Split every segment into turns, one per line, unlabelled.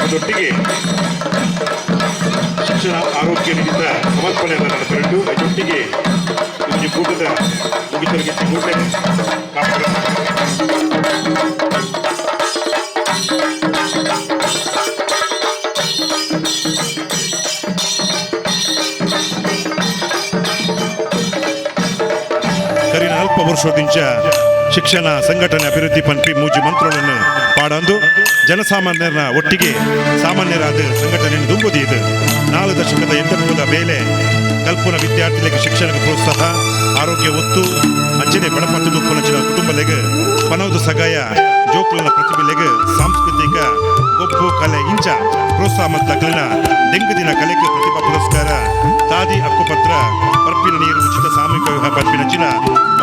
ಅದರೊಟ್ಟಿಗೆ ಶಿಕ್ಷಣ ಆರೋಗ್ಯ ನಿಮಿತ್ತ ಸಮರ್ಪಣೆಯನ್ನು ನಡೆಸಿಕೊಂಡು ಅದರೊಟ್ಟಿಗೆ ಈ ಕೂಟದ ಮುಗಿತರಿಗೆ ಕೂಟೆ ಕರಿನ ಅಲ್ಪ ವರ್ಷದಿಂದ ಶಿಕ್ಷಣ ಸಂಘಟನೆ ಅಭಿವೃದ್ಧಿ ಪಂಪಿ ಮೂಜಿ ಮಂತ್ರಗಳನ್ನು ಪಾಡಂದು ಜನಸಾಮಾನ್ಯರ ಒಟ್ಟಿಗೆ ಸಾಮಾನ್ಯರಾದ ಸಂಘಟನೆಯನ್ನು ತುಂಬುವುದು ಇದು 4 ದಶಕದ ಎಂಟನೂದ ಬೇಲೆ ಕಲ್ಪನ ವಿದ್ಯಾರ್ಥಿಗಳಿಗೆ ಶಿಕ್ಷಣಕ್ಕೆ ಪ್ರೋತ್ಸಾಹ ಆರೋಗ್ಯ ಒತ್ತು ಅಂಚನೆ ಬಡಪತ್ತದು ಉಪ್ಪುನಂಚಿನ ಕುಟುಂಬಲೆಗೆ ಪನವದು ಸಗಾಯ ಜೋಕುಲನ ಪ್ರತಿಭೆಲೆಗೆ ಸಾಂಸ್ಕೃತಿಕ ಗೊಬ್ಬು ಕಲೆ ಇಂಚ ಪ್ರೋತ್ಸಾಹ ಮಕ್ಕಳಿನ ದಿನ ಕಲೆಗೆ ಪ್ರತಿಭಾ ಪುರಸ್ಕಾರ ತಾದಿ ಹಕ್ಕುಪತ್ರ ಪರ್ಪಿನ ನೀರು ಉಚಿತ ಸಾಮೂಹಿಕ ವಿವಾಹ ಪರ್ಪಿನಂಚಿನ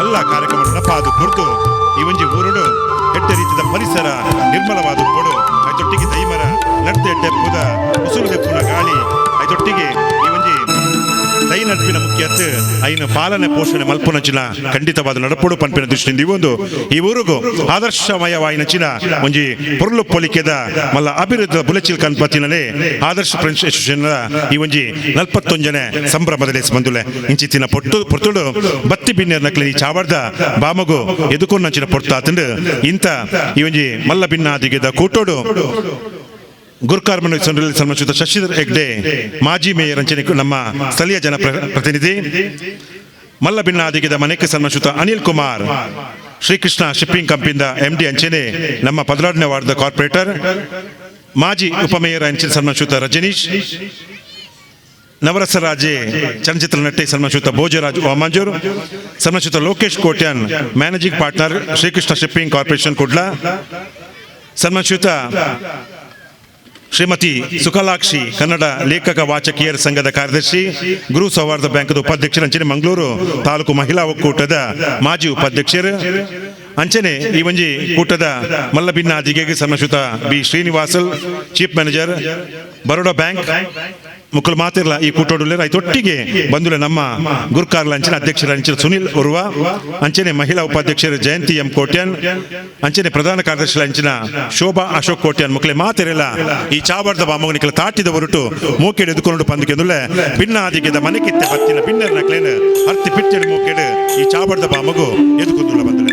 ಎಲ್ಲ ಕಾರ್ಯಕ್ರಮಗಳನ್ನ ಪಾದು ಕುರಿತು ಈ ಒಂಜಿ ಊರುಡು ಎಟ್ಟ ರೀತಿಯ ಪರಿಸರ ನಿರ್ಮಲವಾದ ಕೊಡು ಅದೊಟ್ಟಿಗೆ ದೈಮರ ನಡ್ದೆ ಎಟ್ಟೆಪ್ಪುದ ಉಸುರು ತೆಪ್ಪುನ ಗಾಳಿ ಅದೊಟ್ಟಿಗೆ ಈ ಒಂಜಿ ದೈ ನಡ್ಪಿನ ಮುಖ್ಯತೆ ಐನ ಪಾಲನೆ ಪೋಷಣೆ ಮಲ್ಪುನಂಚಿನ ಖಂಡಿತವಾದ ನಡಪುಡು ಪಂಪಿನ ದೃಷ್ಟಿಯಿಂದ ಈ ಊರಿಗೂ ಆದರ್ಶಮಯವಾಯಿನಂಚಿನ ಒಂಜಿ ಪೊರ್ಲು ಪೊಲಿಕೆದ ಮಲ್ಲ ಅಭಿವೃದ್ಧಿ ಬುಲೆಚಿಲ್ ಕನ್ಪತ್ತಿನಲ್ಲೇ ಆದರ್ಶ ಫ್ರೆಂಡ್ಸ್ ಅಸೋಸಿಯೇಷನ್ ಈ ಒಂಜಿ 41ನೇ ಸಂಭ್ರಮದಲ್ಲಿ ಬಂದುಲೆ ಇಂಚಿತ್ತಿನ ಪೊರ್ತುಡು ಬತ್ತಿ ಬಿನ್ನೇರ್ ನಕ್ಲಿ ಈ ಚಾವರ್ದ ಬಾಮಗು ಎದುಕೊಂಡಂಚಿನ ಪೊರ್ತಾತಂಡು ಇಂತ ಈ ಒಂಜಿ ಮಲ್ಲ ಭಿನ್ನಾದಿಗೆದ ಕೂಟೋಡು ಗುರ್ಕಾರ್ಮನ್ ಸಂಬಂಧಿಸಿದ ಶಶಿಧರ್ ಹೆಗ್ಡೆ ಮಾಜಿ ಮೇಯರ್ ಅಂಚನೆ ನಮ್ಮ ಸ್ಥಳೀಯ ಜನಪ್ರತಿನಿಧಿ ಮಲ್ಲ ಭಿನ್ನಾದಿಗೆದ ಮನೆಗೆ ಸಂಬಂಧಿಸಿದ ಅನಿಲ್ ಕುಮಾರ್ ಶ್ರೀಕೃಷ್ಣ ಶಿಪ್ಪಿಂಗ್ ಕಂಪನಿಯಿಂದ MD ಅಂಚನೆ ನಮ್ಮ 16ನೇ ವಾರ್ಡ್ದ ಕಾರ್ಪೊರೇಟರ್ ಮಾಜಿ ಉಪಮೇಯರ್ ಅಂಚನೆ ಸಂಬಂಧಿಸಿದ ರಜನೀಶ್ ನವರಸರಾಜೆ ಚಲನಚಿತ್ರ ನಟಿ ಸಂಬಂಧಿಸಿದ ಭೋಜರಾಜ್ ವಾಮಾಂಜೂರ್ ಸಂಬಂಧಿಸಿದ Lokesh Kotian managing partner Shrikrishna shipping corporation Kudla ಸಂಬಂಧಿಸಿದ ಶ್ರೀಮತಿ ಸುಕಲಾಕ್ಷಿ ಕನ್ನಡ ಲೇಖಕ ವಾಚಕಿಯರ ಸಂಘದ ಕಾರ್ಯದರ್ಶಿ ಗುರು ಸೌಹಾರ್ದ ಬ್ಯಾಂಕ್ದ ಉಪಾಧ್ಯಕ್ಷರು ಅಂಚನೆ ಮಂಗಳೂರು ತಾಲೂಕು ಮಹಿಳಾ ಒಕ್ಕೂಟದ ಮಾಜಿ ಉಪಾಧ್ಯಕ್ಷರು ಅಂಚನೆ ಈ ಒಂಜಿ ಕೂಟದ ಮಲ್ಲ ಭಿನ್ನಾದಿಗೆಗೆ ಸಂಬಂಧಿಸಿದ ಬಿ ಶ್ರೀನಿವಾಸಲ್ ಚೀಫ್ ಮ್ಯಾನೇಜರ್ ಬರೋಡಾ ಬ್ಯಾಂಕ್ ಮುಕ್ಕಲು ಮಾತಿರಲ್ಲ ಈ ಕೂಟೋಡು ಐತೊಟ್ಟಿಗೆ ಬಂದುಲೆ ನಮ್ಮ ಗುರ್ಕಾರ್ಲ ಅಂಚನೆ ಅಧ್ಯಕ್ಷರ ಅಂಚನೆ ಸುನಿಲ್ ಉರ್ವ ಅಂಚನೆ ಮಹಿಳಾ ಉಪಾಧ್ಯಕ್ಷರು ಜಯಂತಿ ಎಂ ಕೋಟ್ಯಾನ್ ಅಂಚನೆ ಪ್ರಧಾನ ಕಾರ್ಯದರ್ಶಿ ಅಂಚಿನ ಶೋಭಾ ಅಶೋಕ್ ಕೋಟ್ಯಾನ್ ಮುಕ್ಕಲೆ ಮಾತಿರಲ್ಲ ಈ ಚಾವರ್ದ ಬಾಮಗನಿಕಲ ತಾಟಿದ ಹೊರಟು ಮೂಕೆಡು ಎದುಕೊಂಡು ಪಂದುಕೆಂದುಲೆ ಭಿನ್ನಾದಿಗೆದ ಮನೆಕಿತ್ತೆ ಬತ್ತಿನ ಭಿನ್ನರ್ ನಕ್ಲೇನ ಅರ್ತಿ ಪಿಟ್ಟೆಡು ಮೂಕೆಡು ಈ ಚಾವರ್ದ ಬಾಮಗು ಎದುಕೊಂದುಲ್ಲ ಬಂದುಲೆ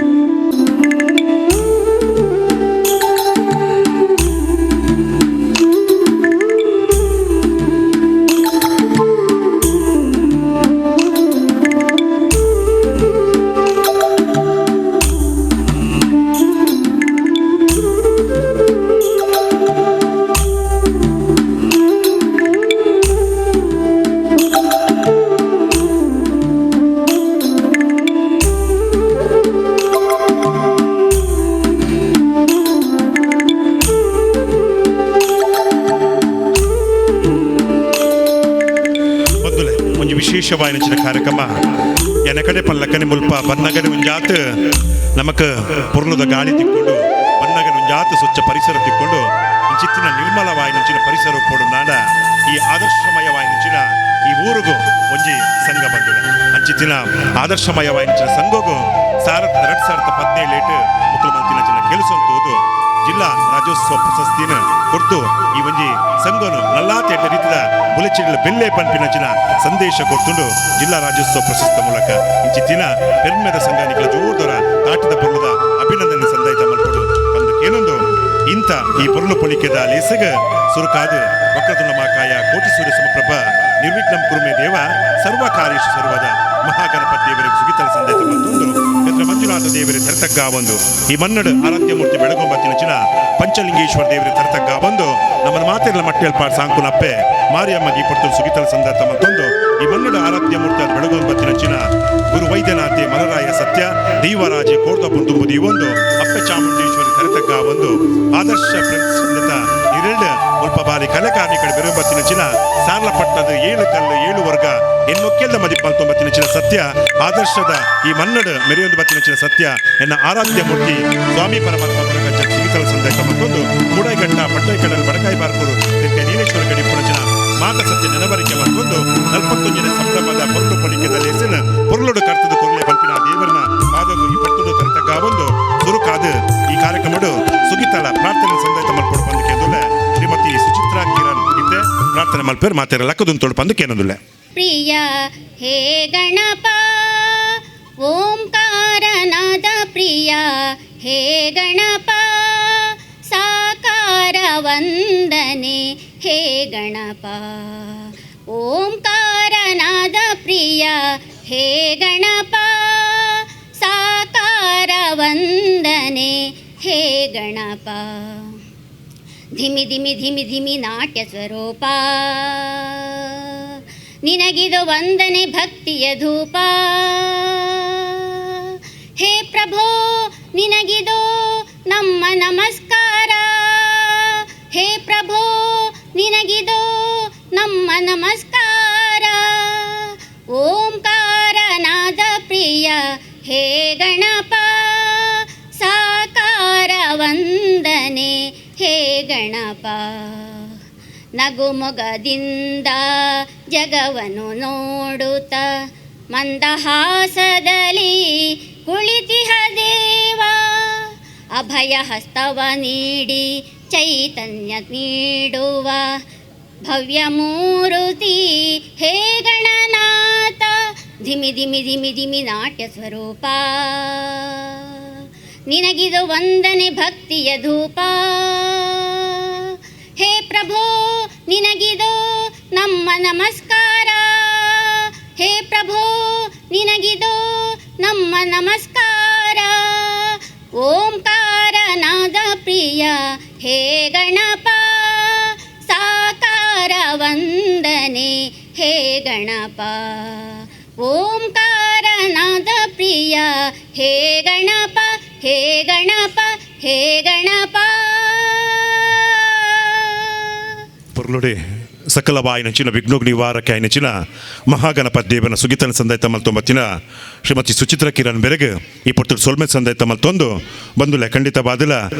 ವಿಶೇಷವಾಯಿನ ಕಾರ್ಯಕ್ರಮ ಎನಕಡೆ ಪಲ್ಲಕ್ಕನೆ ಮುಲ್ಪ ಬನ್ನಗನೆ ಮುಂಜಾತ್ ನಮಕ್ ಪೊರ್ಲುದ ಗಾಳಿ ತಿಕ್ಕೊಂಡು ಬನ್ನಗನೆ ಮುಂಜಾತ್ ಸ್ವಚ್ಛ ಪರಿಸರ ತಿಕ್ಕೊಂಡು ಇಂಚಿತ್ತಿನ ನಿರ್ಮಲವಾಯಿನ ಪರಿಸರ ಕೊಡು ನಾಡ ಈ ಆದರ್ಶಮಯವಾಯಿನ ಈ ಊರಿಗೂ ಒಂಜಿ ಸಂಘ ಬಂದಿದೆ ಅಂಚಿತ್ತಿನ ಆದರ್ಶಮಯವಾಯಿನ ಸಂಘಗೂ 2017 ಮುಕ್ಕಲು ಮಂತಿನ ಕೆಲಸಂತೋದು ಜಿಲ್ಲಾ ರಾಜ್ಯೋತ್ಸವ ಪ್ರಶಸ್ತಿನ ಕೊಟ್ಟು ಈ ಒಂಜಿ ಸಂಘನು ನಲ್ಲಾತೆ ರೀತಿಯ ಬುಲೆಚಿಡ್ಲ ಬೆಲ್ಲೆ ಪಂಪಿನಂಚಿನ ಸಂದೇಶ ಕೊಟ್ಟು ಜಿಲ್ಲಾ ರಾಜ್ಯೋತ್ಸವ ಪ್ರಶಸ್ತಿ ಮೂಲಕ ಇಂಚಿತ್ತಿನ ಪೆರ್ಮೆದ ಸಂಘನಿಗಳ ಜೋರ್ದರ ತಾಟದ ಪೊರ್ಲದ ಅಭಿನಂದನೆ ಸಂದಾಯಿತ ಮಲ್ಪಡು ಒಂದು ಏನೊಂದು ಇಂಥ ಈ ಪೊರ್ಲು ಪೊಲಿಕೆದ ಲೇಸಗ ಸುರುಕಾದ ವಕ್ರತುಂಡ ಮಾಕಾಯ ಕೋಟಿ ಸೂರ್ಯ ಸಮಪ್ರಭ ನಿರ್ವಿಘ್ನಂ ಕುರುಮೆ ದೇವ ಸರ್ವಕಾರ್ಯೇಷು ಸರ್ವದ ಮಹಾಗಣಪತಿ ದೇವರಿಗೆ ಸುಗಿತಲ ಸಂದೇಶ ಮತ್ತೊಂದು ಎದ್ರ ಮಂಜುನಾಥ ದೇವರಿಗೆ ತರತಗ್ಗ ಒಂದು ಈ ಮನ್ನಡು ಆರಾಧ್ಯ ಮೂರ್ತಿ ಬೆಳಗೊಂಬತ್ತಿನ ಪಂಚಲಿಂಗೇಶ್ವರ ದೇವರಿಗೆ ತರತಗ್ಗ ಒಂದು ನಮ್ಮನ್ನು ಮಾತೆಲ್ಲ ಮಟ್ಟೆಲ್ಪಾಡು ಸಾಂಕುನಪ್ಪೆ ಮಾರಿಯಮ್ಮಗೆ ಪಡ್ತು ಸುಗಿತಲ ಸಂದರ್ಥ ಮತ್ತೊಂದು ಈ ಮನ್ನಡು ಆರಾಧ್ಯ ಮೂರ್ತಿ ಬೆಳಗೊಂಬತ್ತಿನ ಗುರು ವೈದ್ಯನಾಥೆ ಮಲರಾಯ ಸತ್ಯ ದೀವರಾಜೆ ಕೋರ್ದಪ್ಪು ತುಂಬುದು ಈ ಒಂದು ಅಪ್ಪೆ ಚಾಮುಂಡೇಶ್ವರಿ ತರತಗ್ಗ ಒಂದು ಆದರ್ಶ ಫ್ರೆಂಡ್ಸ್ ಇರೆಂಡು ಮುಲ್ಪ ಬಾರಿ ಕಲೆ ಕಾರ್ಮಿಕರು ಬೆರಬತ್ತಿನ ಸಾರ್ಲಪಟ್ಟದ 7 ಕಲ್ಲು 7 ವರ್ಗ ಹೆಣ್ಮೊಕ್ಕೆಲ್ದ ಮದಿಪ್ಪಲ್ತೊಂಬತ್ತಿನ ಸತ್ಯ ಆದರ್ಶದ ಈ ಮನ್ನಡು ಮೆರೆಯೊಂದು ಬತ್ತಿನ ಸತ್ಯ ಎನ್ನ ಆರಾಧ್ಯ ಮೂರ್ತಿ ಸ್ವಾಮಿ ಪರಮಾತ್ಮ ಬರಗಚ್ಚ ಸುಗಿತಲ ಸಂದೇಶ ಮತ್ತೊಂದು ಕೂಡೈಗಟ್ಟ ಪಟ್ಟೈಕಡಲ್ ಬಡಕಾಯಿ ಬಾರ್ಕೂರು ನೀಲೇಶ್ವರ ಗಡಿ ಪುಣಚನ ಮಾತ ಸತ್ಯ ನೆನವರಿಕೆ ಮತ್ತೊಂದು 41ನೇ ಸಂಭ್ರಮದ ಪೊರ್ಲು ಪೊಲಿಕೆದಲ್ಲಿ ಹೆಸರಿನ ಪೊರ್ಲುಡು ಕರ್ತದ ಕೊರ್ಲೆ ಪಂಪಿನ ದೇವರನ್ನ ಪಾದವು ಈ ಪಟ್ಟುಡು ತರತಗ್ಗ ಒಂದು ಸುರುಕಾದ ಈ ಕಾರ್ಯಕ್ರಮಡು ಸುಗಿತಲ ಪ್ರಾರ್ಥನೆ ಸಂದೇಶ ಮಲ್ಪಡು ಬಂದಕ್ಕೆ ಶ್ರೀಮತಿ ಸುಚಿತ್ ಮಲ್ಪೇರು ಮಾತಾರಲ್ಲ ಕದೊಂದು ತೊಳ್ಪಂದು ಕೇನೊಂದುಲ್ಲೆ.
ಪ್ರಿಯ ಹೇ ಗಣಪ ಓಂಕಾರನಾದ ಪ್ರಿಯ ಹೇ ಗಣಪ ಸಾಕಾರ ವಂದನೆ ಹೇ ಗಣಪ ಓಂಕಾರನಾದ ಪ್ರಿಯ ಹೇ ಗಣಪ ಸಾಕಾರ ವಂದನೆ ಹೇ ಗಣಪ ಧಿಮಿ ಧಿಮಿ ಧಿಮಿ ಧಿಮಿ ನಾಟ್ಯ ಸ್ವರೂಪ ನಿನಗಿದು ವಂದನೆ ಭಕ್ತಿಯ ಧೂಪ ಹೇ ಪ್ರಭೋ ನಿನಗಿದು ನಮ್ಮ ನಮಸ್ಕಾರ ಹೇ ಪ್ರಭೋ ನಿನಗಿದು ನಮ್ಮ ನಮಸ್ಕಾರ ಓಂಕಾರನಾದ ಪ್ರಿಯ ಹೇ ಗಣಪ ಸಾಕಾರ ವಂದನೆ ಹೇ ಗಣಪ ನಗುಮೊಗದಿಂದ ಜಗವನ್ನು ನೋಡುತ್ತ ಮಂದಹಾಸದಲ್ಲಿ ಕುಳಿತಿಹ ದೇವ ಅಭಯ ಹಸ್ತವ ನೀಡಿ ಚೈತನ್ಯ ನೀಡುವ ಭವ್ಯ ಮೂರುತಿ ಹೇ ಗಣನಾಥ ಧಿಮಿ ಧಿಮಿ ಧಿಮಿ ಧಿಮಿ ನಾಟ್ಯ ಸ್ವರೂಪ ನಿನಗಿದು ವಂದನೆ ಭಕ್ತಿಯ ಧೂಪ ಹೇ ಪ್ರಭೋ ನಿನಗಿದು ನಮ್ಮ ನಮಸ್ಕಾರ ಹೇ ಪ್ರಭೋ ನಿನಗಿದು ನಮ್ಮ ನಮಸ್ಕಾರ ಓಂಕಾರನಾದ ಪ್ರಿಯ ಹೇ ಗಣಪ ಸಾಕಾರ ವಂದನೆ ಹೇ ಗಣಪ ಓಂಕಾರನಾದ ಪ್ರಿಯ ಹೇ ಗಣಪ ಹೇ ಗಣಪ ಹೇ ಗಣಪ
ಪೊರ್ಲುಡೆ ಸಕಲವಾಯಿ ನಂಚಿನ ವಿಘ್ನೋಗ್ ನಿವಾರಕ್ಕೆ ಆಯ್ನಚಿನ ಮಹಾಗಣಪತಿ ದೇವನ ಸುಗಿತನ ಸಂದಾಯ್ತ ಮಲ್ತೊಂಬತ್ತಿನ ಶ್ರೀಮತಿ ಸುಚಿತ್ರ ಕಿರಣ್ ಬೆರಗ್ ಈ ಪೊರ್ತುಡು ಸೊಲ್ಮೆ ಸಂದಾಯ್ತ ಮಲ್ತೊಂದು ಬಂದುಲೆ ಖಂಡಿತ ಬಾದಿಲ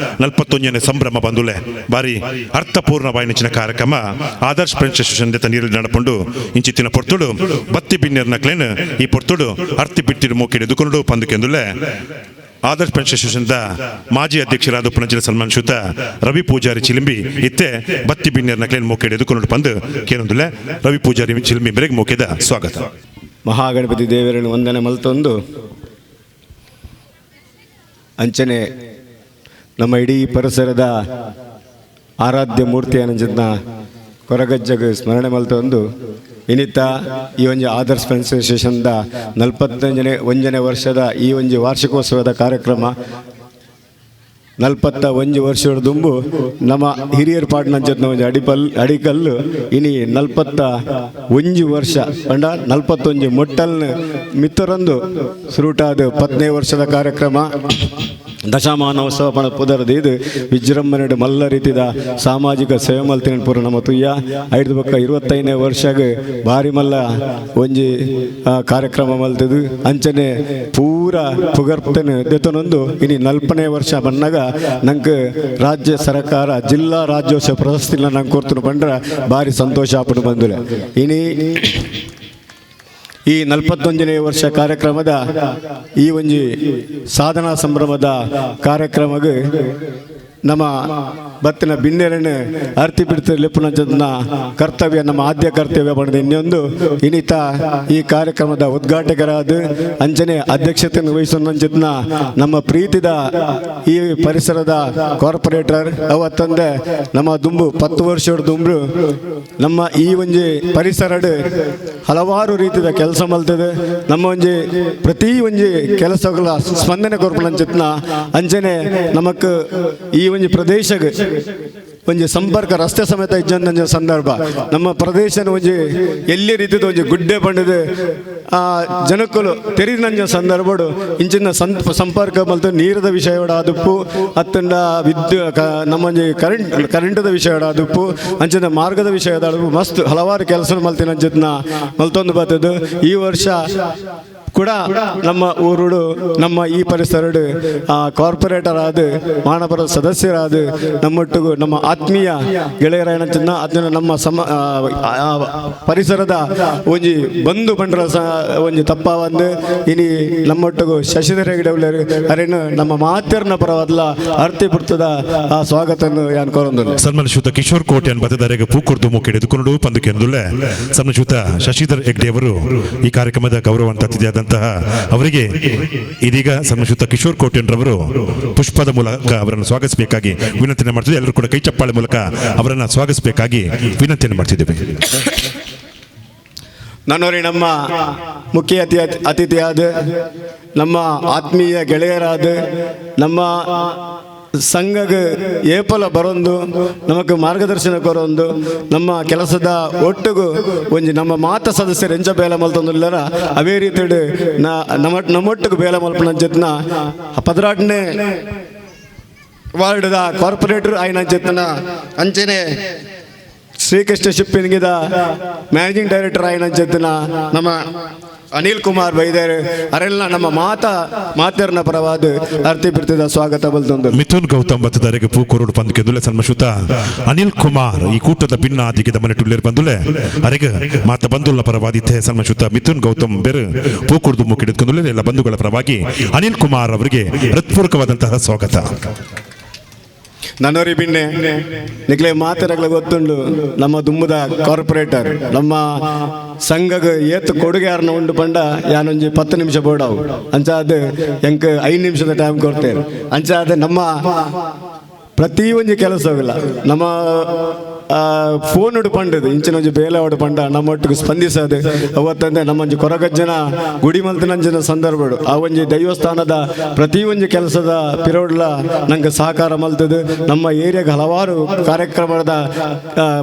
41ನೇ ಸಂಭ್ರಮ ಬಂದುಲೆ ಬಾರಿ ಅರ್ಥಪೂರ್ಣವಾಯಿ ನಂಚಿನ ಕಾರ್ಯಕ್ರಮ ಆದರ್ಶ್ ಫ್ರೆಂಡ್ಸ್ ಅಸೋಸಿಯೇಷನ್ ದೆತ ನೀರಲ್ಲಿ ನಡಪುಂಡು ಇಂಚಿತ್ತಿನ ಪೊರ್ತುಡು ಬತ್ತಿ ಬಿನ್ನೆರ್ನ ಕ್ಲೇನ್ ಈ ಪೊರ್ತುಡು ಅರ್ತಿ ಬಿಟ್ಟಿರು ಮೂಕಿಡು ಎದುಕೊಂಡು ಪಂದುಕೆಂದುಲೆ ಆದರ್ಶ್ ಫ್ರೆಂಡ್ಸ್ ಅಸೋಸಿಯೇಷನ್ದ ಮಾಜಿ ಅಧ್ಯಕ್ಷರಾದ ಉಪನಂಚಿನ ಸನ್ಮಾನಿಸುತ್ತ ರವಿ ಪೂಜಾರಿ ಚಿಲಿಂಬಿ ಇತ್ತೆ ಬತ್ತಿ ಬಿನ್ನೆರ್ನ ಕ್ಲೇನ್ ಮೂಕೆಡ್ ಎದುಕೊಂಡು ಪಂದು ಕೇನೊಂದುಲೆ ರವಿ ಪೂಜಾರಿ ಚಿಲಿಂಬಿ ಬೆರೆಗೆ ಮೂಕೆದ ಸ್ವಾಗತ.
ಮಹಾಗಣಪತಿ ದೇವರನ್ನು ವಂದನೆ ಮಲ್ತೊಂದು ಅಂಚನೆ ನಮ್ಮ ಇಡೀ ಪರಿಸರದ ಆರಾಧ್ಯ ಮೂರ್ತಿ ಅನಂಜನ ಕೊರಗಜ್ಜಗ ಸ್ಮರಣೆ ಮಲ್ತೊಂದು ಇನ್ನಿತ್ತ ಈ ಒಂದು ಆದರ್ಶ್ ಫ್ರೆಂಡ್ಸ್ ಅಸೋಸಿಯೇಷನ್ದ 41ನೇ ವರ್ಷದ ಈ ಒಂದು ವಾರ್ಷಿಕೋತ್ಸವದ ಕಾರ್ಯಕ್ರಮ 41 ವರ್ಷದ ದುಂಬು ನಮ್ಮ ಹಿರಿಯರ ಪಾಟ್ನಂಚತ್ನ ಒಂದು ಅಡಿಕಲ್ಲು ಇನಿ 41 ವರ್ಷ ಪಂಡ 41 ಮೊಟ್ಟಲ್ನ ಮಿತ್ತರೊಂದು ಸುರುಟಾದ 10ನೇ ವರ್ಷದ ಕಾರ್ಯಕ್ರಮ ದಶಮಾನೋತ್ಸವ ಪಣ ಪುದರದು ಇದು ವಿಜೃಂಭಣೆ ಮಲ್ಲ ರೀತಿದ ಸಾಮಾಜಿಕ ಸೇವೆ ಮಲ್ತಿನ ಪೂರ ನಮ್ಮ ತುಯ್ಯ 25ನೇ ವರ್ಷಗೆ ಭಾರಿ ಮಲ್ಲ ಒಂಜಿ ಕಾರ್ಯಕ್ರಮ ಮಲ್ತದು ಅಂಚನೆ ಪೂರ ಪುಗರ್ತನ ದೆತನೊಂದು ಇನಿ 40ನೇ ವರ್ಷ ಬನ್ನಾಗ ನಂಗೆ ರಾಜ್ಯ ಸರ್ಕಾರ ಜಿಲ್ಲಾ ರಾಜ್ಯೋತ್ಸವ ಪ್ರಶಸ್ತಿನ ನಂಗೆ ಕೊಡ್ತು ಬಂದ್ರೆ ಭಾರಿ ಸಂತೋಷ ಆಪಡು ಬಂದಿಲ್ಲ ಇನಿ ಈ 41ನೇ ವರ್ಷ ಕಾರ್ಯಕ್ರಮದ ಈ ಒಂದು ಸಾಧನಾ ಸಂಭ್ರಮದ ಕಾರ್ಯಕ್ರಮಕ್ಕೆ ನಮ್ಮ ಬತ್ತಿನ ಬಿನ್ನೆರನ್ನು ಅರ್ತಿ ಬಿಡ್ತಾರೆ ಲೆಪ್ಪುನ ಕರ್ತವ್ಯ ನಮ್ಮ ಆದ್ಯ ಕರ್ತವ್ಯ ಪಡೆದ ಇನ್ನೊಂದು ಇನ್ನಿತ ಈ ಕಾರ್ಯಕ್ರಮದ ಉದ್ಘಾಟಕರಾದ ಅಂಚನೆ ಅಧ್ಯಕ್ಷತೆಯನ್ನು ವಹಿಸುವಂಚಿನ ನಮ್ಮ ಪ್ರೀತಿದ ಈ ಪರಿಸರದ ಕಾರ್ಪೊರೇಟರ್ ಅವತ್ತಂದೆ ನಮ್ಮ ದುಂಬು 10 ವರ್ಷದ ದುಂಬು ನಮ್ಮ ಈ ಒಂದು ಪರಿಸರಡ್ ಹಲವಾರು ರೀತಿಯ ಕೆಲಸ ಮಲ್ತದೆ ನಮ್ಮ ಒಂದು ಪ್ರತಿ ಒಂದು ಕೆಲಸಗಳ ಸ್ಪಂದನೆ ಕೊರ್ಪಣಂಚಿನ ಅಂಚನೆ ನಮಕ್ ಈ ಒಂದು ಪ್ರದೇಶಕ್ಕೆ ಒಂದು ಸಂಪರ್ಕ ರಸ್ತೆ ಸಮೇತ ಇದ್ದಂಥ ಸಂದರ್ಭ ನಮ್ಮ ಪ್ರದೇಶನ ಒಂದು ಎಲ್ಲಿ ರೀತಿದ ಒಂದು ಗುಡ್ಡೆ ಬಂಡದ ಜನಕ್ಕಲು ತೆರಿದ ಸಂದರ್ಭಡು ಇಂಚಿನ ಸಂಪರ್ಕ ಮತ್ತು ನೀರದ ವಿಷಯವಾದಪ್ಪು ಅತ್ತಂಡ ನಮ್ಮ ಕರೆಂಟದ ವಿಷಯವಾದಪ್ಪು ಅಂಚಿನ ಮಾರ್ಗದ ವಿಷಯದ ಮಸ್ತ್ ಹಲವಾರು ಕೆಲಸ ಮಲ್ತಿನ ಮಲ್ತೊಂದು ಬರ್ತದ್ದು ಈ ವರ್ಷ ಕೂಡ ನಮ್ಮ ಊರುಡು ನಮ್ಮ ಈ ಪರಿಸರಡು ಕಾರ್ಪೊರೇಟರ್ ಆದ ಮಾನವರ ಸದಸ್ಯರಾದ ನಮ್ಮೊಟ್ಟಿಗೂ ನಮ್ಮ ಆತ್ಮೀಯ ಗೆಳೆಯರಾಯಣಚಿನ್ನ ಅದನ್ನ ನಮ್ಮ ಪರಿಸರದ ಒಂಜಿ ಬಂಧು ಬಂಡ್ರ ಒಂಜಿ ತಪ್ಪ ಒಂದು ಇನಿ ನಮ್ಮೊಟ್ಟಿಗೂ ಶಶಿಧರ ಗಿಡವುಳ್ಳರು ಅರೇನು ನಮ್ಮ ಮಾತೆರ್ನ ಪರವಾದಲ ಅರ್ತಿ ಬಿಡ್ತದ ಆ ಸ್ವಾಗತವನ್ನು ಯಾನ್ ಕೋರೊಂದುಲ್ಲೆ
ಸನ್ಮಾನಶ್ಯೂತ ಕಿಶೋರ್ ಕೋಟೆ ಬತ್ತದಾರೆಗೆ ಪೂಕುರ್ದು ಮುಖ ಹಿಡಿದುಕೊಂಡು ಪಂದುಕೆಂದುಲ್ಲೆ ಸನ್ಮಾನಶ್ಯೂತ ಶಶಿಧರ್ ಹೆಗ್ಡೆ ಅವರು ಈ ಕಾರ್ಯಕ್ರಮದ ಗೌರವ ಅತಿಥಿಯಾದಂತಹ ಅವರಿಗೆ ಇದೀಗ ಸನ್ಮಾನಶ್ಯೂತ ಕಿಶೋರ್ ಕೋಟೆನ್ರವರು ಪುಷ್ಪದ ಮೂಲಕ ಅವರನ್ನು ಸ್ವಾಗತಿಸಬೇಕಾಗಿ ವಿನಂತಿಯನ್ನು ಮಾಡ್ತಿದ್ದೆ. ಎಲ್ಲರೂ ಕೂಡ ಕೈ ಚಪ್ಪಾಳೆ ಮೂಲಕ ಅವರನ್ನು ಸ್ವಾಗತಿಸಬೇಕಾಗಿ ವಿನಂತಿಯನ್ನು ಮಾಡ್ತಿದ್ದೇವೆ.
ನಾನೋರಿ ನಮ್ಮ ಮುಖ್ಯ ಅತಿಥಿಯಾದ ನಮ್ಮ ಆತ್ಮೀಯ ಗೆಳೆಯರಾದ ನಮ್ಮ ಸಂಘಗೆ ಏಪಲ ಬರೊಂದು ನಮಗೆ ಮಾರ್ಗದರ್ಶನ ಕೊರೊಂದು ನಮ್ಮ ಕೆಲಸದ ಒಟ್ಟಿಗೂ ಒಂಜಿ ನಮ್ಮ ಮಾತ ಸದಸ್ಯರು ಎಂಚ ಬೇಲ ಮಲ್ತೊಂದುಲ್ಲರ ಅವೇ ರೀತಿ ನಮ್ಮೊಟ್ಟಿಗೆ ಬೇಲ ಮಲ್ಪನ ಜತ್ನ 18ನೇ ವಾರ್ಡ್ದ ಕಾರ್ಪೊರೇಟರ್ ಆಯ್ನ ಜತ್ನ ಅಂಚನೆ ಶ್ರೀಕೃಷ್ಣ ಶಿಪ್ಪಿಂಗಿದ ಮ್ಯಾನೇಜಿಂಗ್ ಡೈರೆಕ್ಟರ್ ಆಯ್ನ ಜತ್ನ ನಮ್ಮ ಅನಿಲ್ ಕುಮಾರ್ ಬೈದೇರ್ ಅರೆಲ್ಲ ನಮ್ಮ ಮಾತೆರ್ನ ಪರವಾದ ಅರ್ತಿ ಬಿಡ್ತಿದ್ದ ಸ್ವಾಗತ ಬಲ್ತೊಂದು
ಮಿಥುನ್ ಗೌತಮ್ ಬತ್ತದಾರೆಗೆ ಪೂಕೂರುಡು ಪಂದುಕೆಂದುಲೆ ಸನ್ಮಾನಶ್ಯೂತ ಅನಿಲ್ ಕುಮಾರ್ ಈ ಕೂಟದ ಭಿನ್ನಾದಿಗೆದ ಮನೆಟುಳ್ಳೇರು ಬಂದುಲೆ ಅರೆಗೆ ಮಾತ ಬಂಧುಗಳ ಪರವಾದಿತ್ತೆ ಸನ್ಮಾನಶ್ಯೂತ ಮಿಥುನ್ ಗೌತಮ್ ಬೇರೆ ಪೂಕೂರ್ದು ಮುಕ್ಕಿಡಿದುಕೊಂಡುಲೆ ಎಲ್ಲ ಬಂಧುಗಳ ಪರವಾಗಿ ಅನಿಲ್ ಕುಮಾರ್ ಅವರಿಗೆ ಹೃತ್ಪೂರ್ವಕವಾದಂತಹ ಸ್ವಾಗತ.
ನನ್ನೋರಿ ಬಿನ್ನೆ ನಿಕ್ಲೆ ಮಾತೆರಗಳ ಗೊತ್ತುಂಡು ನಮ್ಮ ದುಮ್ಮದ ಕಾರ್ಪೊರೇಟರ್ ನಮ್ಮ ಸಂಘಗೆ ಏತ್ ಕೊಡುಗೆ ಯಾರನ್ನ ಉಂಡು ಪಂಡ ಯಾನೊಂಜಿ 10 ನಿಮಿಷ ಬೋಡವು ಅಂಚಾದ ಎಂಕ್ 5 ನಿಮಿಷದ ಟೈಮ್ ಕೊಡ್ತೇವೆ ಅಂಚಾದ ನಮ್ಮ ಪ್ರತಿ ಒಂಜಿ ಕೆಲಸ ಹೋಗಿಲ್ಲ ನಮ್ಮ ಫೋನ್ ಉಡು ಪಂಡದು ಇಂಚಿನೊಂಜಿ ಬೇಲೆ ಹೊಡು ಪಂಡ ನಮ್ಮೊಟ್ಟಿಗೆ ಸ್ಪಂದಿಸದು ಅವತ್ತಂದೆ ನಮ್ಮೊಂಜಿ ಕೊರಗಜ್ಜನ ಗುಡಿ ಮಲ್ತನಂಜಿನ ಸಂದರ್ಭಗಳು ಆ ಒಂಜಿ ದೈವಸ್ಥಾನದ ಪ್ರತಿ ಒಂಜಿ ಕೆಲಸದ ಪಿರೋಡ್ಲ ನಂಗೆ ಸಹಕಾರ ಮಲ್ತದು ನಮ್ಮ ಏರಿಯಾಗ ಹಲವಾರು ಕಾರ್ಯಕ್ರಮದ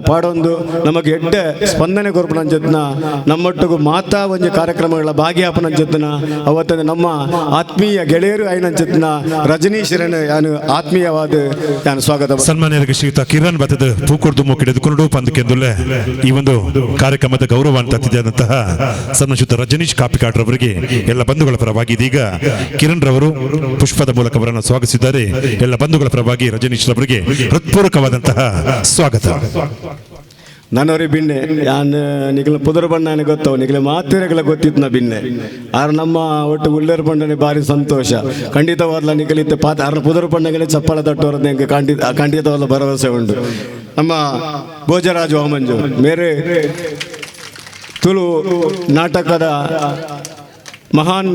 ಪಾಡೊಂದು ನಮಗೆ ಎಡ್ಡೆ ಸ್ಪಂದನೆ ಕೊರ್ಪನಂಜತ್ನ ನಮ್ಮೊಟ್ಟಿಗೂ ಮಾತಾ ಒಂಜಿ ಕಾರ್ಯಕ್ರಮಗಳ ಭಾಗಿಯಾಪನಂಜತ್ನ ಅವತ್ತಂದೆ ನಮ್ಮ ಆತ್ಮೀಯ ಗೆಳೆಯರು ಐನಂಜತ್ನ ರಜನೀಶ್ವರನ ಯಾನು ಆತ್ಮೀಯವಾದ ಯಾನು ಸ್ವಾಗತ.
ಸನ್ಮಾನ್ಯರಿಗೆ ಶ್ರೀಯುತ ಕಿರಣ್ ಬತ್ತದ ಪೂಕೂರ್ದು ಹಿಡಿದುಕೊಂಡು ಪಂದುಕೆಂದುಲ್ಲೆ ಈ ಒಂದು ಕಾರ್ಯಕ್ರಮದ ಗೌರವ ಅತಿಥಿಯಾದಂತಹ ಸನ್ಮಾನಶ್ಯೂತ ರಜನೀಶ್ ಕಾಪಿಕಾಡ್ ರವರಿಗೆ ಎಲ್ಲ ಬಂಧುಗಳ ಪರವಾಗಿ ಇದೀಗ ಕಿರಣ್ ರವರು ಪುಷ್ಪದ ಮೂಲಕ ಅವರನ್ನು ಸ್ವಾಗತಿಸಿದ್ದಾರೆ. ಎಲ್ಲ ಬಂಧುಗಳ ಪರವಾಗಿ ರಜನೀಶ್ ರವರಿಗೆ ಹೃತ್ಪೂರ್ವಕವಾದಂತಹ ಸ್ವಾಗತ.
ನನ್ನವರಿ ಬಿನ್ನೆ ಯಾನ್ ನಿಗಲ ಪುದರ್ ಬಣ್ಣ ಗೊತ್ತವು ನಿಗಲ ಮಾತೆರೆಗಳ ಗೊತ್ತಿತ್ತು ನಾ ಬಿನ್ನೆ ಆರು ನಮ್ಮ ಒಟ್ಟು ಉಳ್ಳೇರು ಬಂಡನೆ ಭಾರಿ ಸಂತೋಷ ಖಂಡಿತವಾದ್ಲ ನಿಗಲಿತ್ತೆ ಪಾತ ಆರು ಪುದರ್ ಬಣ್ಣಗಳೇ ಚಪ್ಪಳ ತಟ್ಟೋರದ ಹೆಂಗೆ ಖಂಡಿತವಾದ ಭರವಸೆ ಉಂಟು. ನಮ್ಮ ಭೋಜರಾಜು ವಾಮಂಜು ಮೇರೆ ತುಳು ನಾಟಕದ ಮಹಾನ್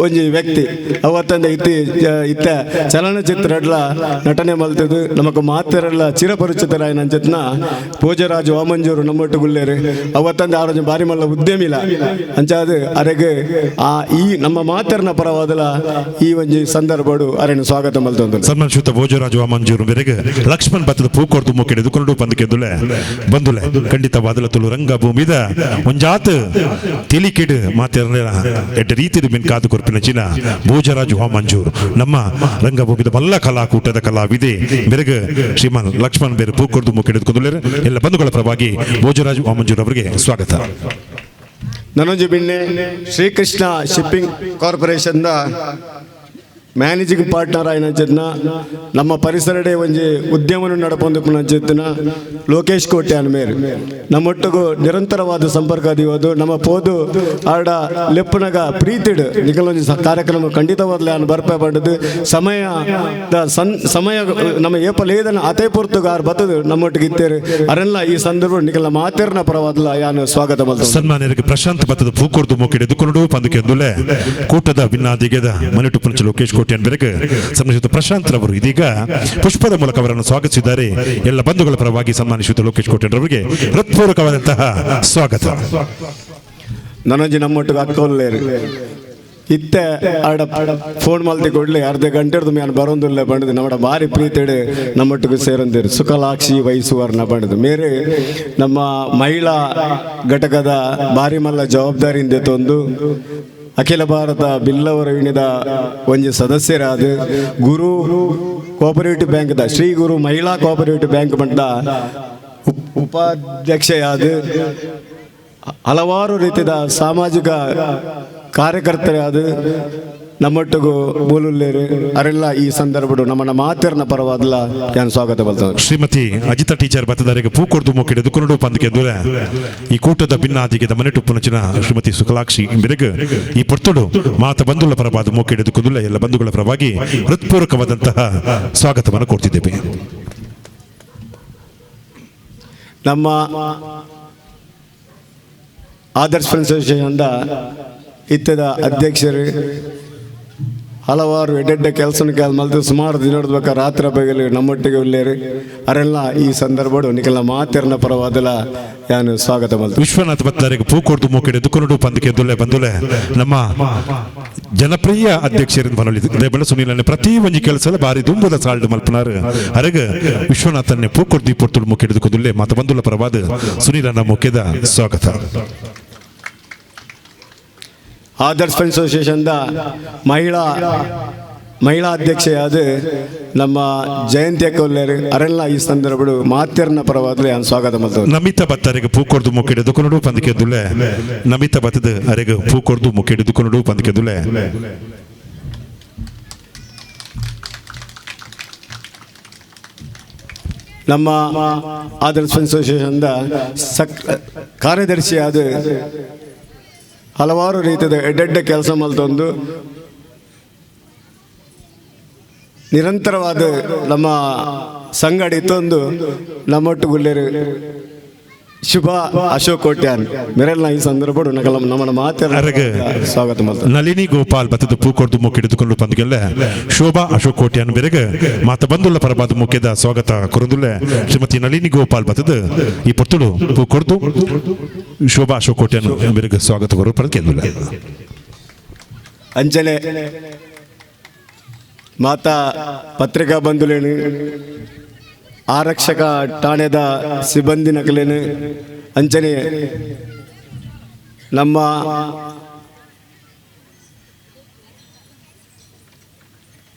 ಒಂಜಿ ವ್ಯಕ್ತಿ ಅವತ್ತಂದ ಇತ್ತ ಚಲನಚಿತ್ರಡ್ಲ ನಟನೆ ಮಲ್ತದು ನಮಕ್ ಮಾತೆರೆಲ್ಲ ಚಿರಪರಿಚಿತರಾಯ ನಂಚತ್ನ ಭೋಜರಾಜು ವಾಮಂಜೂರು ನಮ್ಮೊಟ್ಟು ಗುಲ್ಲೇರು ಅವತ್ತಂದ ಆರೋಜ್ ಬಾರಿ ಮಲ್ಲ ಉದ್ಯಮಿಲ ಅಂಚಾದ ಅರೆಗೆ ಈ ನಮ್ಮ ಮಾತೆರ್ನ ಪರವಾದಲ ಈ ಒಂಜಿ ಸಂದರ್ಭಡು ಅರೆನು ಸ್ವಾಗತ ಮಲ್ತೊಂದು.
ಸನ್ಮಾನಶ್ಯೂತ ಭೋಜರಾಜು ವಾಮಂಜೂರು ಬೆರೆಗೆ ಲಕ್ಷ್ಮಣ್ ಬತ್ತದ ಪೂಕೋರ್ದು ಮುಖ ಹಿಡಿದುಕೊಂಡು ಪಂದುಕೆಂದುಲೆ ಬಂದುಲೆ ಖಂಡಿತವಾದಲ ತುಳು ರಂಗಭೂಮಿದ ಒಂಜಾತ್ ತಿಳಿಕಿಡು ಮಾತೆರ್ನ ಎಡ್ಡ ರೀತಿದ ಮಿನ್ ಕಾದು ಕೊರ್ಪಿನಚಿನ ಭೋಜರಾಜು ವಾಮಂಜೂರು ನಮ್ಮ ರಂಗಭೂಮಿದ ಮಲ್ಲ ಕಲಾಕೂಟದ ಕಲಾವಿದೆ ಬೆರಗ ಶ್ರೀಮಾನ್ ಲಕ್ಷ್ಮಣ್ ಬೇರೆ ಪೂಕೂರ್ದು ಮುಖ ಹಿಡಿದುಕೊಂಡುಳ್ಳರು ಎಲ್ಲ ಬಂಧುಗಳ ಪರವಾಗಿ ಭೋಜರಾಜು ವಾಮಂಜೂರು ಅವರಿಗೆ ಸ್ವಾಗತ.
ನನೊಂಜಿ ಬಿನ್ನೆ Srikrishna shipping corporation managing partner ಆಯ್ನಂಚಿದ್ನ ನಮ್ಮ ಪರಿಸರಡೆ ಒಂಜಿ ಉದ್ಯಮವನ್ನು ನಡಪೊಂದಿನ ಲೋಕೇಶ್ ಕೋಟೆ ಅನ್ಮೇರು ನಮ್ಮೊಟ್ಟಿಗೂ ನಿರಂತರವಾದ ಸಂಪರ್ಕ ಅದಿಯೋದು ನಮ್ಮ ಪೋದು ಆಡ ಲೆಪ್ಪನಗ ಪ್ರೀತಿಡ್ ನಿಖಲೊಂಜಿ ಕಾರ್ಯಕ್ರಮ ಖಂಡಿತವಾದ್ಲೆ ನಾನು ಬರ್ಪೆ ಪಡೆದು ಸಮಯ ನಮ್ಮ ಏಪಲೇದನ ಅತೇ ಪೂರ್ತಗ ಆರು ಬತ್ತದು ನಮ್ಮೊಟ್ಟಿಗೆ ಇತ್ತೇರು ಅರೆಲ್ಲ ಈ ಸಂದರ್ಭ ನಿಖಲ ಮಾತೆರ್ನ ಪರವಾದ್ಲ ಯಾನು ಸ್ವಾಗತ ಮಾಡ್ತಾರೆ.
ಸನ್ಮಾನ್ಯರಿಗೆ ಪ್ರಶಾಂತ್ ಬತ್ತದ ಪೂಕೂರ್ದು ಮುಖ ಹಿಡಿದುಕೊಂಡು ಪಂದುಕೆಂದುಲೆ ಕೂಟದ ಭಿನ್ನಾದಿಗೆದ ಮನೆಟು ಪುಂಚ ಲೋಕೇಶ್ ಕೋಟೆಯನ್ ಬೆರಗ ಸನ್ಮಾನಿಸಿದ ಪ್ರಶಾಂತ್ ರವರು ಇದೀಗ ಪುಷ್ಪದ ಮೂಲಕ ಅವರನ್ನು ಸ್ವಾಗತಿಸಿದ್ದಾರೆ. ಎಲ್ಲ ಬಂಧುಗಳ ಪರವಾಗಿ ಸನ್ಮಾನಿಸಿದ ಲೋಕೇಶ್ ಕೋಟೆಯನ್ ರವರಿಗೆ ಹೃತ್ಪೂರ್ವಕವಾದಂತಹ ಸ್ವಾಗತ.
ನನೊಂಜಿ ನಮ್ಮೊಟ್ಟಿಗೆ ಅಕ್ಕೋಲ್ಲೇರು ಇತ್ತೆ ಆಡ ಫೋನ್ ಮಲ್ತಿ ಕೊಡ್ಲಿ ಅರ್ಧ ಗಂಟೆ ನಾನು ಬರೋದಿಲ್ಲ ಬಂಡದು ನಮ್ಮ ಭಾರಿ ಪ್ರೀತಿಡೆ ನಮ್ಮೊಟ್ಟಿಗೆ ಸೇರೊಂದಿರು ಸುಖಲಾಕ್ಷಿ ವಹಿಸುವರ್ನ ಬಂಡದು ಮೇರೆ ನಮ್ಮ ಮಹಿಳಾ ಘಟಕದ ಭಾರಿ ಮಲ್ಲ ಜವಾಬ್ದಾರಿಯಿಂದ ತಂದು ಅಖಿಲ ಭಾರತ ಬಿಲ್ಲವರ ವಿಣಿದ ಒಂಜಿ ಸದಸ್ಯರಾದ ಗುರು ಕೋಆಪರೇಟಿವ್ ಬ್ಯಾಂಕ್ದ ಶ್ರೀ ಗುರು ಮಹಿಳಾ ಕೋಆಪರೇಟಿವ್ ಬ್ಯಾಂಕ್ ಬಂಡ ಉಪಾಧ್ಯಕ್ಷೆಯಾದ ಹಲವಾರು ರೀತಿಯ ಸಾಮಾಜಿಕ ಕಾರ್ಯಕರ್ತರೇ ಅದು ನಮ್ಮೊಟ್ಟಿಗೂ ಮೂಲುಲ್ಲೇರು ಅರೆಲ್ಲ ಈ ಸಂದರ್ಭಡು ನಮ್ಮನ್ನ ಮಾತಿರ್ನ ಪರವಾದಲ್ಲ ನಾನು ಸ್ವಾಗತ ಬಲ್ತೇನೆ.
ಶ್ರೀಮತಿ ಅಜಿತಾ ಟೀಚರ್ ಬತ್ತದಾರಿಗೆ ಪೂ ಕೊಡ್ದು ಮುಕ್ಕಿಡೆ ದುಕೊಂಡು ಪಂದಕ್ಕೆ ದೂರ ಈ ಕೂಟದ ಭಿನ್ನಾದಿಗೆ ಮನೆಟು ಪುನಚಿನ ಶ್ರೀಮತಿ ಸುಕಲಾಕ್ಷಿ ಬೆರಗು ಈ ಪೊರ್ತುಡು ಮಾತ ಬಂಧುಗಳ ಪರವಾದ ಮುಕ್ಕಿಡೆ ದುಕ್ಕುದುಲ್ಲ ಎಲ್ಲ ಬಂಧುಗಳ ಪರವಾಗಿ ಹೃತ್ಪೂರ್ವಕವಾದಂತಹ ಸ್ವಾಗತವನ್ನು ಕೊಡ್ತಿದ್ದೇವೆ.
ನಮ್ಮ ಆದರ್ಶ್ ಫ್ರೆಂಡ್ಸ್ ಅಸೋಸಿಯೇಷನ್ದ ಇತ್ತದ ಅಧ್ಯಕ್ಷರು ಹಲವಾರು ಎಡ್ಡೆಡ್ಡ ಕೆಲಸನ ಮಲ್ತು ಸುಮಾರು ದಿನದ ರಾತ್ರಿ ಬಗೆಲು ನಮ್ಮೊಟ್ಟಿಗೆ ಉಳ್ಳೇರು ಅರೆಲ್ಲ ಈ ಸಂದರ್ಭಡು ನಿಖಲ ಮಾತಿರ್ನ ಪರವಾದಲ್ಲ ನಾನು ಸ್ವಾಗತ ಮಲ್ತು.
ವಿಶ್ವನಾಥ್ ಭತ್ತರಿಗೆ ಪೂ ಕೊಡ್ದು ಮೂಕಿಡೆ ದುಕೊಂಡು ಪಂದಕ್ಕೆ ದುಲ್ಲೆ ಬಂದುಲೆ ನಮ್ಮ ಜನಪ್ರಿಯ ಅಧ್ಯಕ್ಷರಿಂದ ಬರಲಿದೆ ಬೆಳ ಸುನೀಲನೆ ಪ್ರತಿ ಒಂಜಿ ಕೆಲಸದ ಬಾರಿ ದುಂಬದ ಸಾಲ್ಡ್ ಮಲ್ಪನಾರು ಅರಗ ವಿಶ್ವನಾಥನ್ನೇ ಪೂ ಕೊಡ್ದು ಪೊರ್ತುಡು ಮೂಕಿಡೆ ದುಕ್ಕುದುಲ್ಲೆ ಮಾತ ಬಂದುಲ ಪರವಾದ ಸುನೀಲನ ಮುಖ್ಯದ ಸ್ವಾಗತ.
ಆದರ್ಶ್ ಫ್ರೆಂಡ್ಸ್ ಅಸೋಸಿಯೇಷನ್ದ ಮಹಿಳಾ ಅಧ್ಯಕ್ಷೆಯಾದ ನಮ್ಮ ಜಯಂತಿ ಅಕ್ಕವ್ಲೇರು ಅರೆಲ್ಲ ಈ ಸಂದರ್ಭಡು ಮಾತಿರ್ನ ಪರವಾದ್ರೆ ನಾನು ಸ್ವಾಗತ ಮಾಡ್ತೇವೆ.
ನಮಿತಾ ಭತ್ತರಿಗೆ ಪೂ ಕೊಡ್ದು ಮುಕ್ಕಿಡೆ ದುಕೊಂಡು ಪಂದಕ್ಕೆ ದುಲ್ಲೆ ನಮಿತಾ ಭತ್ತದ ಅರೆಗೆ ಪೂ ಕೊಡ್ದು ಮುಕ್ಕಿಡೆ ದುಕೊಂಡು ಪಂದಕ್ಕೆ ದುಲ್ಲೆ
ನಮ್ಮ ಆದರ್ಶ್ ಫ್ರೆಂಡ್ಸ್ ಅಸೋಸಿಯೇಷನ್ದ ಕಾರ್ಯದರ್ಶಿಯಾದ ಹಲವಾರು ರೀತಿಯ ಎಡ್ಡೆಡ್ಡ ಕೆಲಸ ಮಲ್ತೊಂದು ನಿರಂತರವಾದ ನಮ್ಮ ಸಂಗಡಿ ತಂದು ನಮ್ಮೊಟ್ಟುಗುಲ್ಲೇರು ಶುಭ ಅಶೋಕ್ ಕೋಟ್ಯಾನ್ ಮೆರೆಲ್ನ ಈ ಸಂದರ್ಭ ನಮ್ಮನ್ನ ಮಾತಾಡ ಸ್ವಾಗತ ಮಾಡ್ತಾರೆ.
ನಳಿನಿ ಗೋಪಾಲ್ ಬತ್ತದ ಪೂ ಕೊಡ್ದು ಮುಕ್ಕಿಡಿದುಕೊಂಡು ಪಂದಗೆಲ್ಲ ಶೋಭಾ ಅಶೋಕ್ ಕೋಟ್ಯಾನ್ ಬೆರಗ ಮಾತ ಬಂದುಲ್ಲ ಪರಬಾದ ಮುಖ್ಯದ ಸ್ವಾಗತ ಕೊರಂದುಲ್ಲೆ ಶ್ರೀಮತಿ ನಳಿನಿ ಗೋಪಾಲ್ ಬತ್ತದ ಈ ಪೊತ್ತುಡು ಪೂ ಕೊಡ್ದು ಶೋಭಾ ಅಶೋಕ್ ಕೋಟ್ಯಾನ್ ಬೆರಗ ಸ್ವಾಗತ ಕೊರು ಪಂದಗೆಲ್ಲ
ಅಂಚನೆ ಮಾತಾ ಪತ್ರಿಕಾ ಬಂಧುಲೇನು ಆರಕ್ಷಕ ಠಾಣೆದ ಸಿಬ್ಬಂದಿ ನಕಲೇನು ಅಂಚನೆ ನಮ್ಮ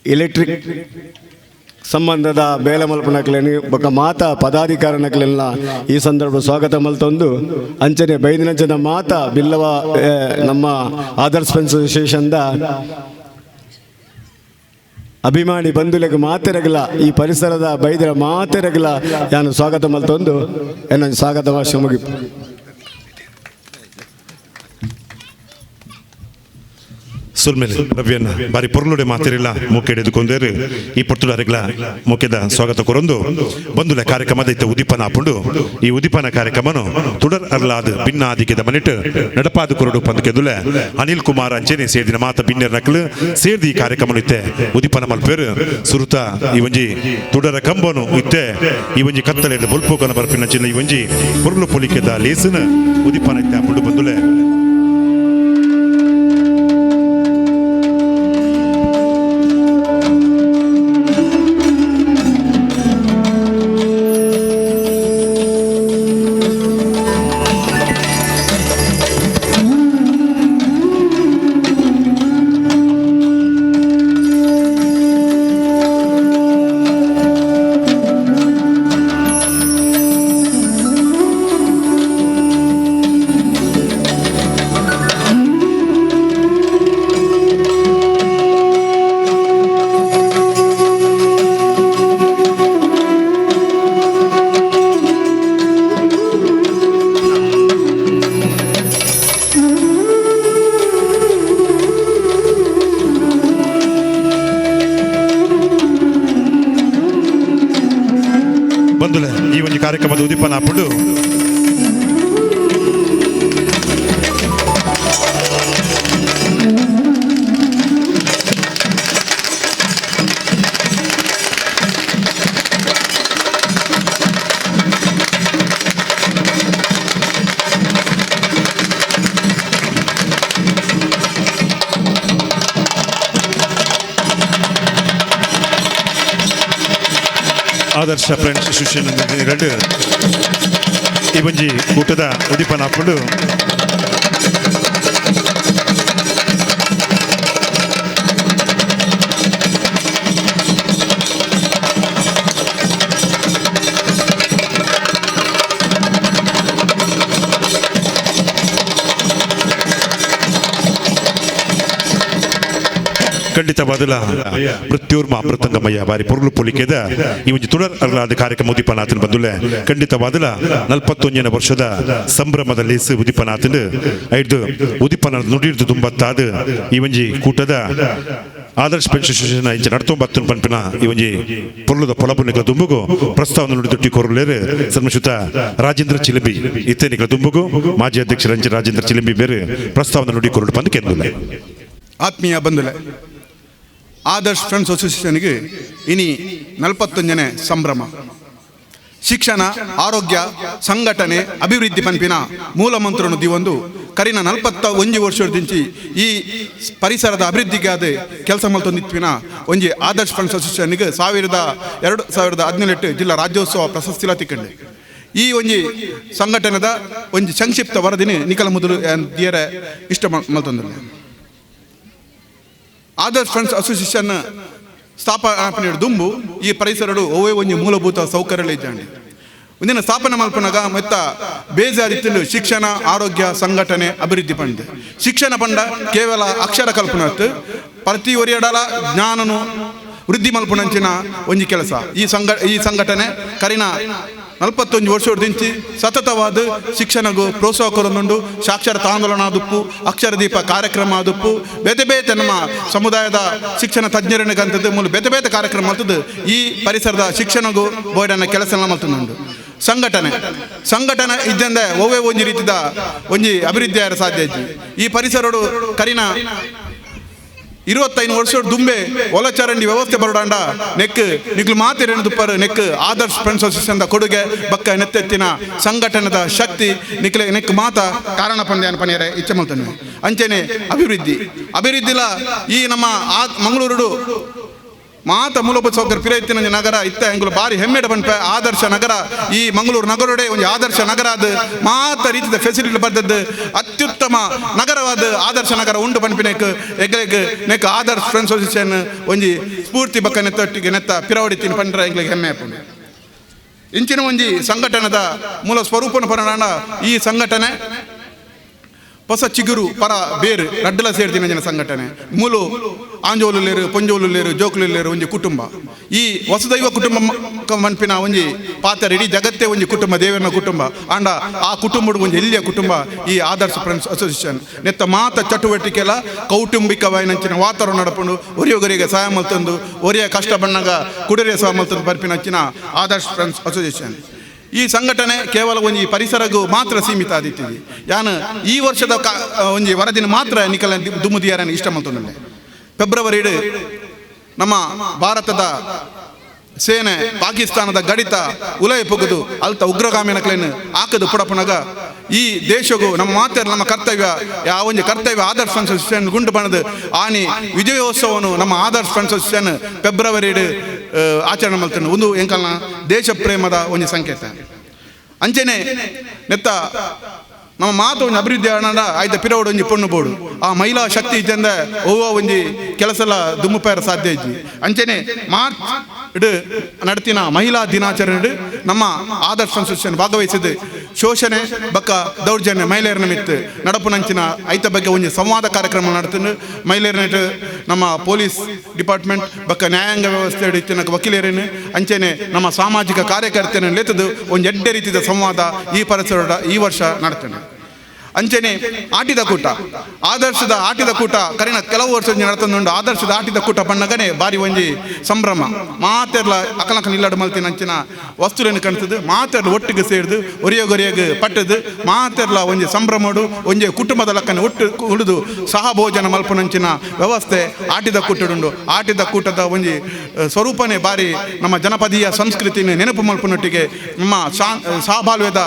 ಎಲೆಕ್ಟ್ರಿಕ್ ಸಂಬಂಧದ ಬೇಲ ಮಲ್ಪನಕ್ಲೇನು ಬೊಕ್ಕ ಮಾತಾ ಪದಾಧಿಕಾರ ನಕಲೆಲ್ಲ ಈ ಸಂದರ್ಭ ಸ್ವಾಗತ ಮಲ್ತೊಂದು ಅಂಚನೆ ಬೈದಿನಂಚದ ಮಾತಾ ಬಿಲ್ಲವ ನಮ್ಮ ಆದರ್ಶ್ ಫ್ರೆಂಡ್ಸ್ ಅಸೋಸಿಯೇಷನ್ದ ಅಭಿಮಾನಿ ಬಂಧುಲೆಗೆ ಮಾತೆರಗಲ ಈ ಪರಿಸರದ ಬೈದರ ಮಾತೆರಗಲ ನಾನು ಸ್ವಾಗತ ಮಲ್ತೊಂದು ನನ್ನ ಸ್ವಾಗತ ಭಾಷೆ ಮುಗಿಪು.
ಸುಲ್ಮೇಲೆ ರವಿಯನ್ನ ಬಾರಿ ಪೊರ್ಲುಡೆ ಮಾತಿರಿಲ್ಲ ಮುಖ್ಯ ಹಿಡಿದುಕೊಂಡೇರು ಈ ಪೊರ್ತುಡಾರಿಗಳ ಮುಖ್ಯದ ಸ್ವಾಗತ ಕೊರೊಂದು ಬಂದುಲ ಕಾರ್ಯಕ್ರಮದ ಇತ್ತ ಉದಿಪನ ಹಾಪುಂಡು ಈ ಉದಿಪನ ಕಾರ್ಯಕ್ರಮನು ತುಡರ್ ಅರ್ಲಾದ ಭಿನ್ನಾದಿಗೆದ ಮನಿಟ್ ನಡಪಾದ ಕೊರಡು ಪಂದಕೆದುಲೆ ಅನಿಲ್ ಕುಮಾರ್ ಅಂಚೆನೆ ಸೇರಿದಿನ ಮಾತ ಭಿನ್ನರ್ ನಕಲು ಸೇರಿದ ಈ ಕಾರ್ಯಕ್ರಮ ಇತ್ತೆ ಉದಿಪನ ಮಲ್ಪೇರು ಸುರುತ ಈ ಒಂಜಿ ತುಡರ ಕಂಬನು ಇತ್ತೆ ಈ ಒಂಜಿ ಕತ್ತಲೆದ ಬೊಲ್ಪೋಗನ ಬರ್ಪಿನ ಚಿನ್ನ ಈ ಒಂಜಿ ಪೊರ್ಲು ಪೊಲಿಕೆದ ಲೇಸನ ಉದಿಪನ ಇತ್ತೆ ಹಾಪುಂಡು ಬಂದುಲೆ ಬಂದುಲೆ ಈ ಒಂದು ಕಾರ್ಯಕ್ರಮದ ಉದಿಪನ ಹಾಪುಂಡು ಆದರ್ಶ ಫ್ರೆಂಡ್ಸ್ ಅಸೋಸಿಯೇಷನ್ ಎರಡು ಈ ಬಂಜಿ ಊಟದ ಉದಿಪನ ಹಾಕೊಂಡು ಖಂಡಿತ ಬದಲ ಮೃತ್ಯುರ್ಮ ಅಮೃತಂಗಮಯ್ಯ ಬಾರಿ ಪೊರ್ಲು ಪೊಲಿಕೆದ ಈ ಒಂದು ತುಳರ್ ಅರ್ಲಾದ ಕಾರ್ಯಕ್ರಮ ಉದಿಪನಾಥನ್ ಬಂದುಲೆ ಖಂಡಿತ ಬದಲ 41ನೇ ವರ್ಷದ ಸಂಭ್ರಮದಲ್ಲಿ ಉದಿಪನಾಥನ್ ಐದು ಉದಿಪನ ನುಡಿರ್ದು ತುಂಬತ್ತಾದ ಈ ಒಂಜಿ ಕೂಟದ ಆದರ್ಶ ಪೆನ್ಷನ್ ಇಂಚ ನಡ್ತೊಂಬತ್ತು ಪನ್ಪಿನ ಈ ಒಂಜಿ ಪೊರ್ಲುದ ಪೊಲಪುನಿಗಳ ದುಂಬುಗು ಪ್ರಸ್ತಾವನೆ ನುಡಿದೊಟ್ಟಿ ಕೊರಲೇರು ಸನ್ಮಶುತ ರಾಜೇಂದ್ರ ಚಿಲಿಂಬಿ ಇತ್ತೇನಿಗಳ ದುಂಬುಗು ಮಾಜಿ ಅಧ್ಯಕ್ಷ ರಾಜೇಂದ್ರ ಚಿಲಿಂಬಿ ಬೇರೆ ಪ್ರಸ್ತಾವನೆ ನುಡಿ ಕೊರಡು ಬಂದು ಕೆಂದುಲೆ
ಆತ್ಮೀಯ ಬಂಧುಲೆ ಆದರ್ಶ್ ಫ್ರೆಂಡ್ಸ್ ಅಸೋಸಿಯೇಷನ್ಗೆ ಇನಿ 41ನೇ ಸಂಭ್ರಮ ಶಿಕ್ಷಣ ಆರೋಗ್ಯ ಸಂಘಟನೆ ಅಭಿವೃದ್ಧಿ ಪಂಪಿನ ಮೂಲ ಮಂತ್ರನು ದಿವೊಂದು ಕರಿನ 41 ವರ್ಷದಿಂಚಿ ಈ ಪರಿಸರದ ಅಭಿವೃದ್ಧಿಗೆ ಆದ ಕೆಲಸ ಮಲ್ತೊಂದಿತ್ವಿನ ಒಂಜಿ ಆದರ್ಶ್ ಫ್ರೆಂಡ್ಸ್ ಅಸೋಸಿಯೇಷನ್ಗೆ 2017 ಜಿಲ್ಲಾ ರಾಜ್ಯೋತ್ಸವ ಪ್ರಶಸ್ತಿ ತಿಕ್ಕಂಡೆ ಈ ಒಂಜಿ ಸಂಘಟನೆದ ಒಂಜಿ ಸಂಕ್ಷಿಪ್ತ ವರದಿನಿ ನಿಕಲ ಮೊದಲು ದಿಯರ ಇಷ್ಟ ಮಲ್ತೊಂದಿಲ್ಲ ಆದರ್ಶ್ ಫ್ರೆಂಡ್ಸ್ ಅಸೋಸಿಯೇಷನ್ ಸ್ಥಾಪನೆ ದುಂಬು ಈ ಪರಿಸರಡು ಒವೇ ಒಂಜಿ ಮೂಲಭೂತ ಸೌಕರ್ಯ ಇದ್ದಾಂಡಿ ಒಂದಿನ ಸ್ಥಾಪನೆ ಮಲ್ಪನಾಗ ಮತ್ತ ಬೇಜಾರಿತ್ತಲು ಶಿಕ್ಷಣ ಆರೋಗ್ಯ ಸಂಘಟನೆ ಅಭಿವೃದ್ಧಿ ಪಂಡ ಶಿಕ್ಷಣ ಪಂಡ ಕೇವಲ ಅಕ್ಷರ ಕಲ್ಪನತ್ತು ಪ್ರತಿ ಒರಿಯಡಲ ಜ್ಞಾನನು ವೃದ್ಧಿ ಮಲ್ಪನಂಚಿನ ಒಂಜಿ ಕೆಲಸ ಈ ಸಂಘಟನೆ ಕರಿನ 41 ವರ್ಷದಿಂಚಿ ಸತತವಾದ ಶಿಕ್ಷಣಗೂ ಪ್ರೋತ್ಸಾಹ ಕೊರೊಂದುಂಡು ಸಾಕ್ಷರತಾ ಆಂದೋಲನ ಆದುಪ್ಪು ಅಕ್ಷರ ದೀಪ ಕಾರ್ಯಕ್ರಮ ಆದುಪ್ಪು ಬೇತೆ ಬೇತೆ ನಮ್ಮ ಸಮುದಾಯದ ಶಿಕ್ಷಣ ತಜ್ಞರನಿಗಂತದ್ದು ಮೂಲ ಬೇತೆ ಬೇತೆ ಕಾರ್ಯಕ್ರಮ ಮಲ್ತದ್ದು ಈ ಪರಿಸರದ ಶಿಕ್ಷಣಗೂ ಬೋರ್ಡನ ಕೆಲಸ ಮಲ್ತುಂಡು ಸಂಘಟನೆ ಇದ್ದಂದ ಒವೇ ಒಂಜಿ ರೀತಿದ ಒಂಜಿ ಅಭಿವೃದ್ಧಿ ಆರ ಸಾಧ್ಯ ಐತಿ ಈ ಪರಿಸರಡು ಕರಿನ 25 ವರ್ಷ ದುಂಬೆ ಒಲಚರಂಡಿ ವ್ಯವಸ್ಥೆ ಬರೋಡಾಂಡ ನಿಕ್ಲು ಮಾತಿರೇನು ದುಪ್ಪರ್ ಆದರ್ಶ್ ಫ್ರೆಂಡ್ಸ್ ಅಸೋಸಿಯೇಷನ್ ಕೊಡುಗೆ ಬಕ್ಕ ನೆತ್ತೆತ್ತಿನ ಸಂಘಟನೆದ ಶಕ್ತಿ ನೆಕ್ ಮಾತ ಕಾರಣ ಪಂದ್ಯಾನ ಪನಿಯರೆ ಇಚ್ಛೆ ಮಲ್ತಾನೆ ಅಂಚೆನೆ ಅಭಿವೃದ್ಧಿಲ ಈ ನಮ್ಮ ಮಂಗಳೂರು ಮಾತ ಮೂಲಭೂತ ಸೌಕರ್ಯ ಪಿರೈತಿನ ನಗರ ಇತ್ತ ಎಂಗುಲು ಬಾರಿ ಹೆಮ್ಮೆಡ ಪಂಪೆ ಆದರ್ಶ ನಗರ ಈ ಮಂಗಳೂರು ನಗರಡೆ ಒಂದು ಆದರ್ಶ ನಗರ ಅದು ಮಾತ ರೀತಿಯ ಫೆಸಿಲಿಟಿ ಬರ್ದದ್ದು ಅತ್ಯುತ್ತಮ ನಗರವಾದ ಆದರ್ಶ ನಗರ ಉಂಡು ಪಂಪಿನೆಕ್ ನೆಕ್ ಆದರ್ಶ್ ಫ್ರೆಂಡ್ಸ್ ಅಸೋಸಿಯೇಷನ್ ಒಂಜಿ ಸ್ಫೂರ್ತಿ ಬಕ್ಕ ನೆತ್ತೊಟ್ಟಿಗೆ ನೆತ್ತ ಪಿರವಡಿತಿನ ಪಂಡ್ರ ಎಂಗ್ಲಿಗೆ ಹೆಮ್ಮೆ ಹಾಕೊಂಡು ಇಂಚಿನ ಒಂಜಿ ಸಂಘಟನೆದ ಮೂಲ ಸ್ವರೂಪನ ಪರಣ ಈ ಸಂಘಟನೆ ಹೊಸ ಚಿಗುರು ಪರ ಬೇರು ರಡ್ಡಲ ಸೇರ್ತಿನ ಜನ ಸಂಘಟನೆ ಮೂಲು ಆಂಜೋಲು ಪೊಂಜೋಲು ಜೋಕುಲೇರು ಒಂಜಿ ಕುಟುಂಬ ಈ ವಸುದೈವ ಕುಟುಂಬ ಮನ್ಪಿನ ಒಂಜಿ ಪಾತ್ರ ಇಡೀ ಜಗತ್ತೇ ಒಂಜಿ ಕುಟುಂಬ ದೇವರನ ಕುಟುಂಬ ಆಂಡ ಆ ಕುಟುಂಬದ ಒಂಜಿ ಎಲ್ಲಿಯ ಕುಟುಂಬ ಈ ಆದರ್ಶ ಫ್ರೆಂಡ್ಸ್ ಅಸೋಸಿಯೇಷನ್ ನೆತ್ತ ಮಾತ ಚಟುವಟಿಕೆಲ ಕೌಟುಂಬಿಕವಾಯಿನಂಚಿನ ವಾತಾವರಣ ನಡಪುಂಡು ಒರಿಯೊಗರಿಗೆ ಸಹಾಯ ಮಲ್ತೊಂದು ಒರಿಯ ಕಷ್ಟ ಬಣ್ಣಗ ಕುಡಿರೆ ಸಹಾಯ ಮಲ್ತೊಂದು ಬರ್ಪಿನಂಚಿನ ಆದರ್ಶ ಫ್ರೆಂಡ್ಸ್ ಅಸೋಸಿಯೇಷನ್ ಈ ಸಂಘಟನೆ ಕೇವಲ ಒಂಜಿ ಪರಿಸರಗೂ ಮಾತ್ರ ಸೀಮಿತ ಆದಿತ್ತಿದೆ ಯಾನು ಈ ವರ್ಷದ ಒಂಜಿ ವರದಿನ ಮಾತ್ರ ನಿಕಲ ದುಮ್ಮುದಿಯಾರನ್ನು ಇಷ್ಟ ಮಲ್ತೊಂಡೆ ಫೆಬ್ರವರಿ ನಮ್ಮ ಭಾರತದ ಸೇನೆ ಪಾಕಿಸ್ತಾನದ ಗಡಿತ ಉಲಯ ಪುಗುದು ಅಲ್ತ ಉಗ್ರಗಾಮಿನಕ್ಲೇನು ಹಾಕದು ಪುಡಪುನಗ ಈ ದೇಶಗೂ ನಮ್ಮ ಮಾತೇರು ನಮ್ಮ ಕರ್ತವ್ಯ ಒಂಜಿ ಕರ್ತವ್ಯ ಆದರ್ಶ್ ಫ್ರೆಂಡ್ಸ್ ಅಸೋಸಿಯೇಷನ್ ಗುಂಡು ಬಣ್ಣದು ಆನಿ ವಿಜಯೋತ್ಸವನು ನಮ್ಮ ಆದರ್ಶ್ ಫ್ರೆಂಡ್ಸ್ ಅಸೋಸಿಯೇಷನ್ ಫೆಬ್ರವರಿ ಆಚರಣೆ ಮಾಡ್ತಾನೆ ಒಂದು ಎಂಕಲ್ನ ದೇಶ ಪ್ರೇಮದ ಒಂದು ಸಂಕೇತ ಅಂಚೆನೆ ನೆತ್ತ ನಮ್ಮ ಮಾತು ಒಂದು ಅಭಿವೃದ್ಧಿ ಆನಂದ ಆಯ್ತ ಪಿರವಡು ಒಂಜಿ ಪೊಣ್ಣು ಬೋಡು ಆ ಮಹಿಳಾ ಶಕ್ತಿ ಇದ್ದಂದ ಓವ ಒಂಜಿ ಕೆಲಸಲ ದುಮ್ಮುಪೇರ ಸಾಧ್ಯ ಇದ್ದಿ ಅಂಚೆನೆ ಮಾರ್ಚ್ ನಡತಿನ ಮಹಿಳಾ ದಿನಾಚರಣೆ ನಮ್ಮ ಆದರ್ಶ್ ಅಸೋಸಿಯೇಷನ್ ಭಾಗವಹಿಸಿದ್ದು ಶೋಷಣೆ ಬಕ್ಕ ದೌರ್ಜನ್ಯ ಮಹಿಳೆಯರನ್ನ ಮಿತ್ತು ನಡಪುನಂಚಿನ ಐತ ಬಗ್ಗೆ ಒಂಜಿ ಸಂವಾದ ಕಾರ್ಯಕ್ರಮ ನಡ್ತೀನಿ ಮಹಿಳೆಯರನ್ನ ನಮ್ಮ ಪೊಲೀಸ್ ಡಿಪಾರ್ಟ್ಮೆಂಟ್ ಬಕ್ಕ ನ್ಯಾಯಾಂಗ ವ್ಯವಸ್ಥೆ ಇತ್ತಿನ ವಕೀಲರೇನು ಅಂಚೆನೆ ನಮ್ಮ ಸಾಮಾಜಿಕ ಕಾರ್ಯಕರ್ತನ ಲೇತದು ಒಂದು ಎಡ್ಡೆ ರೀತಿಯ ಸಂವಾದ ಈ ಪರಿಸರದ ಈ ವರ್ಷ ನಡ್ತೇನೆ ಅಂಚೆನೆ ಆಟಿದ ಕೂಟ ಆದರ್ಶದ ಆಟಿದ ಕೂಟ ಕರಿನ ಕೆಲವು ವರ್ಷ ನಡ್ತೊಂದುಂಡು ಆದರ್ಶದ ಆಟಿದ ಕೂಟ ಬಣ್ಣಗನೆ ಬಾರಿ ಒಂಜಿ ಸಂಭ್ರಮ ಮಾತೆರ್ಲ ಅಕಲಕನ ಇಲ್ಲಡು ಮಲ್ತಿನ ಅಂಚಿನ ವಸ್ತುಗಳನ್ನು ಕಾಣ್ತದೆ ಮಾತೆರ್ಲ ಒಟ್ಟಿಗೆ ಸೇರಿದು ಒರಿಯೋಗೊರಿಯಾಗ ಪಟ್ಟದು ಮಾತೆರ್ಲ ಒಂಜಿ ಸಂಭ್ರಮಡು ಒಂಜಿ ಕುಟುಂಬದ ಲಕ್ಕನ ಒಟ್ಟು ಉಳಿದು ಸಹ ಭೋಜನ ಮಲ್ಪನಂಚಿನ ವ್ಯವಸ್ಥೆ ಆಟಿದ ಕೂಟಡುಂಡು ಆಟಿದ ಕೂಟದ ಒಂಜಿ ಸ್ವರೂಪನೇ ಬಾರಿ ನಮ್ಮ ಜನಪದೀಯ ಸಂಸ್ಕೃತಿನ ನೆನಪು ಮಲ್ಪನೊಟ್ಟಿಗೆ ನಮ್ಮ ಸಹಬಾಳ್ವೆದ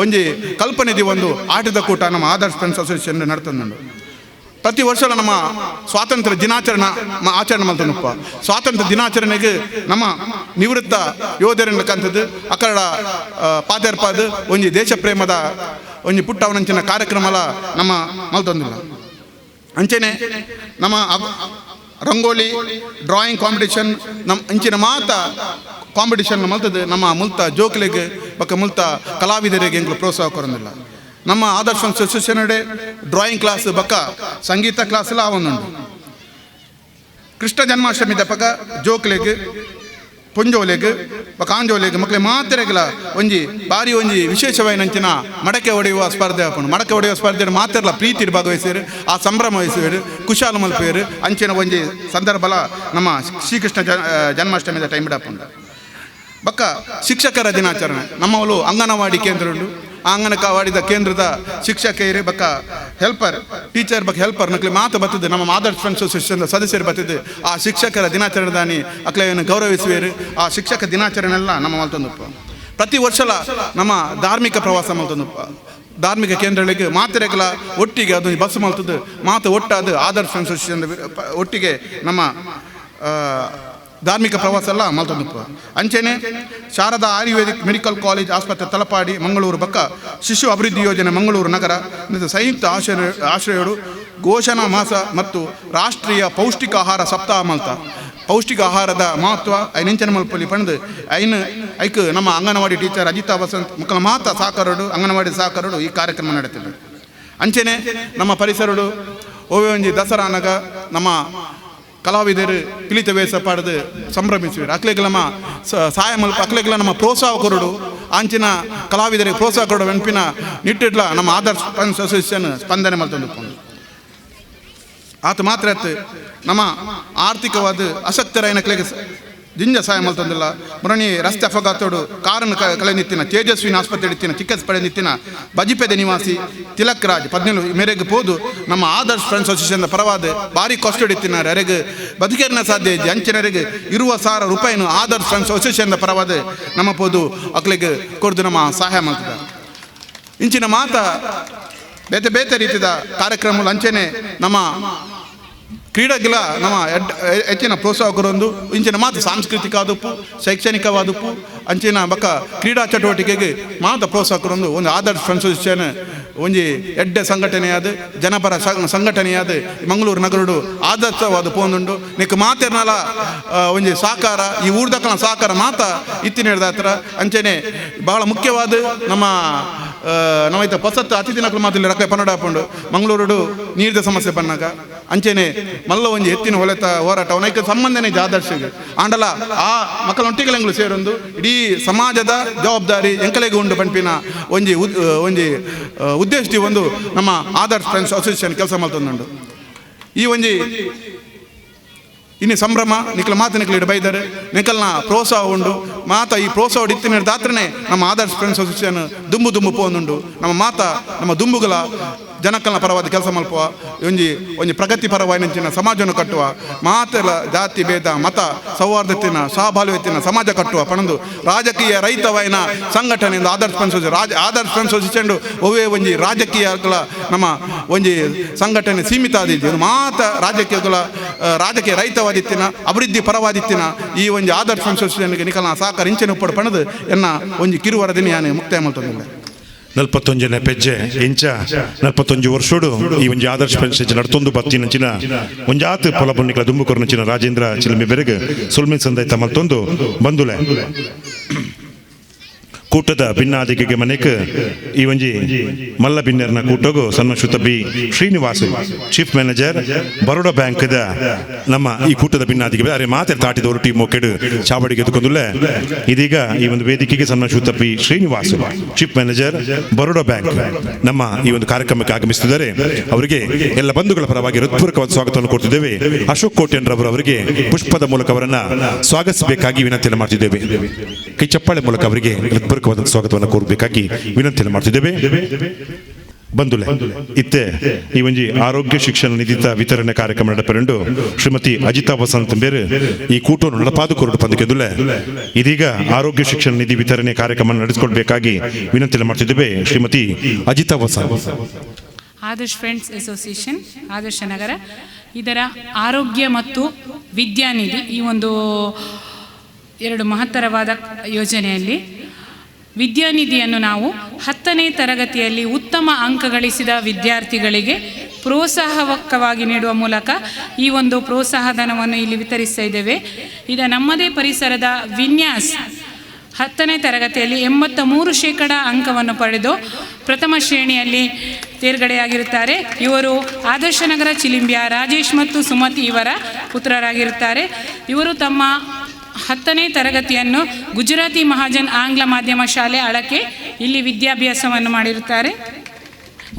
ಒಂಜಿ ಕಲ್ಪನೆದಿ ಒಂದು ಆಟಿದ ಕೂಟ ನಮ್ಮ ಆದರ್ಶ್ ಫ್ರೆಂಡ್ಸ್ ಅಸೋಸಿಯೇಷನ್ ನಡ್ತಂದು ಪ್ರತಿ ವರ್ಷ ನಮ್ಮ ಸ್ವಾತಂತ್ರ್ಯ ದಿನಾಚರಣೆ ಆಚರಣೆ ಮಾಡ್ತಾನಪ್ಪ ಸ್ವಾತಂತ್ರ್ಯ ದಿನಾಚರಣೆಗೆ ನಮ್ಮ ನಿವೃತ್ತ ಯೋಧರನ್ನ ಕಂತದ್ದು ಅಕಡ ಪಾದೇರ್ಪಾದ ಒಂಜಿ ದೇಶ ಪ್ರೇಮದ ಒಂಜಿ ಪುಟ್ಟವನಂಚಿನ ಕಾರ್ಯಕ್ರಮಲ ನಮ್ಮ ಮಲ್ತೊಂದಿಲ್ಲ ಅಂಚೆನೆ ನಮ್ಮ ರಂಗೋಲಿ ಡ್ರಾಯಿಂಗ್ ಕಾಂಪಿಟೇಷನ್ ನಮ್ಮ ಇಂಚಿನ ಮಾತ ಕಾಂಪಿಟೇಷನ್ ಮಲ್ತದ್ದು ನಮ್ಮ ಮುಲ್ತ ಜೋಕ್ಲಿಗೆ ಬಕ್ಕ ಮುಲ್ತ ಕಲಾವಿದರಿಗೆ ಎಂಗ್ಲು ಪ್ರೋತ್ಸಾಹ ಕೊರಂದಿಲ್ಲ ನಮ್ಮ ಆದರ್ಶ್ ಅಸೋಸಿಯೇಷನ್ ಡ್ರಾಯಿಂಗ್ ಕ್ಲಾಸ್ ಬಕ್ಕ ಸಂಗೀತ ಕ್ಲಾಸ್ ಎಲ್ಲ ಅವನುಂಡು ಕೃಷ್ಣ ಜನ್ಮಾಷ್ಟಮಿ ದಪಕ ಜೋಕ್ಲೆಗ್ ಪೊಂಜೋಲೆಗ್ ಕಾಂಜೋಲೆಗ್ ಮಕ್ಕಳು ಮಾತೆರೆಗಳ ಒಂಜಿ ಬಾರಿ ಒಂಜಿ ವಿಶೇಷವಾಯಿನಂಚಿನ ಮಡಕೆ ಹೊಡೆಯುವ ಸ್ಪರ್ಧೆ ಹಾಕೊಂಡು ಮಡಕೆ ಹೊಡೆಯುವ ಸ್ಪರ್ಧೆ ಮಾತೆರ್ಲ ಪ್ರೀತಿರ್ ಭಾಗವಹಿಸಿರು ಆ ಸಂಭ್ರಮ ವಹಿಸುವರು ಕುಶಾಲ ಮಲ್ಪೇರು ಅಂಚಿನ ಒಂಜಿ ಸಂದರ್ಭಲ ನಮ್ಮ ಶ್ರೀಕೃಷ್ಣ ಜನ್ಮಾಷ್ಟಮಿದ ಟೈಮ್ ಹಾಕೊಂಡು ಬಕ್ಕ ಶಿಕ್ಷಕರ ದಿನಾಚರಣೆ ನಮ್ಮವಳು ಅಂಗನವಾಡಿ ಕೇಂದ್ರ ಉಂಟು ಆ ಅಂಗನವಾಡಿದ ಕೇಂದ್ರದ ಶಿಕ್ಷಕರು ಬಕ್ಕ ಹೆಲ್ಪರ್ ಟೀಚರ್ ಬಕ್ಕ ಹೆಲ್ಪರ್ ನಕ್ಲಿ ಮಾತು ಬರ್ತದೆ ನಮ್ಮ ಆದರ್ಶ್ ಫ್ರೆಂಡ್ಸ್ ಅಸೋಸಿಯೇಷನ್ ಸದಸ್ಯರು ಬರ್ತಿದ್ದು ಆ ಶಿಕ್ಷಕರ ದಿನಾಚರಣೆ ದಾನಿ ಅಕ್ಲೆಯನ್ನು ಗೌರವಿಸುವೇರು ಆ ಶಿಕ್ಷಕ ದಿನಾಚರಣೆ ಎಲ್ಲ ನಮ್ಮ ಮಲ್ತೊಂದಪ್ಪ ಪ್ರತಿ ವರ್ಷಲ ನಮ್ಮ ಧಾರ್ಮಿಕ ಪ್ರವಾಸ ಮಲ್ತೊಂದಪ್ಪ ಧಾರ್ಮಿಕ ಕೇಂದ್ರಗಳಿಗೆ ಮಾತೆರೆಗಳ ಒಟ್ಟಿಗೆ ಅದು ಬಸ್ ಮಲ್ತದ್ದು ಮಾತು ಒಟ್ಟಾದ ಆದರ್ಶ್ ಫ್ರೆಂಡ್ಸ್ ಅಸೋಸಿಯೇಷನ್ ಒಟ್ಟಿಗೆ ನಮ್ಮ ಧಾರ್ಮಿಕ ಪ್ರವಾಸ ಎಲ್ಲ ಮಲ್ತೊಂದಪ್ಪ ಅಂಚೆನೆ ಶಾರದಾ ಆಯುರ್ವೇದಿಕ್ ಮೆಡಿಕಲ್ ಕಾಲೇಜ್ ಆಸ್ಪತ್ರೆ ತಲಪಾಡಿ ಮಂಗಳೂರು ಬಕ್ಕ ಶಿಶು ಅಭಿವೃದ್ಧಿ ಯೋಜನೆ ಮಂಗಳೂರು ನಗರ ಸಂಯುಕ್ತ ಆಶ್ರಯರು ಘೋಷಣಾ ಮಾಸ ಮತ್ತು ರಾಷ್ಟ್ರೀಯ ಪೌಷ್ಟಿಕ ಆಹಾರ ಸಪ್ತಾಹ ಮಲ್ತ ಪೌಷ್ಟಿಕ ಆಹಾರದ ಮಹತ್ವ ಐನೆಂಚನ ಮಲ್ಪಲ್ಲಿ ಪಣದು ಐಕ್ ನಮ್ಮ ಅಂಗನವಾಡಿ ಟೀಚರ್ ಅಜಿತಾ ವಸಂತ್ ಮಕ್ಕಳ ಮಾತ ಸಾಕರಡು ಅಂಗನವಾಡಿ ಸಾಕರಡು ಈ ಕಾರ್ಯಕ್ರಮ ನಡೆತಿದ್ರು ಅಂಚೆನೆ ನಮ್ಮ ಪರಿಸರಡು ಓವೆ ಒಂಜಿ ದಸರಾನಗ ನಮ್ಮ ಕಲಾವಿದರು ಕಿಲಿತ ವೇಷ ಪಡೆದು ಸಂಭ್ರಮಿಸುವರು ಅಕ್ಲೆಗಳಮ್ಮ ಸಹಾಯ ಮಲ್ಪ ಅಕ್ಲೆಗಳ ನಮ್ಮ ಪ್ರೋತ್ಸಾಹ ಕೊರಡು ಆಂಚಿನ ಕಲಾವಿದರಿಗೆ ಪ್ರೋತ್ಸಾಹ ಕೊರಡು ನೆನಪಿನ ನಿಟ್ಟಿಡ್ಲ ನಮ್ಮ ಆದರ್ಶ್ ಫ್ರೆಂಡ್ಸ್ ಅಸೋಸಿಯೇಷನ್ ಸ್ಪಂದನೆ ಮಲ್ತೊಂದು ಆತ ಮಾತ್ರ ನಮ್ಮ ಆರ್ಥಿಕವಾದ ಆಸಕ್ತರಾಯನ ಕ್ಲೆಗೆ ಜಿಂಜ ಸಹಾಯ ಮಲ್ತೊಂದಿಲ್ಲ ಮುರಣಿ ರಸ್ತೆ ಅಪಘಾತೋಡು ಕಾರನ್ನು ಕಳೆ ನಿತ್ತಿನ ತೇಜಸ್ವಿನ ಆಸ್ಪತ್ರೆ ಇತ್ತಿನ ಚಿಕಿತ್ಸೆ ಪಡೆ ನಿತ್ತಿನ ಬಜಿಪೇದೆ ನಿವಾಸಿ ತಿಲಕ್ ರಾಜ್ 17 ಮೇರೆಗೆ ಪೋದು ನಮ್ಮ ಆದರ್ಶ್ ಫ್ರೆಂಡ್ಸ್ ಅಸೋಸಿಯೇಷನ್ ಪರವಾದ ಭಾರಿ ಕಷ್ಟ ಹಿಡಿತಿನ ಅರೆಗೆ ಬದುಕೇರಿನ ಸಾಧ್ಯ ಇದೆ ಅಂಚಿನರೆಗೆ ₹20,000 ಆದರ್ಶ್ ಫ್ರೆಂಡ್ಸ್ ಅಸೋಸಿಯೇಷನ್ ಪರವಾದ ನಮ್ಮ ಪೋದು ಅಕ್ಲೆಗೆ ಕೊಡ್ದು ನಮ್ಮ ಸಹಾಯ ಮಾಡ್ತಿದ್ದ ಇಂಚಿನ ಮಾತ ಬೇತೆ ಬೇತೆ ರೀತಿಯ ಕಾರ್ಯಕ್ರಮ ಅಂಚೆನೆ ನಮ್ಮ ಕ್ರೀಡೆಗಳ ನಮ್ಮ ಹೆಚ್ಚಿನ ಪ್ರೋತ್ಸಾಹ ಕೊರೊಂದು ಇಂಚಿನ ಮಾತು ಸಾಂಸ್ಕೃತಿಕ ಆದಪ್ಪು ಶೈಕ್ಷಣಿಕವಾದಪ್ಪು ಅಂಚಿನ ಬಕ್ಕ ಕ್ರೀಡಾ ಚಟುವಟಿಕೆಗೆ ಮಾತು ಪ್ರೋತ್ಸಾಹ ಕೊರೊಂದು ಒಂದು ಆದರ್ಶ್ ಫ್ರೆಂಡ್ಸ್ ಅಸೋಸಿಯೇಷನ್ ಒಂಜಿ ಎಡ್ಡೆ ಸಂಘಟನೆಯಾದ ಜನಪರ ಸಂಘಟನೆಯಾದ ಮಂಗಳೂರು ನಗರಡು ಆದರ್ಶವಾದ ಪೋಂದುಂಡು ನಿಕ್ ಮಾತೆರ್ನಲ ಒಂಜಿ ಸಾಕಾರ ಈ ಊರ್ದಕ್ಕನ ಸಾಕಾರ ಮಾತ ಇತ್ತಿನ ಹಿಡ್ದಾತ್ರ ಅಂಚೆನೆ ಬಹಳ ಮುಖ್ಯವಾದ ನಮ್ಮ ನಾವೈತೆ ಪಸತ್ತು ಅತಿಥಿ ನಕಲು ಮಾತಿಲ್ಲ ರೊಕ್ಕ ಪನ್ನಡ ಹಾಕೊಂಡು ಮಂಗಳೂರು ನೀರಿನ ಸಮಸ್ಯೆ ಬಂದಾಗ ಅಂಚೆನೆ ಮಲ್ಲ ಒಂಜಿ ಎತ್ತಿನ ಹೊಲೆತ ಹೋರಾಟ ಅವನೈಕ ಸಂಬಂಧನೇ ಆದರ್ಶಗೆ ಆಂಡಲ ಆ ಮಕ್ಕಳ ಒಟ್ಟಿಗೆಲೆಂಗಳು ಸೇರೊಂದು ಇಡೀ ಸಮಾಜದ ಜವಾಬ್ದಾರಿ ಎಂಕಲೆಗೆ ಉಂಡು ಪಂಪಿನ ಒಂಜಿ ಉದ್ದೇಶ ಒಂದು ನಮ್ಮ ಆದರ್ಶ್ ಫ್ರೆಂಡ್ಸ್ ಅಸೋಸಿಯೇಷನ್ ಕೆಲಸ ಮಾಡ್ತೊಂದುಂಡು ಈ ಒಂಜಿ ಇನ್ನು ಸಂಭ್ರಮ ನಿಖಲ ಮಾತು ನಿಖಲು ಬೈದರೆ ನಿಖಲ್ನ ಪ್ರೋತ್ಸಾಹ ಉಂಡು ಮಾತ ಈ ಪ್ರೋತ್ಸಾಹ ಇತ್ತಿನ ದಾತ್ರನೇ ನಮ್ಮ ಆದರ್ಶ್ ಫ್ರೆಂಡ್ಸ್ ಅಸೋಸಿಯೇಷನ್ ದುಂಬು ಪೋನುಂಡು ನಮ್ಮ ಮಾತ ನಮ್ಮ ದುಂಬುಗಳ ಜನಕಲ್ನ ಪರವಾದ ಕೆಲಸ ಮಲ್ಪುವ ಒಂಜಿ ಪ್ರಗತಿ ಪರವಾಯಿನ ಸಮಾಜವನ್ನು ಕಟ್ಟುವ ಮಾತೆಲ ಜಾತಿ ಭೇದ ಮತ ಸೌಹಾರ್ದತೆನ ಸಹಬಾಳ್ವೆತಿನ ಸಮಾಜ ಕಟ್ಟುವ ಪಣಂದು ರಾಜಕೀಯ ರೈತವಾಯಿನ ಸಂಘಟನೆಯಿಂದ ಆದರ್ಶ್ ಫ್ರೆಂಡ್ಸ್ ಅಸೋಸಿಯೇಷನ್ ಒವೇ ಒಂಜಿ ರಾಜಕೀಯಗಳ ನಮ್ಮ ಒಂಜಿ ಸಂಘಟನೆ ಸೀಮಿತ ಆದಿದ್ದು ಮಾತ ರಾಜಕೀಯ ರೈತವಾದಿತ್ತಿನ ಅಭಿವೃದ್ಧಿ ಪರವಾದಿತ್ತಿನ ಈ ಒಂಜಿ ಆದರ್ಶ್ ಫ್ರೆಂಡ್ಸ್ ಅಸೋಸಿಯೇಷನ್ಗೆ ನಿಖಲ್ನ ಸಹಕಾರ ಇಂಚಿನ ಉಪ್ಪಡು ಪಣದು ಎನ್ನ ಒಂಜಿ ಕಿರುವರದಿನ ಯಾನೆ ಮುಕ್ತಾಯ ಮಾಡ್ತೊಂದಿಲ್ಲ
41 ಪೆಜ್ಜೆ ಇಂಚ 41 ವರ್ಷೋಡು ಈ ಒಂಜಿ ಆದರ್ಶ್ ಫ್ರೆಂಡ್ಸ್ ನಡ್ತೊಂದು ಬತ್ತಿನಂಚಿನ ಒಂಜಾತ್ ಪೊಲಪುಣ್ಣಿಕಲ ದುಂಬುಕೊರ್ನಂಚಿನ ರಾಜೇಂದ್ರ ಚಿಲಮಿ ಬೆರಗ್ ಸುಲ್ಮಿನ್ ಸಂದೈತ ಮಲ್ತೊಂದು ಬಂದುಲೆ ಕೂಟದ ಭಿನ್ನಾದಿಗೆಗೆ ಮನೆಕ್ ಈ ಒಂಜಿ ಮಲ್ಲ ಭಿನ್ನರ್ನ ಕೂಟಗು ಸನ್ಮಾನಿತ B Srinivas chief manager Baroda ಬ್ಯಾಂಕ್ದ ನಮ್ಮ ಈ ಕೂಟದ ಭಿನ್ನಾದಿಗೆ ಅರೆ ಮಾತೆ ತಾಟಿದವರು ಟೀಮ್ ಒಕ್ಕೆಡು ಚಾವಡಿಗೆ ಎದುಕೊಂದುಲೆ ಇದೀಗ ಈ ಒಂದು ವೇದಿಕೆಗೆ ಸನ್ಮಾನಿತ B Srinivas chief manager Baroda bank ನಮ್ಮ ಈ ಒಂದು ಕಾರ್ಯಕ್ರಮಕ್ಕೆ ಆಗಮಿಸುತ್ತಿದ್ದಾರೆ ಅವರಿಗೆ ಎಲ್ಲ ಬಂಧುಗಳ ಪರವಾಗಿ ಹೃತ್ಪೂರ್ವಕವಾದ ಸ್ವಾಗತವನ್ನು ಕೊಡ್ತಿದ್ದೇವೆ ಅಶೋಕ್ ಕೋಟ್ಯನ್ರವರು ಅವರಿಗೆ ಪುಷ್ಪದ ಮೂಲಕ ಅವರನ್ನ ಸ್ವಾಗತಿಸಬೇಕಾಗಿ ವಿನಂತಿಯನ್ನು ಮಾಡ್ತಿದ್ದೇವೆ ಕೈ ಚಪ್ಪಾಳೆ ಮೂಲಕ ಅವರಿಗೆ ಸ್ವಾಗತವನ್ನು ಕೋರಬೇಕಾಗಿ ವಿನಂತಿಯನ್ನು ಮಾಡ್ತಿದ್ದೇವೆ ಬಂದುಲೆ ಇತ್ತೆ ಈ ಒಂಜಿ ಆರೋಗ್ಯ ಶಿಕ್ಷಣ ನಿಧಿತ ವಿತರಣೆ ಕಾರ್ಯಕ್ರಮ ನಡಪರೆಂಡು ಶ್ರೀಮತಿ ಅಜಿತಾ ವಸಂತ್ ಬೇರೆ ಈ ಕೂಟವನ್ನು ನಡಪಾದು ಕೊರಡು ಪಂದಕೆದುಲೆ ಇದೀಗ ಆರೋಗ್ಯ ಶಿಕ್ಷಣ ನಿಧಿ ವಿತರಣೆ ಕಾರ್ಯಕ್ರಮ ನಡೆಸಿಕೊಳ್ಬೇಕಾಗಿ ವಿನಂತಿಯನ್ನು ಮಾಡ್ತಿದ್ದೇವೆ ಶ್ರೀಮತಿ ಅಜಿತಾ ವಸಂತ್.
ಆದರ್ಶ್ ಫ್ರೆಂಡ್ಸ್ ಅಸೋಸಿಯೇಷನ್ ಆದರ್ಶ ನಗರ ಇದರ ಆರೋಗ್ಯ ಮತ್ತು ವಿದ್ಯಾನಿಧಿ ಈ ಒಂದು 2 ಮಹತ್ತರವಾದ ಯೋಜನೆಯಲ್ಲಿ ವಿದ್ಯಾನಿಧಿಯನ್ನು ನಾವು 10ನೇ ತರಗತಿಯಲ್ಲಿ ಉತ್ತಮ ಅಂಕ ಗಳಿಸಿದ ವಿದ್ಯಾರ್ಥಿಗಳಿಗೆ ಪ್ರೋತ್ಸಾಹಕವಾಗಿ ನೀಡುವ ಮೂಲಕ ಈ ಒಂದು ಪ್ರೋತ್ಸಾಹ ಧನವನ್ನು ಇಲ್ಲಿ ವಿತರಿಸ್ತಾ ಇದ್ದೇವೆ. ಇದು ನಮ್ಮದೇ ಪರಿಸರದ ವಿನ್ಯಾಸ್ 10ನೇ ತರಗತಿಯಲ್ಲಿ 83% ಅಂಕವನ್ನು ಪಡೆದು ಪ್ರಥಮ ಶ್ರೇಣಿಯಲ್ಲಿ ತೇರ್ಗಡೆಯಾಗಿರುತ್ತಾರೆ. ಇವರು ಆದರ್ಶನಗರ ಚಿಲಿಂಬಿಯ ರಾಜೇಶ್ ಮತ್ತು ಸುಮತಿ ಇವರ ಪುತ್ರರಾಗಿರುತ್ತಾರೆ. ಇವರು ತಮ್ಮ 10ನೇ ತರಗತಿಯನ್ನು ಗುಜರಾತಿ ಮಹಾಜನ್ ಆಂಗ್ಲ ಮಾಧ್ಯಮ ಶಾಲೆ ಅಳಕೆ ಇಲ್ಲಿ ವಿದ್ಯಾಭ್ಯಾಸವನ್ನು ಮಾಡಿರುತ್ತಾರೆ.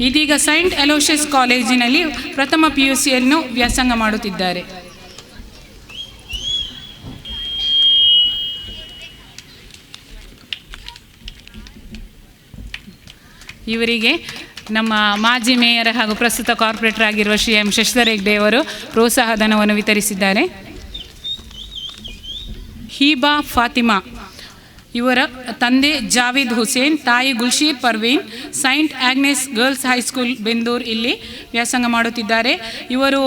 ಇದೀಗ ಸೈಂಟ್ ಅಲೋಷಿಯಸ್ ಕಾಲೇಜಿನಲ್ಲಿ ಪ್ರಥಮ PUCಯನ್ನು ವ್ಯಾಸಂಗ ಮಾಡುತ್ತಿದ್ದಾರೆ. ಇವರಿಗೆ ನಮ್ಮ ಮಾಜಿ ಮೇಯರ್ ಹಾಗೂ ಪ್ರಸ್ತುತ ಕಾರ್ಪೊರೇಟರ್ ಆಗಿರುವ ಶ್ರೀ ಎಂ ಶಶಿಧರ್ ಹೆಗ್ಡೆ ಅವರು ಪ್ರೋತ್ಸಾಹ ಧನವನ್ನು ವಿತರಿಸಿದ್ದಾರೆ. ಹೀಬಾ ಫಾತಿಮಾ ಇವರ ತಂದೆ ಜಾವೇದ್ ಹುಸೇನ್, ತಾಯಿ Gulsheer Parveen, Saint Agnes girls high school Bendur ಇಲ್ಲಿ ವ್ಯಾಸಂಗ ಮಾಡುತ್ತಿದ್ದಾರೆ. ಇವರು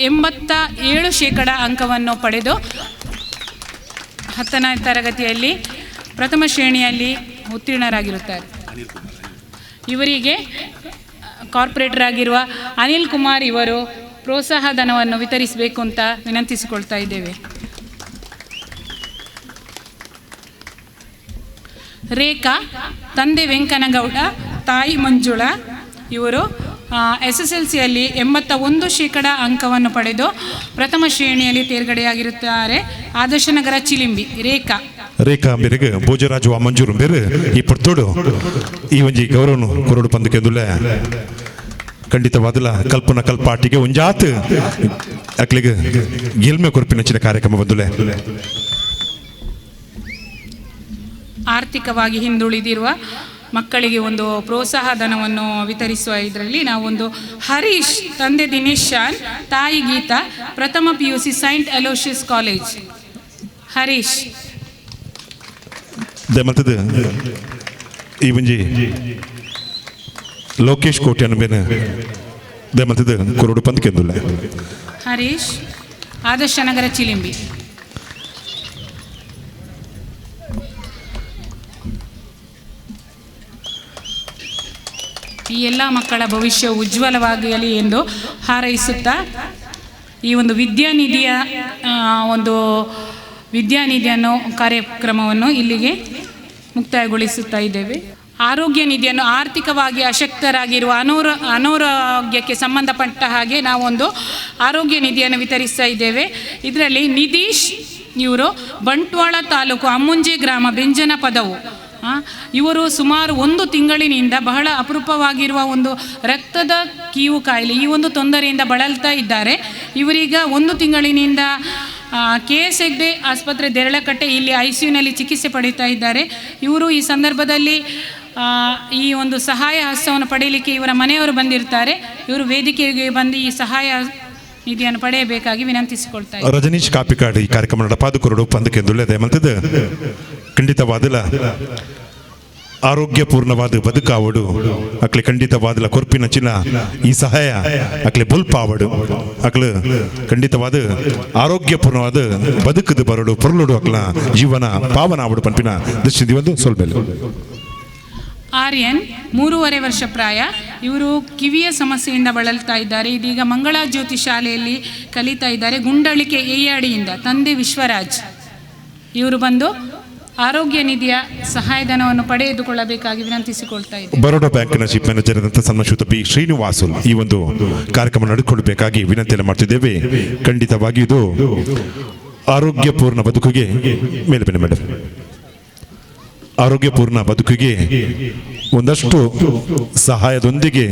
87% ಅಂಕವನ್ನು ಪಡೆದು 10ನೇ ತರಗತಿಯಲ್ಲಿ ಪ್ರಥಮ ಶ್ರೇಣಿಯಲ್ಲಿ ಉತ್ತೀರ್ಣರಾಗಿರುತ್ತಾರೆ. ಇವರಿಗೆ ಕಾರ್ಪೊರೇಟರ್ ಆಗಿರುವ ಅನಿಲ್ ಕುಮಾರ್ ಇವರು ಪ್ರೋತ್ಸಾಹ ಧನವನ್ನು ವಿತರಿಸಬೇಕು ಅಂತ ವಿನಂತಿಸಿಕೊಳ್ತಾ ಇದ್ದೇವೆ. ರೇಖಾ, ತಂದೆ ವೆಂಕನಗೌಡ, ತಾಯಿ ಮಂಜುಳಾ ಇವರು SSLCಯಲ್ಲಿ 81% ಅಂಕವನ್ನು ಪಡೆದು ಪ್ರಥಮ ಶ್ರೇಣಿಯಲ್ಲಿ ತೇರ್ಗಡೆಯಾಗಿರುತ್ತಾರೆ. ಆದರ್ಶನಗರ ಚಿಲಿಂಬಿ ರೇಖಾ
ಮೇರೆಗೆ ಭೋಜರಾಜು ಮಂಜೂರು ಬೇರೆ ಈ ಪಡ್ತೋಡು ಈ ಒಂಜಿ ಗೌರವನು ಕೊರಡು ಪಂದಕೆಂದುಲೆ ಖಂಡಿತವಾದಲ ಕಲ್ಪನಾ ಕಲ್ಪಾಟಿಗೆ ಒಂಜಾತ್ ಅಕ್ಲಿಗೆ ಗೆಲ್ಮೆ ಕೊರಪಿನಚ್ಚಿನ ಕಾರ್ಯಕ್ರಮ ಬಂದುಲೆ.
ಆರ್ಥಿಕವಾಗಿ ಹಿಂದುಳಿದಿರುವ ಮಕ್ಕಳಿಗೆ ಒಂದು ಪ್ರೋತ್ಸಾಹ ಧನವನ್ನು ವಿತರಿಸುವ ಇದರಲ್ಲಿ ನಾವೊಂದು ಹರೀಶ್, ತಂದೆ ದಿನೇಶ್ ಶಾನ್, ತಾಯಿ ಗೀತಾ, ಪ್ರಥಮ PUC Saint Aloysius college. Harish
ಮತ್ತದು ಈ ಒಂಜಿ ಲೋಕೇಶ್ ಕೋಟ್ಯನ ಬೇನೆ ಮತ್ತದು ಕೊರಡು ಪಂದಕೆಂದುಲ್ಲ.
ಹರೀಶ್, ಆದರ್ಶನಗರ ಚಿಲಿಂಬಿ. ಈ ಎಲ್ಲ ಮಕ್ಕಳ ಭವಿಷ್ಯ ಉಜ್ವಲವಾಗಲಿ ಎಂದು ಹಾರೈಸುತ್ತಾ ಈ ಒಂದು ವಿದ್ಯಾನಿಧಿಯನ್ನು ಕಾರ್ಯಕ್ರಮವನ್ನು ಇಲ್ಲಿಗೆ ಮುಕ್ತಾಯಗೊಳಿಸುತ್ತಾ ಇದ್ದೇವೆ. ಆರೋಗ್ಯ ನಿಧಿಯನ್ನು ಆರ್ಥಿಕವಾಗಿ ಅಶಕ್ತರಾಗಿರುವ ಅನಾರೋಗ್ಯಕ್ಕೆ ಸಂಬಂಧಪಟ್ಟ ಹಾಗೆ ನಾವೊಂದು ಆರೋಗ್ಯ ನಿಧಿಯನ್ನು ವಿತರಿಸ್ತಾ ಇದ್ದೇವೆ. ಇದರಲ್ಲಿ ನಿಧೀಶ್ ಇವರು ಬಂಟ್ವಾಳ ತಾಲೂಕು ಅಮ್ಮುಂಜೆ ಗ್ರಾಮ ಬೆಂಜನ ಪದವು. ಇವರು ಸುಮಾರು 1 ತಿಂಗಳಿನಿಂದ ಬಹಳ ಅಪರೂಪವಾಗಿರುವ ಒಂದು ರಕ್ತದ ಕೀವು ಕಾಯಿಲೆ ಈ ಒಂದು ತೊಂದರೆಯಿಂದ ಬಳಲ್ತಾ ಇದ್ದಾರೆ. ಇವರೀಗ 1 ತಿಂಗಳಿನಿಂದ KS ಹೆಗ್ಡೆ ಆಸ್ಪತ್ರೆ ದೇರಳಕಟ್ಟೆ ಇಲ್ಲಿ ICUನಲ್ಲಿ ಚಿಕಿತ್ಸೆ ಪಡೀತಾ ಇದ್ದಾರೆ. ಇವರು ಈ ಸಂದರ್ಭದಲ್ಲಿ ಈ ಒಂದು ಸಹಾಯ ಹಸ್ತವನ್ನು ಪಡೆಯಲಿಕ್ಕೆ ಇವರ ಮನೆಯವರು ಬಂದಿರ್ತಾರೆ. ಇವರು ವೇದಿಕೆಗೆ ಬಂದು ಈ ಸಹಾಯ ನಿಧಿಯನ್ನು ಪಡೆಯಬೇಕಾಗಿ ವಿನಂತಿಸಿಕೊಳ್ತಾ ಇದ್ದಾರೆ.
ರಜನೀಶ್ ಕಾಪಿಕಾಡ್ ಈ ಕಾರ್ಯಕ್ರಮ ನಡಪಾದು ಕೊರಡು ಪಂದಕೆಂದುಲ್ಲದೆ ಮಂತದ ಖಂಡಿತವಾದಲ ಆರೋಗ್ಯಪೂರ್ಣವಾದ ಬದುಕಾವಡು ಅಕ್ಲೆ ಖಂಡಿತವಾದಲ ಕೊರ್ಪಿನಚಿನ ಈ ಸಹಾಯ ಅಕ್ಲೆ ಬುಲ್ಪಾವಡು ಅಕ್ಲೆ ಖಂಡಿತವಾದ ಆರೋಗ್ಯಪೂರ್ಣವಾದ ಬದುಕದು ಬರಡು ಪೊರ್ಲುಡು ಅಕ್ಲ ಜೀವನ ಪಾವನ ಆವಡು ಪಂಪಿನ ದೃಷ್ಟಿ ಒಂದು ಸೊಲ್ಬೆಲು.
ಆರ್ಯನ್ 3.5 ವರ್ಷ ಪ್ರಾಯ. ಇವರು ಕಿವಿಯ ಸಮಸ್ಯೆಯಿಂದ ಬಳಲ್ತಾ ಇದ್ದಾರೆ. ಇದೀಗ ಮಂಗಳಾ ಜ್ಯೋತಿ ಶಾಲೆಯಲ್ಲಿ ಕಲಿತಾ ಇದ್ದಾರೆ. ಗುಂಡಳಿಕೆ ಏಯಾಡಿಯಿಂದ. ತಂದೆ ವಿಶ್ವರಾಜ್ ಇವರು ಬಂದು ಆರೋಗ್ಯ ನಿಧಿಯ ಸಹಾಯಧನವನ್ನು ಪಡೆದುಕೊಳ್ಳಬೇಕಾಗಿ ವಿನಂತಿಸಿಕೊಳ್ತಾ ಇದ್ದಾರೆ.
ಬರೋಡಾ ಬ್ಯಾಂಕಿನ ಚೀಫ್ ಮ್ಯಾನೇಜರ್ ಆದಂಥ ಸನ್ಮಾನಿತ ಬಿ ಶ್ರೀನಿವಾಸುಲ್ ಈ ಒಂದು ಕಾರ್ಯಕ್ರಮ ನಡೆದುಕೊಳ್ಳಬೇಕಾಗಿ ವಿನಂತಿಯನ್ನು ಮಾಡ್ತಿದ್ದೇವೆ. ಖಂಡಿತವಾಗಿ ಇದು ಆರೋಗ್ಯಪೂರ್ಣ ಬದುಕಿಗೆ ಮೇಲ್ಬೆನೆ ಮೇಡಮ್, ಆರೋಗ್ಯಪೂರ್ಣ ಬದುಕಿಗೆ ಒಂದಷ್ಟು ಸಹಾಯದೊಂದಿಗೆ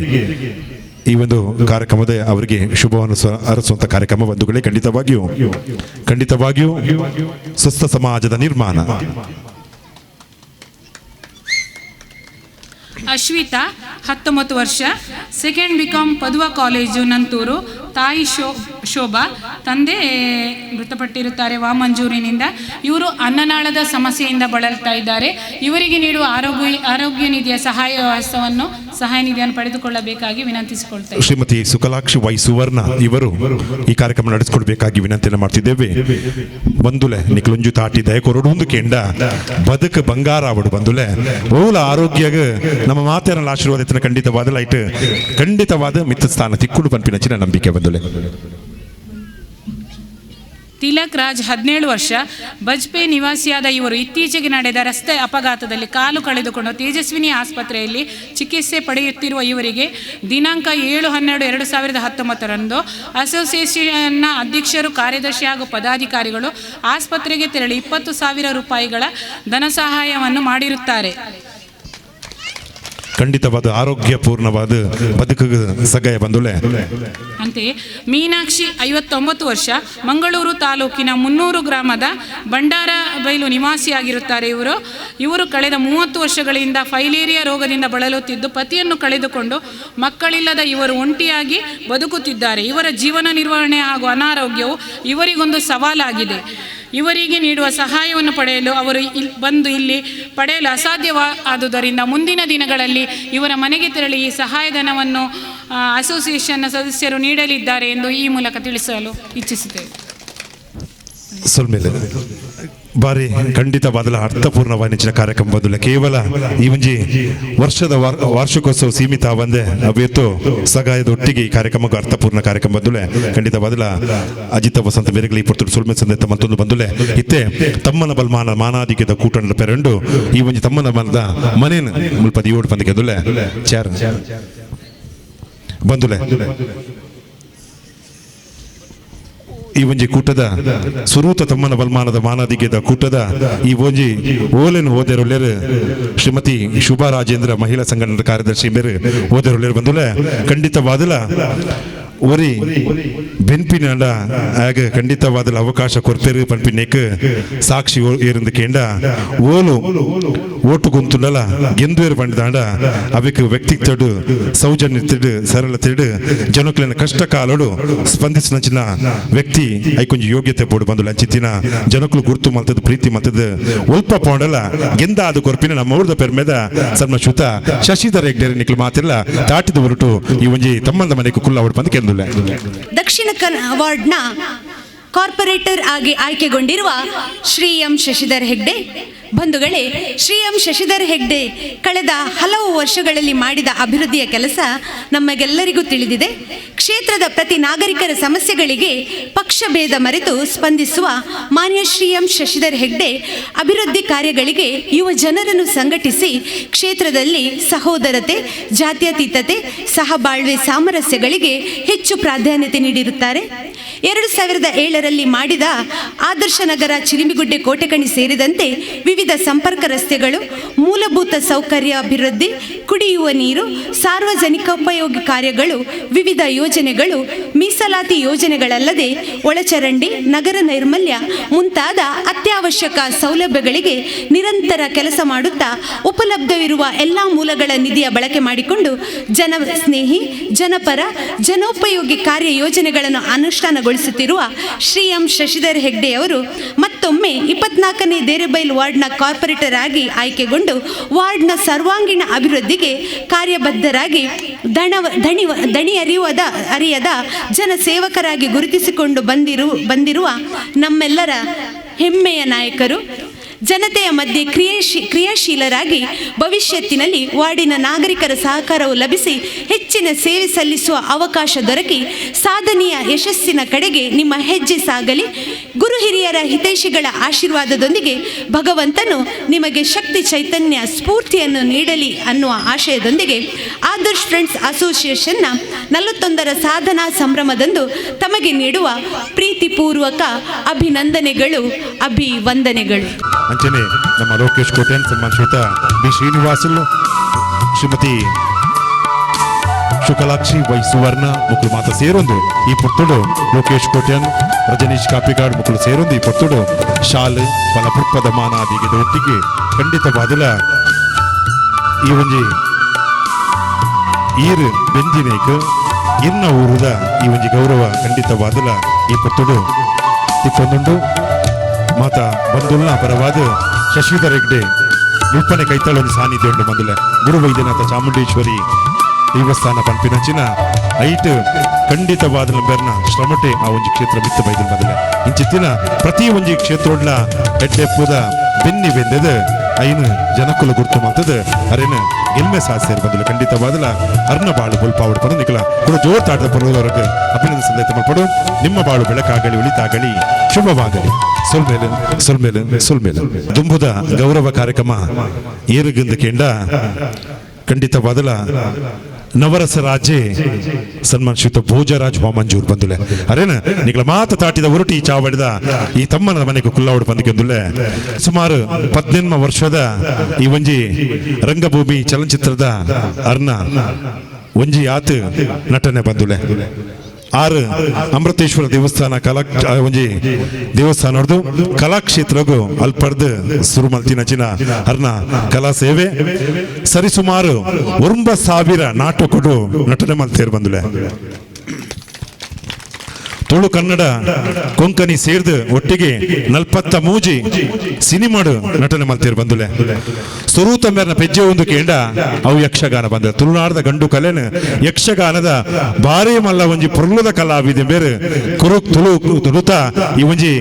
ಈ ಒಂದು ಕಾರ್ಯಕ್ರಮದ ಅವರಿಗೆ ಶುಭವನ್ನು ಅರಸುವಂಥ ಕಾರ್ಯಕ್ರಮ ಬಂಧುಗಳೇ. ಖಂಡಿತವಾಗಿಯೂ ಸ್ವಸ್ಥ ಸಮಾಜದ ನಿರ್ಮಾಣ.
ಅಶ್ವಿತಾ 19 ವರ್ಷ, ಸೆಕೆಂಡ್ BCom ಪದುವ ಕಾಲೇಜು ನಂತೂರು. ತಾಯಿ ಶೋಭಾ, ತಂದೆ ಮೃತಪಟ್ಟಿರುತ್ತಾರೆ ವಾಮಂಜೂರಿನಿಂದ. ಇವರು ಅನ್ನನಾಳದ ಸಮಸ್ಯೆಯಿಂದ ಬಳಲ್ತಾ ಇದ್ದಾರೆ. ಇವರಿಗೆ ನೀಡುವ ಆರೋಗ್ಯ ನಿಧಿಯ ಸಹಾಯ ನಿಧಿಯನ್ನು ಪಡೆದುಕೊಳ್ಳಬೇಕಾಗಿ ವಿನಂತಿಸಿಕೊಳ್ತಾ ಇದ್ದಾರೆ.
ಶ್ರೀಮತಿ ಸುಕಲಾಕ್ಷಿ ವೈ ಸುವರ್ಣ ಇವರು ಈ ಕಾರ್ಯಕ್ರಮ ನಡೆಸಿಕೊಡ್ಬೇಕಾಗಿ ವಿನಂತಿಯನ್ನು ಮಾಡ್ತಿದ್ದೇವೆ. ಬಂದುಲೆ ನಿಕ್ಲುಂಜು ತಾಟಿ ದಯಕೊರಡು ಕೆಂಡ ಬದುಕು ಬಂಗಾರ ಅವಡು ಬಂದುಲೆ ಮೂಲ ಆರೋಗ್ಯಗ ನಮ್ಮ ಮಾತೇರಲ್ಲ ಆಶೀರ್ವಾದ ಖಂಡಿತವಾದ ಲೈಟ್ ಖಂಡಿತವಾದ ಮಿತ್ತ ಸ್ಥಾನ ತಿಕ್ಕುಡು ಪಂಪಿನ ಚಿನ್ನ ನಂಬಿಕೆ ಬಂದುಲೆ.
ತಿಲಕ್ ರಾಜ್ 17 ವರ್ಷ. ಬಜ್ಪೆ ನಿವಾಸಿಯಾದ ಇವರು ಇತ್ತೀಚೆಗೆ ನಡೆದ ರಸ್ತೆ ಅಪಘಾತದಲ್ಲಿ ಕಾಲು ಕಳೆದುಕೊಂಡು ತೇಜಸ್ವಿನಿ ಆಸ್ಪತ್ರೆಯಲ್ಲಿ ಚಿಕಿತ್ಸೆ ಪಡೆಯುತ್ತಿರುವ ಇವರಿಗೆ ದಿನಾಂಕ 7/12/2019 ಅಸೋಸಿಯೇಷನ್ನ ಅಧ್ಯಕ್ಷರು, ಕಾರ್ಯದರ್ಶಿ ಹಾಗೂ ಪದಾಧಿಕಾರಿಗಳು ಆಸ್ಪತ್ರೆಗೆ ತೆರಳಿ 20,000 ರೂಪಾಯಿಗಳ ಧನ ಸಹಾಯವನ್ನು ಮಾಡಿರುತ್ತಾರೆ.
ಖಂಡಿತವಾದ ಆರೋಗ್ಯಪೂರ್ಣವಾದ ಬದುಕಿಗೆ ಸಗಾಯ ಬಂದುಲೆ.
ಅಂತೆಯೇ ಮೀನಾಕ್ಷಿ 59 ವರ್ಷ, ಮಂಗಳೂರು ತಾಲೂಕಿನ 300 ಗ್ರಾಮದ ಬಂಡಾರ ಬೈಲು ನಿವಾಸಿಯಾಗಿರುತ್ತಾರೆ. ಇವರು ಕಳೆದ 30 ವರ್ಷಗಳಿಂದ ಫೈಲೇರಿಯಾ ರೋಗದಿಂದ ಬಳಲುತ್ತಿದ್ದು ಪತಿಯನ್ನು ಕಳೆದುಕೊಂಡು ಮಕ್ಕಳಿಲ್ಲದ ಇವರು ಒಂಟಿಯಾಗಿ ಬದುಕುತ್ತಿದ್ದಾರೆ. ಇವರ ಜೀವನ ನಿರ್ವಹಣೆ ಹಾಗೂ ಅನಾರೋಗ್ಯವು ಇವರಿಗೊಂದು ಸವಾಲಾಗಿದೆ. ಇವರಿಗೆ ನೀಡುವ ಸಹಾಯವನ್ನು ಪಡೆಯಲು ಅವರು ಇಲ್ಲಿ ಪಡೆಯಲು ಅಸಾಧ್ಯವಾದುದರಿಂದ ಮುಂದಿನ ದಿನಗಳಲ್ಲಿ ಇವರ ಮನೆಗೆ ತೆರಳಿ ಈ ಸಹಾಯಧನವನ್ನು ಅಸೋಸಿಯೇಷನ್ನ ಸದಸ್ಯರು ನೀಡಲಿದ್ದಾರೆ ಎಂದು ಈ ಮೂಲಕ ತಿಳಿಸಲು ಇಚ್ಛಿಸುತ್ತೇವೆ.
ಬಾರಿ ಖಂಡಿತವಾದ ಅರ್ಥಪೂರ್ಣವಾದ ಕಾರ್ಯಕ್ರಮ ಬಂದಿಲ್ಲ. ಕೇವಲ ಈ ಒಂಜಿ ವರ್ಷದ ವಾರ್ಷಿಕೋತ್ಸವ ಸೀಮಿತ ಬಂದೆ ಅವಿತ್ತು ಸಗಾಯದ ಒಟ್ಟಿಗೆ ಈ ಕಾರ್ಯಕ್ರಮಕ್ಕೆ ಅರ್ಥಪೂರ್ಣ ಕಾರ್ಯಕ್ರಮ ಬಂದುಲೆ. ಖಂಡಿತವಾದ ಅಜಿತ ವಸಂತ ಬೇರೆಗಳು ಈ ಪುರ್ತರು ಸುಳ್ಮೆ ಸಂದೇತ ಮತ್ತೊಂದು ಬಂದುಲೆ. ಇತ್ತೆ ತಮ್ಮನ ಬಲ್ಮಾನ ಮಾನಾದಿಕೆದ ಕೂಟನ ಪೆರಂಡು ಈ ಒಂಜಿ ತಮ್ಮನ ಮನದ ಮನೇನ ಮುಲ್ಪ ದಿಯೋಡು ಬಂದಿಗೆ ದುಲೆ ಚಾರ್ ಬಂದುಲೆ. ಈ ಒಂಜಿ ಕೂಟದ ಸುರೂತ ತಮ್ಮನ ಬಲ್ಮಾನದ ಮಾನದಿಗೆದ ಕೂಟದ ಈ ಒಂಜಿ ಓಲೆನು ಓದೆರೊಲ್ಲೇರು ಶ್ರೀಮತಿ ಶುಭಾ ರಾಜೇಂದ್ರ ಮಹಿಳಾ ಸಂಘಟನದ ಕಾರ್ಯದರ್ಶಿ ಬೇರೆ ಓದೆರೊಲ್ಲೇರು ಬಂದುಲೆ. ಖಂಡಿತವಾದಲ ಒರಿ ಬೆನ್ಪಿನ ಆಗ ಖಂಡಿತವಾದ ಅವಕಾಶ ಕೊರ್ಪೇರು ಪನ್ಪಿನೇಕ್ ಸಾಕ್ಷಿ ಏರಿಂದ ಕೇಂಡ ಓಲು ಓಟು ಗೊಂತುಂಡಲ ಗೆಂದುವೇರು ಪಂಡಿದಾಂಡ ಅವಕ್ಕೆ ವ್ಯಕ್ತಿತ್ವಡು ಸೌಜನ್ಯ ತಿಡು ಸರಳ ತಿಡು ಜನಕ್ಲಿನ ಕಷ್ಟ ಕಾಲೋಡು ಸ್ಪಂದಿಸಿನ ವ್ಯಕ್ತಿ ಐಕೊಂಜಿ ಯೋಗ್ಯತೆ ಬೋಡು ಬಂದು ಲಂಚಿತ್ತಿನ ಜನಕ್ಕಳು ಗುರುತು ಮಲ್ತದ ಪ್ರೀತಿ ಮಲ್ತದ ಒಲ್ಪ ಪೌಂಡಲ ಗೆಂದ ಅದು ಕೊರ್ಪಿನ ನಮ್ಮ ಊರದ ಪೆರ್ಮೆದ ಸಣ್ಣ ಶುತ ಶಶಿಧರ ಹೆಗ್ಡೇರಿ ನಿಕ್ಲು ಮಾತಿಲ್ಲ ತಾಟಿದ ಹೊರಟು ಈ ಒಂಜಿ ತಮ್ಮಂದ ಮನೆಗೆ ಕುಲ್ಲ ಅವ್ರು ಬಂದು ಕೆಂದು
ದಕ್ಷಿಣ ಅವಾರ್ಡ್ನ ಕಾರ್ಪೊರೇಟರ್ ಆಗಿ ಆಯ್ಕೆಗೊಂಡಿರುವ ಶ್ರೀ ಎಂ ಶಶಿಧರ್ ಹೆಗ್ಡೆ ಬಂಧುಗಳೇ, ಶ್ರೀ ಎಂ ಶಶಿಧರ್ ಹೆಗ್ಡೆ ಕಳೆದ ಹಲವು ವರ್ಷಗಳಲ್ಲಿ ಮಾಡಿದ ಅಭಿವೃದ್ಧಿಯ ಕೆಲಸ ನಮಗೆಲ್ಲರಿಗೂ ತಿಳಿದಿದೆ. ಕ್ಷೇತ್ರದ ಪ್ರತಿ ನಾಗರಿಕರ ಸಮಸ್ಯೆಗಳಿಗೆ ಪಕ್ಷಭೇದ ಮರೆತು ಸ್ಪಂದಿಸುವ ಮಾನ್ಯ ಶ್ರೀ ಎಂ ಶಶಿಧರ್ ಹೆಗ್ಡೆ ಅಭಿವೃದ್ಧಿ ಕಾರ್ಯಗಳಿಗೆ ಯುವ ಜನರನ್ನು ಸಂಘಟಿಸಿ ಕ್ಷೇತ್ರದಲ್ಲಿ ಸಹೋದರತೆ, ಜಾತ್ಯತೀತತೆ, ಸಹಬಾಳ್ವೆ, ಸಾಮರಸ್ಯಗಳಿಗೆ ಹೆಚ್ಚು ಪ್ರಾಧಾನ್ಯತೆ ನೀಡಿರುತ್ತಾರೆ. 2007ರಲ್ಲಿ ಮಾಡಿದ ಆದರ್ಶ ನಗರ, ಚಿಲಿಮಿಗುಡ್ಡೆ, ಕೋಟೆಕಣಿ ಸೇರಿದಂತೆ ವಿವಿಧ ಸಂಪರ್ಕ ರಸ್ತೆಗಳು, ಮೂಲಭೂತ ಸೌಕರ್ಯ ಅಭಿವೃದ್ಧಿ, ಕುಡಿಯುವ ನೀರು, ಸಾರ್ವಜನಿಕೋಪಯೋಗಿ ಕಾರ್ಯಗಳು, ವಿವಿಧ ಯೋಜನೆಗಳು, ಮೀಸಲಾತಿ ಯೋಜನೆಗಳಲ್ಲದೆ ಒಳಚರಂಡಿ, ನಗರ ನೈರ್ಮಲ್ಯ ಮುಂತಾದ ಅತ್ಯವಶ್ಯಕ ಸೌಲಭ್ಯಗಳಿಗೆ ನಿರಂತರ ಕೆಲಸ ಮಾಡುತ್ತಾ ಉಪಲಬ್ಧವಿರುವ ಎಲ್ಲ ಮೂಲಗಳ ನಿಧಿಯ ಬಳಕೆ ಮಾಡಿಕೊಂಡು ಜನ ಸ್ನೇಹಿ, ಜನಪರ, ಜನೋಪಯೋಗಿ ಕಾರ್ಯ ಯೋಜನೆಗಳನ್ನು ಅನುಷ್ಠಾನಗೊಳಿಸುತ್ತಿರುವ ಶ್ರೀ ಎಂ ಶಶಿಧರ್ ಹೆಗ್ಡೆ ಅವರು ಮತ್ತೊಮ್ಮೆ 24ನೇ ದೇರೆಬೈಲು ವಾರ್ಡ್ನ ಕಾರ್ಪೊರೇಟರ್ ಆಗಿ ಆಯ್ಕೆಗೊಂಡು ವಾರ್ಡ್ನ ಸರ್ವಾಂಗೀಣ ಅಭಿವೃದ್ಧಿಗೆ ಕಾರ್ಯಬದ್ಧರಾಗಿ ದಣಿ ಅರಿಯದ ಜನಸೇವಕರಾಗಿ ಗುರುತಿಸಿಕೊಂಡು ಬಂದಿರುವ ನಮ್ಮೆಲ್ಲರ ಹೆಮ್ಮೆಯ ನಾಯಕರು. ಜನತೆಯ ಮಧ್ಯೆ ಕ್ರಿಯಾಶೀಲರಾಗಿ ಭವಿಷ್ಯತ್ತಿನಲ್ಲಿ ವಾರ್ಡಿನ ನಾಗರಿಕರ ಸಹಕಾರವು ಲಭಿಸಿ ಹೆಚ್ಚಿನ ಸೇವೆ ಸಲ್ಲಿಸುವ ಅವಕಾಶ ದೊರಕಿ ಸಾಧನೆಯ ಯಶಸ್ಸಿನ ಕಡೆಗೆ ನಿಮ್ಮ ಹೆಜ್ಜೆ ಸಾಗಲಿ. ಗುರು ಹಿರಿಯರ ಹಿತೈಷಿಗಳ ಆಶೀರ್ವಾದದೊಂದಿಗೆ ಭಗವಂತನು ನಿಮಗೆ ಶಕ್ತಿ, ಚೈತನ್ಯ, ಸ್ಫೂರ್ತಿಯನ್ನು ನೀಡಲಿ ಅನ್ನುವ ಆಶಯದೊಂದಿಗೆ ಆದರ್ಶ್ ಫ್ರೆಂಡ್ಸ್ ಅಸೋಸಿಯೇಷನ್ನ 41ರ ಸಾಧನಾ ಸಂಭ್ರಮದಂದು ತಮಗೆ ನೀಡುವ ಪ್ರೀತಿಪೂರ್ವಕ ಅಭಿನಂದನೆಗಳು, ಅಭಿವಂದನೆಗಳು.
ಅಂಚನೆ ನಮ್ಮ ಲೋಕೇಶ್ ಕೋಟ್ಯನ್, ಸನ್ಮಾನಿತ ಬಿ ಶ್ರೀನಿವಾಸುಲು, ಶ್ರೀಮತಿ ಶುಕಲಾಕ್ಷಿ ವೈ ಸುವರ್ಣ ಮುಕ್ಕಳು ಮಾತ ಸೇರೊಂದು ಈ ಪುತ್ತುಡು ಲೋಕೇಶ್ ಕೋಟ್ಯನ್, ರಜನೀಶ್ ಕಾಪಿಗಾಡ್ ಮುಕ್ಕಳು ಸೇರೊಂದು ಈ ಪುತ್ತುಡು ಶಾಲೆ ಫಲಪುಪ್ಪದ ಮಾನಾದಿಗೆ ಒಟ್ಟಿಗೆ ಖಂಡಿತವಾದಿಲ್ಲ ಈ ಒಂಜಿ ಈರು ಬೆಂದಿನೇಕ್ ಇನ್ನ ಊರುದ ಈ ಒಂಜಿ ಗೌರವ ಖಂಡಿತವಾದಿಲ್ಲ ಈ ಪುತ್ತುಡು ತಿಕ್ಕೊಂದುಂಡು ಮಾತ ಬಂದುಲ್ನ ಪರವಾದ ಶಶಿಧರ್ ಹೆಗ್ಡೆ ಮುಪ್ಪನೆ ಕೈತಾಳೊಂದು ಸಾನ್ನಿಧ್ಯ ಉಂಟು ಬಂದುಲೆ ಗುರು ವೈದ್ಯನಾಥ ಚಾಮುಂಡೇಶ್ವರಿ ದೇವಸ್ಥಾನ ಪಂಪಿನಂಚಿನ ಐಟ್ ಖಂಡಿತವಾದ ನಂಬರ್ನ ಶ್ರಮಟೆ ಆ ಒಂಜಿ ಕ್ಷೇತ್ರ ಮಿತ್ತು ಬೈದು ಬಂದುಲೆ ಇಂಚಿತ್ತಿನ ಪ್ರತಿ ಒಂಜಿ ಕ್ಷೇತ್ರೋಡ್ಲ ಹೆಡ್ಡೆಪ್ಪುದ ಬೆನ್ನಿ ಬೆಂದದ ಐನು ಜನಕ್ಕುಲ ಗುರ್ತು ಮಾಡ್ತದೆ ಅರೇನು ಗೆಲ್ಮೆ ಸಾಧಿಸಿ ಬಂದಿಲ್ಲ ಖಂಡಿತವಾದಲ್ಲ ಅರ್ನ ಬಾಳು ಬಲ್ಪ ಪಡು ನಿಖಲ ಕೂಡ ಜೋರ್ ತಾಟದ ಬರುವವರೆಗೆ ಅಭಿನಂದನೆ ಸಂದೇಶ ಮಾಡ್ಪಡು. ನಿಮ್ಮ ಬಾಳು ಬೆಳಕಾಗಲಿ ಉಳಿತಾಗಲಿ ಶುಭವಾಗಲಿ. ಸುಲ್ಮೇಲೆ ದುಂಬುದ ಗೌರವ ಕಾರ್ಯಕ್ರಮ ಏರುಗಿಂದ ಕೇಂಡ ಖಂಡಿತವಾದಲ ನವರಸ ರಾಜೆ ಸನ್ಮಾನ್ ಶ್ರೀಯುತ ಭೋಜರಾಜ್ ವಾಮಂಜೂರ್ ಬಂದುಲೆ ಅರೇನ ನಿಗಳ ಮಾತ ತಾಟಿದ ಉರುಟಿ ಚಾವಡಿದ ಈ ತಮ್ಮನ ಮನೆಗೆ ಕುಲ್ಲಾವಡು ಬಂದಿಗೆಂದುಲೆ ಸುಮಾರು 18 ವರ್ಷದ ಈ ಒಂಜಿ ರಂಗಭೂಮಿ ಚಲನಚಿತ್ರದ ಅರ್ನ ಒಂಜಿ ಆತ ನಟನೆ ಬಂದುಲೆ 6 ಅಮೃತೇಶ್ವರ ದೇವಸ್ಥಾನ ಒಂಜಿ ದೇವಸ್ಥಾನ ಹೊಡೆದು ಕಲಾಕ್ಷೇತ್ರಗೂ ಅಲ್ಪಡ್ದು ಶುರು ಮಲ್ತಿನಚಿನ ಅರ್ನ ಕಲಾ ಸೇವೆ ಸರಿಸುಮಾರು 9,000 ನಾಟಕಗಳು ನಟನೆ ಮಲ್ತೇರು ಬಂದುಲೆ. ತುಳು ಕನ್ನಡ ಕೊಂಕಣಿ ಸೇರ್ದು ಒಟ್ಟಿಗೆ 43 ಸಿನಿಮಾಡು ನಟನೆ ಮಲ್ತೇರು ಬಂದುಲೆ. ಸುರೂತ ಮೇರ್ನ ಪೆಜ್ಜೆ ಒಂದು ಕೇಂಡ ಅವು ಯಕ್ಷಗಾನ ಬಂದ ತುಳುನಾಡದ ಗಂಡು ಕಲೆನ ಯಕ್ಷಗಾನದ ಬಾರಿ ಮಲ್ಲ ಒಂಜಿ ಪೊರ್ಲುದ ಕಲಾವಿದೆ ಬೇರೆ ಕುರುಕ್ ತುಳುತ ಈ ಒಂಜಿ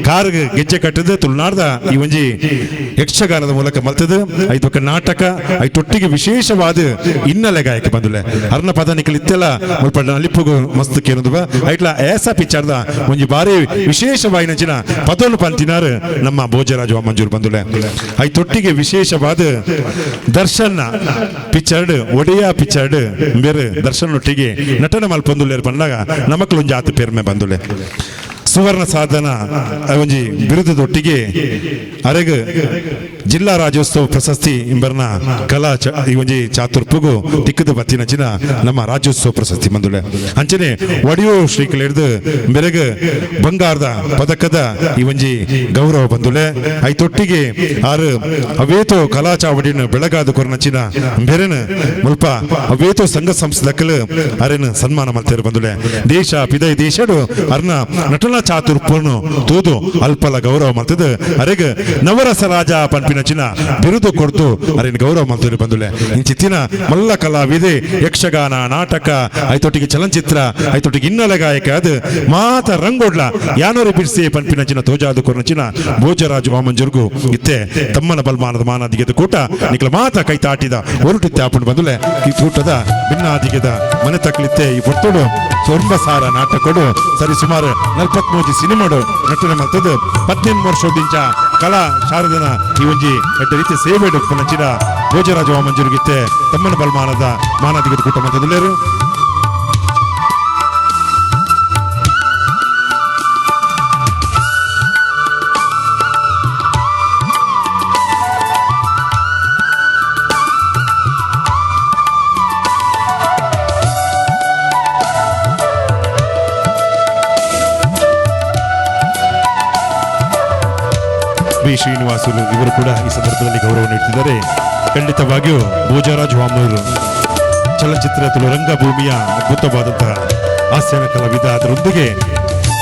ಕಾರ್ಗೆ ಗೆಜ್ಜೆ ಕಟ್ಟದ ತುಳುನಾಡದ ಈ ಒಂಜಿ ಯಕ್ಷಗಾನದ ಮೂಲಕ ಮಲ್ತದ ಐದು ನಾಟಕ ಐಟೊಟ್ಟಿಗೆ ವಿಶೇಷವಾದ ಹಿನ್ನೆಲೆ ಗಾಯಕ ಬಂದುಲೆ. ಅರ್ನ ಪದ ನಿಖಲಿತ್ತೆಲ್ಲ ಮುಲ್ಪ ನಲಿಪುಗು ಮಸ್ತ್ ಕೇನುದು ಐಟ್ಲ ಏಸ ಪಿಕ್ಚರ್ದ ಒಂಜಿ ಬಾರಿ ವಿಶೇಷವಾಯಿನಚಿನ ಪದೋನು ಪಂತಿನಾರು ನಮ್ಮ ಭೋಜರಾಜ ಮಂಜೂರು ಬಂದುಲೆ. ಐತೊಟ್ಟಿಗೆ ವಿಶೇಷವಾದ ದರ್ಶನ್ ಪಿಕ್ಚರ್ಡ್ ಒಡೆಯ ಪಿಕ್ಚರ್ಡ್ ಬೇರೆ ದರ್ಶನ್ ಒಟ್ಟಿಗೆ ನಟನೆ ಮಲ್ಪೊಂದುಲ್ಲೇರು ಬಂದಾಗ ನಮಕ್ಲು ಒಂಜಿ ಆತ ಪೇರ್ಮೆ ಬಂದುಲೆ. ಸುವರ್ಣ ಸಾಧನ ಒಂಜಿ ಬಿರುದದೊಟ್ಟಿಗೆ ಅರೆಗ್ ಜಿಲ್ಲಾ ರಾಜ್ಯೋತ್ಸವ ಪ್ರಶಸ್ತಿ ಇಂಬರ್ನ ಕಲಾ ಈ ಒಂಜಿ ಚಾತುರ್ಪುಗು ತಿಕ್ಕದ ಬತ್ತಿನಚಿನ ನಮ್ಮ ರಾಜ್ಯೋತ್ಸವ ಪ್ರಶಸ್ತಿ ಬಂದುಳೆ. ಅಂಚನೆ ಒಡಿಯೋ ಶ್ರೀಕಲ್ ಹಿಡಿದು ಬೆರೆಗ್ ಬಂಗಾರದ ಪದಕದ ಈ ಒಂಜಿ ಗೌರವ ಬಂದುಳೆ. ಐತೊಟ್ಟಿಗೆ 6 ಅವೇತೋ ಕಲಾ ಚಾವಡಿನ ಬೆಳಗಾದ ಕೊರನಚಿನ ಬೆರೆನ ಮುಲ್ಪ ಅವೇತೋ ಸಂಘ ಸಂಸ್ಥೆದಕ್ಕಲು ಅರೆನ ಸನ್ಮಾನ ಮಲ್ತೇರು ಬಂದುಳೆ. ದೇಶ ಪಿದೈ ದೇಶಡು ಅರ್ನ ನಟನ ಚಾತುರ್ಪೂರ್ಣ ತೂದು ಅಲ್ಪಲ ಗೌರವ ಮಲ್ತದ ಅರೆಗ ನವರಸ ರಾಜ ಪನ್ಪಿನಚಿನ ಬಿರುದು ಕೊಡ್ತು ಅರೇನು ಗೌರವ ಮಲ್ತೇರು ಬಂದುಲೆ. ಇಂಚಿತ್ತಿನ ಮಲ್ಲ ಕಲಾವಿದೆ ಯಕ್ಷಗಾನ ನಾಟಕ ಐತೊಟ್ಟಿಗೆ ಚಲನಚಿತ್ರ ಐತೊಟ್ಟಿಗೆ ಹಿನ್ನೆಲೆ ಗಾಯಕ ಅದು ಮಾತ ರಂಗೋಡ್ಲ ಯಾನೋರಿ ಬಿಡಿಸಿ ಪನ್ಪಿನಚಿನ ತೋಜಾದು ಕೊರ್ನಚಿನ ಭೋಜರಾಜ ವಾಮಂಜುರ್ಗು ಇತ್ತೆ ತಮ್ಮನ ಬಲ್ಮಾನದ ಮಾನಾದಿಗೆದ ಕೂಟ ನಿಕ್ಲ ಮಾತ ಕೈ ತಾಟಿದ ಹೊರಟಿತ್ತೆ ಆಪುಂಡು ಬಂದುಲೆ. ಈ ಕೂಟದ ಭಿನ್ನಾದಿಗೆದ ಮನೆ ತಕ್ಲಿತ್ತೆ ಈ ಪೊರ್ತೋಡು ಸೊಂಬ ಸಾರ ನಾಟಕಡು ಸರಿ ಸುಮಾರು 43 ಸಿನಿಮಾಡು ನಟನೆ ಮಾಡ್ತದ್ದು 18 ವರ್ಷದಿಂಚ ಕಲಾ ಶಾರದನ ಈ ಒಂಜಿ ಎಡ್ಡ ರೀತಿ ಸೇವೆ ಪುನಚಿನ ಭೋಜರಾಜ ವಾಮಂಜುರ್ಗಿತ್ತೆ ತಮ್ಮನ ಬಲ್ಮಾನದ ಮಾನಾದಿಗೆದ ಕೂಟ ಮಾಡ್ತದಿಲ್ಲೇರು. ಶ್ರೀನಿವಾಸುಲು ಇವರು ಕೂಡ ಈ ಸಂದರ್ಭದಲ್ಲಿ ಗೌರವ ನೀಡುತ್ತಿದ್ದಾರೆ. ಖಂಡಿತವಾಗಿಯೂ ಭೋಜರಾಜ್ ವಾಮೂರು ಚಲನಚಿತ್ರ ತುಳು ರಂಗಭೂಮಿಯ ಅದ್ಭುತವಾದಂತಹ ಹಾಸ್ಯನ ಕಲಾವಿದ, ಅದರೊಂದಿಗೆ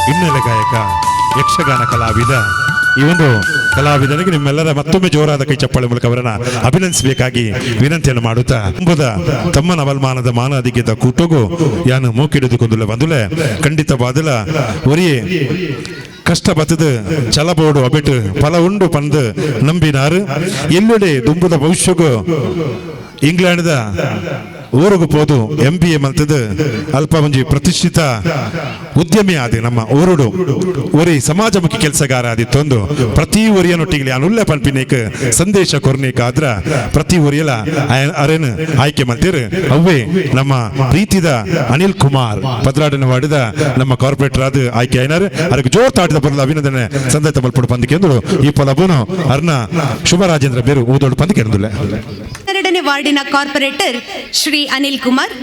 ಹಿನ್ನೆಲೆ ಗಾಯಕ ಯಕ್ಷಗಾನ ಕಲಾವಿದ. ಈ ಒಂದು ಕಲಾವಿದನಿಗೆ ನಿಮ್ಮೆಲ್ಲರ ಮತ್ತೊಮ್ಮೆ ಜೋರಾದ ಕೈ ಚಪ್ಪಾಳೆ ಮೂಲಕ ಅವರನ್ನ ಅಭಿನಂದಿಸಬೇಕಾಗಿ ವಿನಂತಿಯನ್ನು ಮಾಡುತ್ತಾ ತಮ್ಮನ ಅವಲ್ಮಾನದ ಮಾನಾದಿಗೆದ ಕೂಟೋಗು ಯಾನು ಮೂಕಿಡಿದುಕೊಂದುಲೆ ಬಂದುಲೆ. ಖಂಡಿತವಾದಲ ಒರಿಯೇ ಕಷ್ಟ ಬತ್ತದು ಚಲಬೋಡು ಅಬಿಟ್ಟು ಫಲ ಉಂಡು ಪಂದು ನಂಬಿನಾರು ಎಲ್ಲೆಡೆ ದುಂಬುದ ಭವಿಷ್ಯಗೂ ಇಂಗ್ಲೆಂಡ್ದ ಊರಿಗೂ ಪೋದು MBA ಮಲ್ತದು ಅಲ್ಪ ಒಂಜಿ ಪ್ರತಿಷ್ಠಿತ ಉದ್ಯಮಿ ಆದಿ ನಮ್ಮ ಊರುಡು ಒರಿ ಸಮಾಜಮುಖಿ ಕೆಲಸಗಾರ ಆದಿತ್ತೊಂದು ಪ್ರತಿ ಒರಿಯನೊಟ್ಟಿಗೆ ಅನುಲ್ಲೆ ಪನ್ಪಿನೇಕ್ ಸಂದೇಶ ಕೊರ್ನೇಕ್ ಆದ್ರ ಪ್ರತಿ ಒರಿಯಲ ಅರೇನು ಆಯ್ಕೆ ಮಲ್ತೀರು ಅವೇ ನಮ್ಮ ಪ್ರೀತಿದ ಅನಿಲ್ ಕುಮಾರ್ ಪದ್ರಾಡನ ವಾಡಿದ ನಮ್ಮ ಕಾರ್ಪೊರೇಟರ್ ಆದ ಆಯ್ಕೆ ಆಯ್ನಾರು ಅದಕ್ಕೆ ಜೋರ್ ತಾಟಿದ ಬರಲು ಅಭಿನಂದನೆ ಸಂದೇಶ ಮಲ್ಪಡು ಪಂದಿಕೆಂದು ಈ ಪಲಬೂನು ಅರ್ನ ಶುಭರಾಜೇಂದ್ರ ಬೇರು ಊದೋಡು ಪಂದಿಕೆಂದುಲೆ.
2ನೇ ವಾರ್ಡಿನ ಕಾರ್ಪೊರೇಟರ್ ಶ್ರೀ ಅನಿಲ್ ಕುಮಾರ್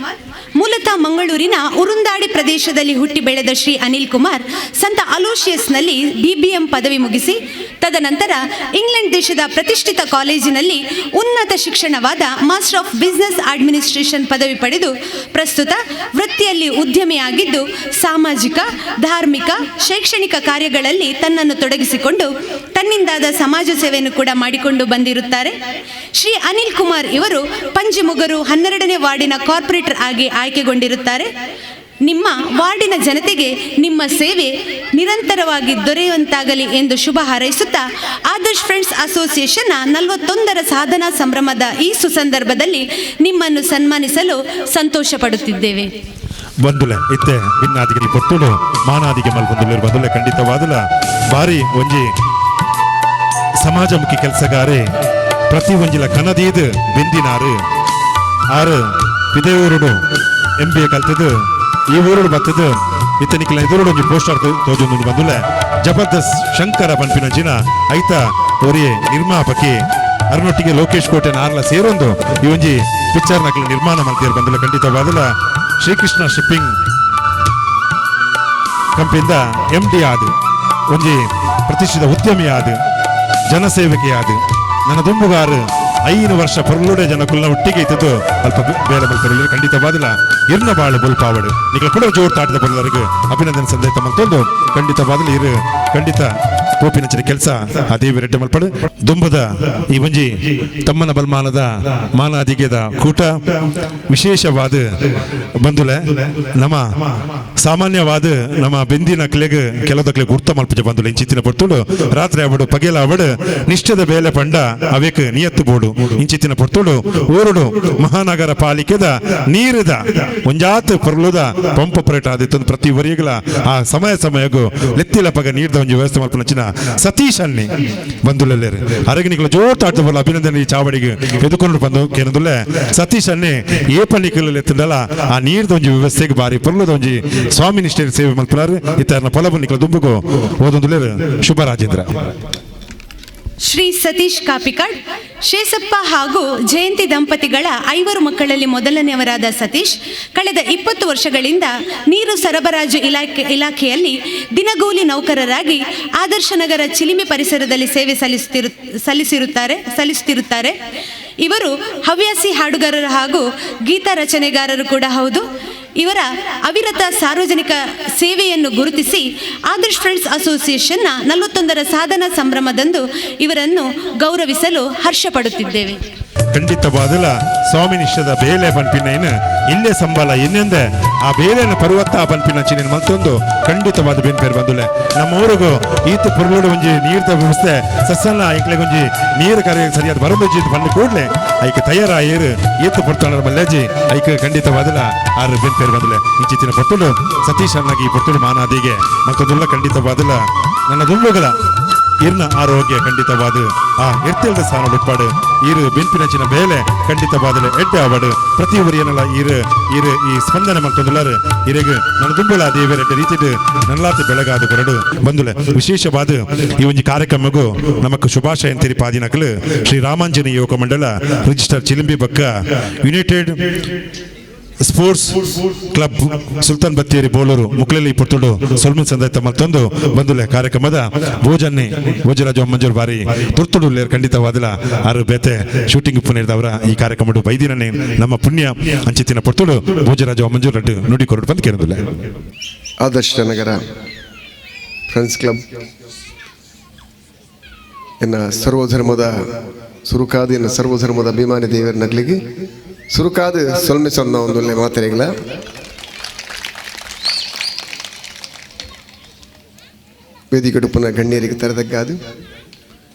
ಮೂಲತಃ ಮಂಗಳೂರಿನ ಉರುಂದಾಡಿ ಪ್ರದೇಶದಲ್ಲಿ ಹುಟ್ಟಿ ಬೆಳೆದ ಶ್ರೀ ಅನಿಲ್ ಕುಮಾರ್ ಸಂತ ಅಲೋಶಿಯಸ್ನಲ್ಲಿ BBM ಪದವಿ ಮುಗಿಸಿ ತದನಂತರ ಇಂಗ್ಲೆಂಡ್ ದೇಶದ ಪ್ರತಿಷ್ಠಿತ ಕಾಲೇಜಿನಲ್ಲಿ ಉನ್ನತ ಶಿಕ್ಷಣವಾದ ಮಾಸ್ಟರ್ ಆಫ್ ಬಿಸಿನೆಸ್ ಅಡ್ಮಿನಿಸ್ಟ್ರೇಷನ್ ಪದವಿ ಪಡೆದು ಪ್ರಸ್ತುತ ವೃತ್ತಿಯಲ್ಲಿ ಉದ್ಯಮಿಯಾಗಿದ್ದು ಸಾಮಾಜಿಕ, ಧಾರ್ಮಿಕ, ಶೈಕ್ಷಣಿಕ ಕಾರ್ಯಗಳಲ್ಲಿ ತನ್ನನ್ನು ತೊಡಗಿಸಿಕೊಂಡು ತನ್ನಿಂದಾದ ಸಮಾಜ ಸೇವೆಯನ್ನು ಕೂಡ ಮಾಡಿಕೊಂಡು ಬಂದಿರುತ್ತಾರೆ. ಶ್ರೀ ಅನಿಲ್ ಕುಮಾರ್ ಇವರು ಪಂಜಿಮುಗರು 12ನೇ ವಾರ್ಡಿನ ಕಾರ್ಪೊರೇಟರ್ ಆಗಿ ಆಯ್ಕೆಗೊಂಡಿರುತ್ತಾರೆ. ನಿಮ್ಮ ವಾರ್ಡಿನ ಜನತೆಗೆ ನಿಮ್ಮ ಸೇವೆ ನಿರಂತರವಾಗಿ ದೊರೆಯುವಂತಾಗಲಿ ಎಂದು ಶುಭ ಹಾರೈಸುತ್ತಾ ಆದರ್ಶ್ ಫ್ರೆಂಡ್ಸ್ ಅಸೋಸಿಯೇಷನ್ನ 41ರ ಸಾಧನಾ ಸಂಭ್ರಮದ ಈ ಸುಸಂದರ್ಭದಲ್ಲಿ ನಿಮ್ಮನ್ನು ಸನ್ಮಾನಿಸಲು ಸಂತೋಷ ಪಡುತ್ತಿದ್ದೇವೆ.
ಬಂದುಲೆ ಇತ್ತೆ ಭಿನ್ನಾದಿಗೆ ಪೊತ್ತುಡು ಮಾನಾದಿಗೆ ಮಲ್ಬಂದುಲೆ ಬಂದುಲೆ ಖಂಡಿತವಾದಲ ಬಾರಿ ಒಂಜಿ ಸಮಾಜಮುಖಿ ಕೆಲಸಗಾರೆ ಪ್ರತಿ ಒಂಜಿಲ ಕನದೀದು ಬೆಂದಿನಾರು ಆರು ಪಿದೇವರುಡು MBA ಕಲ್ತದು ಈ ಊರುಡು ಬತ್ತದು ಇತ್ತನಿಕ್ಲ ಎದುರುಡು ಒಂಜಿ ಪೋಸ್ಟರ್ ತೋಜೊಂದು ಬಂದುಲೆ ಜಬರ್ದಸ್ತ್ ಶಂಕರ ಪನ್ಪಿನಂಚಿನ ಐತ ಒರಿಯೆ ನಿರ್ಮಾಪಕಿ ಅರನೊಟ್ಟಿಗೆ ಲೋಕೇಶ್ ಕೋಟೆ ನಾರ್ಲ ಸೇರೊಂದು ಈ ಒಂಜಿ ಪಿಕ್ಚರ್ ನಕಲು ನಿರ್ಮಾಣ ಮಾಡ್ತೀರು ಬಂದುಲೆ ಖಂಡಿತವಾದಲ ಶ್ರೀಕೃಷ್ಣ ಶಿಪ್ಪಿಂಗ್ ಕಂಪನಿಯಿಂದ MD ಆದು ಒಂಜಿ ಪ್ರತಿಷ್ಠಿತ ಉದ್ಯಮಿ ಆದು ಜನಸೇವಕಿ ಆದು ನನ್ನ ದುಂಬುಗಾರು 5 ವರ್ಷ ಪೊರ್ಲುಡೆ ಜನ ಕುಲ್ಲ ಒಟ್ಟಿಗೆ ಇದ್ದದ್ದು ಅಲ್ಪ ಬೇರೆ ಬಲ್ಪರಲ್ಲಿ ಖಂಡಿತವಾದಿಲ್ಲ ಇರ್ನ ಬಾಳು ಬಲ್ಪಾವಡು ಈಗ ಕೂಡ ಜೋರು ತಾಟದ ಬಲ್ಲರಿಗೆ ಅಭಿನಂದನೆ ಸಂದೇಶ ಮತ್ತೊಂದು ಖಂಡಿತವಾದಲು ಇರು ಖಂಡಿತ ಕೋಪಿನಂಚಿನ ಕೆಲಸ ಅದೇ ರೆಡ್ಡಿ ಮಲ್ಪಡು ದುಂಬದ ಈ ಒಂಜಿ ತಮ್ಮನ ಬಲ್ಮಾನದ ಮಾನಾದಿಗೆದ ಕೂಟ ವಿಶೇಷವಾದ ಬಂದುಲೆ ನಮ್ಮ ಸಾಮಾನ್ಯವಾದ ನಮ್ಮ ಬೆಂದಿನ ಕ್ಲೆಗ್ ಕೆಲದಕ್ಲೆ ಗುರ್ತ ಮಲ್ಪಜ ಬಂದುಲೆ ಇಂಚಿತ್ತಿನ ಪೊರ್ತುಡು ರಾತ್ರಿ ಅವಡು ಪಗೆಲ ಅವಡು ನಿಷ್ಠದ ಬೇಲೆ ಪಂಡ ಅವೇಕ್ ನಿಯತ್ತು ಬೋಡು ಇಂಚಿತ್ತಿನ ಪೊರ್ತುಡು ಊರುಡು ಮಹಾನಗರ ಪಾಲಿಕೆದ ನೀರದ ಒಂಜಾತ್ ಪೊರ್ಲುದ ಪಂಪ್ ಆಪರೇಟ್ ಆದಿತ್ತು ಪ್ರತಿ ವರಿಗಳ ಆ ಸಮಯಗೂ ಲೆತ್ತಿಲ ಪಗ ನೀರ್ದ ಒಂಜಿ ವ್ಯವಸ್ಥೆ ಮಲ್ಪನಚಿನ ಸತೀಶ್ ಅನ್ನಿ ಬಂದುಲೆಲ್ಲೇರು ಅರಗಿನಿಗಳು ಜೋತಾಡ್ತ ಬರಲ್ಲ ಅಭಿನಂದನೆ ಈ ಚಾವಡಿಗೆ ಎದುಕೊಂಡು ಬಂದು ಕೇನದುಲ್ಲೆ ಸತೀಶ್ ಅನ್ನಿ ಏಪನಿಕಲ್ ಎತ್ತಂಡಲ್ಲ ಆ ನೀರ್ದ ಒಂಜಿ ವ್ಯವಸ್ಥೆಗೆ ಬಾರಿ ಪೊರ್ಲುದ ಒಂಜಿ ಸ್ವಾಮಿ ನಿಷ್ಠೆ ಸೇವೆ ಮಲ್ಪನಾರು ಇತ್ತರ್ನ ಪೊಲಬನಿಕಲ ದುಂಬುಗು ಓದೊಂದುಲ್ಲೇರು ಶುಭ ರಾಜೇಂದ್ರ.
ಶ್ರೀ ಸತೀಶ್ ಕಾಪಿಕಾಡ್, ಶೇಷಪ್ಪ ಹಾಗೂ ಜಯಂತಿ ದಂಪತಿಗಳ 5 ಮಕ್ಕಳಲ್ಲಿ ಮೊದಲನೆಯವರಾದ ಸತೀಶ್ ಕಳೆದ 20 ವರ್ಷಗಳಿಂದ ನೀರು ಸರಬರಾಜು ಇಲಾಖೆಯಲ್ಲಿ ದಿನಗೂಲಿ ನೌಕರರಾಗಿ ಆದರ್ಶ ನಗರ ಚಿಲಿಮೆ ಪರಿಸರದಲ್ಲಿ ಸೇವೆ ಸಲ್ಲಿಸುತ್ತಿರುತ್ತಾರೆ. ಇವರು ಹವ್ಯಾಸಿ ಹಾಡುಗಾರರು ಹಾಗೂ ಗೀತ ರಚನೆಗಾರರು ಕೂಡ ಹೌದು. ಇವರ ಅವಿರತ ಸಾರ್ವಜನಿಕ ಸೇವೆಯನ್ನು ಗುರುತಿಸಿ ಆದರ್ಶ್ ಫ್ರೆಂಡ್ಸ್ ಅಸೋಸಿಯೇಷನ್ನ 41ರ ಸಾಧನಾ ಸಂಭ್ರಮದಂದು ಇವರನ್ನು ಗೌರವಿಸಲು ಹರ್ಷಪಡುತ್ತಿದ್ದೇವೆ.
ಖಂಡಿತವಾದಲ ಸ್ವಾಮಿ ನಿಷ್ಠದ ಬೇಲೆ ಪನ್ಪಿನ ಇಲ್ಲೇ ಸಂಬಳ ಇನ್ನೆಂದೆ ಆ ಬೇಲೆನ ಪರ್ವತ ಪನ್ಪಿನ ಚಿನ್ನ ಮತ್ತೊಂದು ಖಂಡಿತವಾದ ಬೇನ್ಪೇರು ಬಂದುಲೆ ನಮ್ಮ ಊರಿಗೂ ಈತ ಪುರ್ಲೋಡು ಒಂಜಿ ನೀರ್ದ ವ್ಯವಸ್ಥೆ ಸಸ್ಸನ್ನ ಐಕ್ಲೆ ಒಂಜಿ ನೀರು ಕರೆ ಸರಿಯಾದ ಬರಬೇಜಿ ಬಂದು ಕೂಡಲೇ ಐಕೆ ತಯಾರಾಯಿರು ಈತ ಪೊರ್ತೋಣ ಮಲ್ಲೇಜಿ ಐಕೆ ಖಂಡಿತವಾದಲ ಆರು ಬೇನ್ಪೇರು ಬಂದುಲೆ ಇಂಚಿತ್ತಿನ ಪೊರ್ತುಡು ಸತೀಶ್ ಅನ್ನಾಗಿ ಪೊರ್ತುಡು ಮಾನಾದಿಗೆ ಮತ್ತೊಂದುಲ್ಲ ಖಂಡಿತವಾದಲ ನನ್ನ ದುಂಬುಗಳ ಇರ್ನ ಆರೋಗ್ಯ ಖಂಡಿತವಾದ ಆ ಎತ್ತಿಲ್ದ ಸ್ಥಾನ ಉಟ್ಪಾಡು ಇರು ಬೆಂಪಿನಂಚಿನ ಬೇಲೆ ಖಂಡಿತವಾದಲೆ ಎಡ್ಡೆ ಆವಾಡು ಪ್ರತಿ ಊರಿಯನಲ್ಲ ಇರು ಈ ಸ್ಪಂದನೆ ಮಲ್ತೊಂದುಲಾರು ಇರೆಗ್ ನನ್ನ ದುಂಬುಳ ಅದೇ ಬೇರೆ ರೀತಿಡು ನಲ್ಲಾತಿ ಬೆಳಗಾದ ಕೊರಡು ಬಂದುಲೆ ವಿಶೇಷವಾದ ಈ ಒಂದು ಕಾರ್ಯಕ್ರಮಗೂ ನಮಕ್ ಶುಭಾಶಯ ಅಂತೀರಿ ಪಾದಿನಕಲು ಶ್ರೀ ರಾಮಾಂಜನೇಯ ಯುವಕ ಮಂಡಲ ರಿಜಿಸ್ಟರ್ ಚಿಲಿಂಬಿ ಬಕ್ಕ united sports club Sultan Battery Bolur ಮುಕ್ಲೆಲಿ ಪುತ್ತುಡು ಸೊಲ್ಮನ್ ಸಂದೈತ ಮತ್ತೊಂದು ಬಂದುಲೆ ಕಾರ್ಯಕ್ರಮದ ಭೋಜರಾಜ ಮಂಜೂರು ಬಾರಿ ತುರ್ತುಡು ಖಂಡಿತವಾದಲ ಆರು ಬೇತೆ ಶೂಟಿಂಗ್ ಪುನೇರ್ದವರ ಈ ಕಾರ್ಯಕ್ರಮ ಬೈದಿನೇ ನಮ್ಮ ಪುಣ್ಯ ಅಂಚಿತ್ತಿನ ಪುತ್ತುಡು ಭೋಜರಾಜ ಮಂಜೂರು ರಡ್ಡು ನುಡಿ ಕೊರಡು ಬಂದು ಕೇಳಿದಿಲ್ಲ.
ಆದರ್ಶ ನಗರ ಫ್ರೆಂಡ್ಸ್ ಕ್ಲಬ್ ಎನ್ನ ಸರ್ವಧರ್ಮದ ಸುರುಕಾದ ಎನ್ನ ಸರ್ವಧರ್ಮದ ಅಭಿಮಾನಿ ದೇವರ ನಗ್ಲಿಗೆ ಸುರುಕಾದ ಸೊಲ್ಮೆ ಸೊನ್ನ ಒಂದೊಳ್ಳೆ ಮಾತರೆಗಳ ವೇದಿಕಡುಪನ ಗಣ್ಯರಿಗೆ ತರದಕ್ಕಾದು